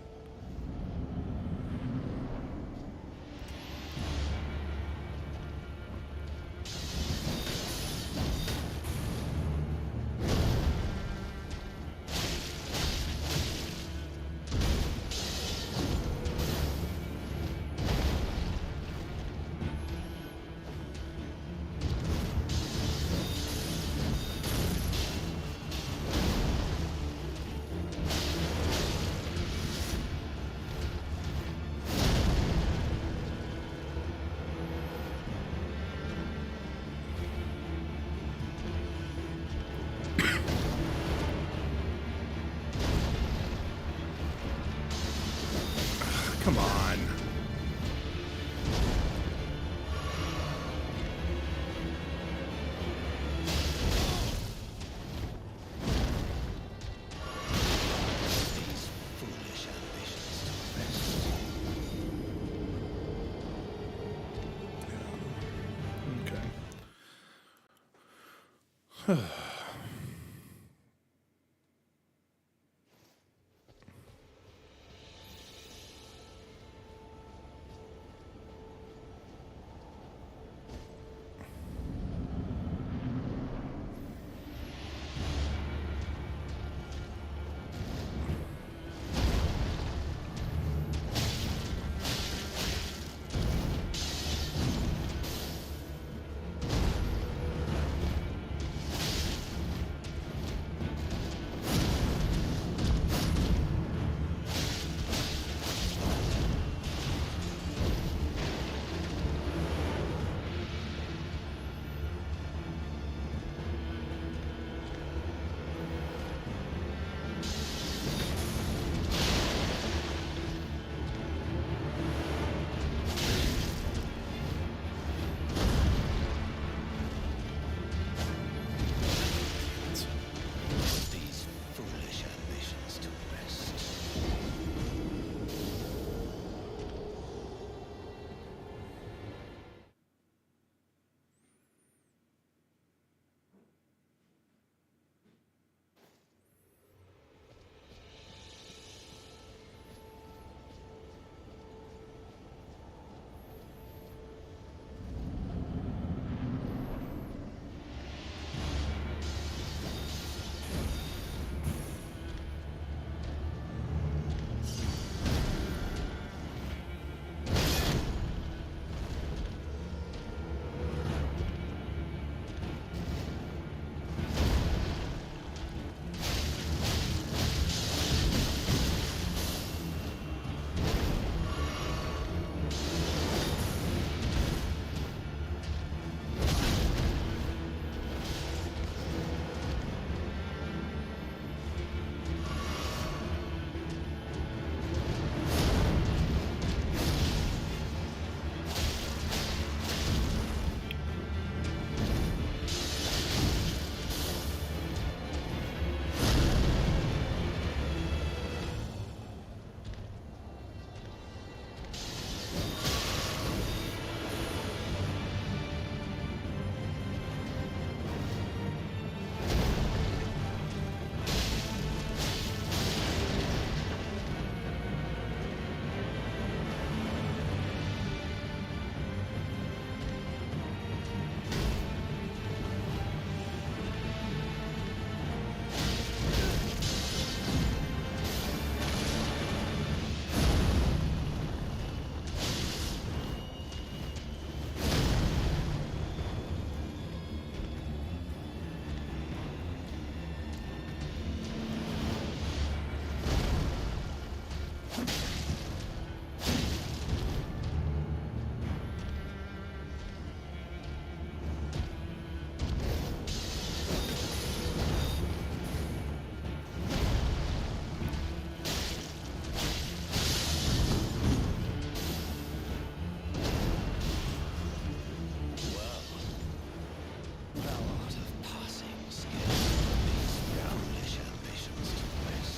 These foolish ambitions to rest.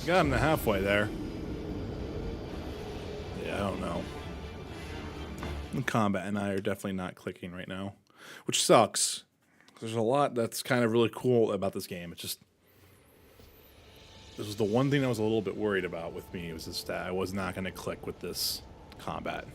Got him to halfway there. Yeah, I don't know. The combat and I are definitely not clicking right now, which sucks. There's a lot that's kind of really cool about this game. It's just, this was the one thing I was a little bit worried about with me, was just that I was not going to click with this combat.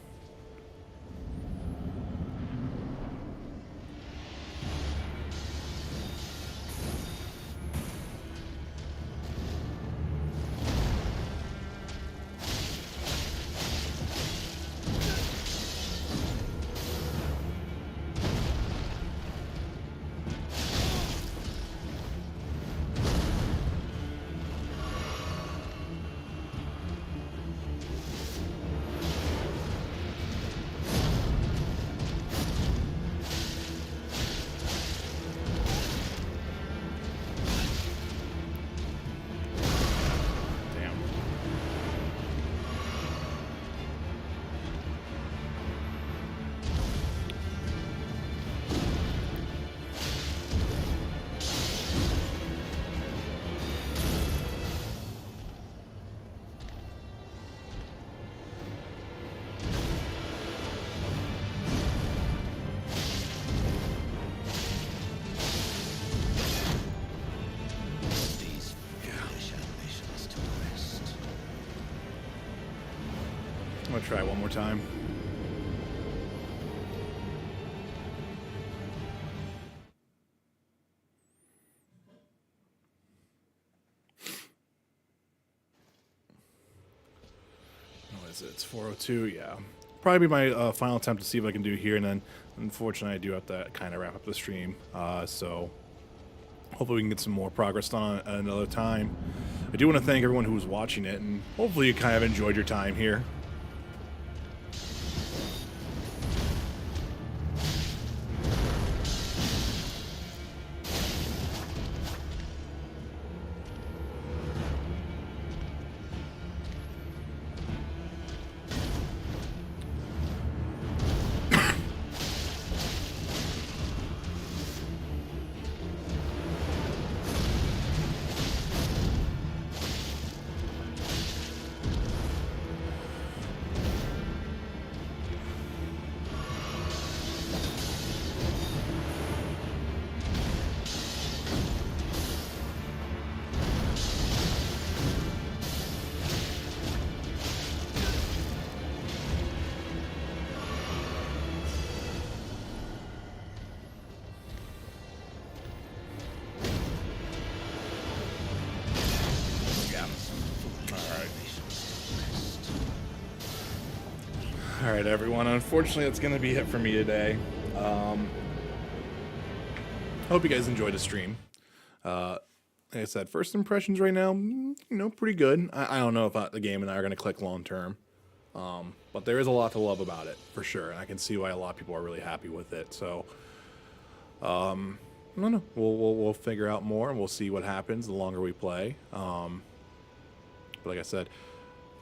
try it one more time. What is it? It's 4:02. Yeah, probably be my final attempt to see if I can do here, and then unfortunately I do have to kind of wrap up the stream. So hopefully we can get some more progress done at another time. I do want to thank everyone who was watching it, and hopefully you kind of enjoyed your time here. Alright, everyone. Unfortunately, that's going to be it for me today. Hope you guys enjoyed the stream. Like I said, first impressions right now, pretty good. I don't know if the game and I are going to click long term. But there is a lot to love about it, for sure. And I can see why a lot of people are really happy with it. So, I don't know. We'll figure out more, and we'll see what happens the longer we play. But like I said,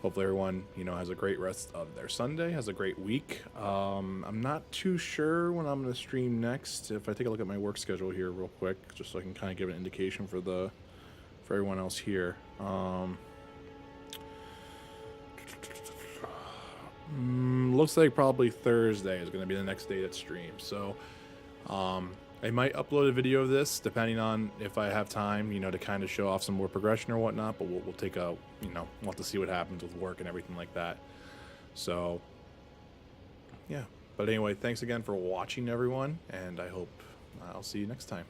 hopefully everyone, has a great rest of their Sunday, has a great week. I'm not too sure when I'm going to stream next. If I take a look at my work schedule here real quick, just so I can kind of give an indication for everyone else here. Looks like probably Thursday is going to be the next day that streams. So, I might upload a video of this, depending on if I have time, to kind of show off some more progression or whatnot. But we'll take we'll have to see what happens with work and everything like that. So, yeah. But anyway, thanks again for watching, everyone, and I hope I'll see you next time.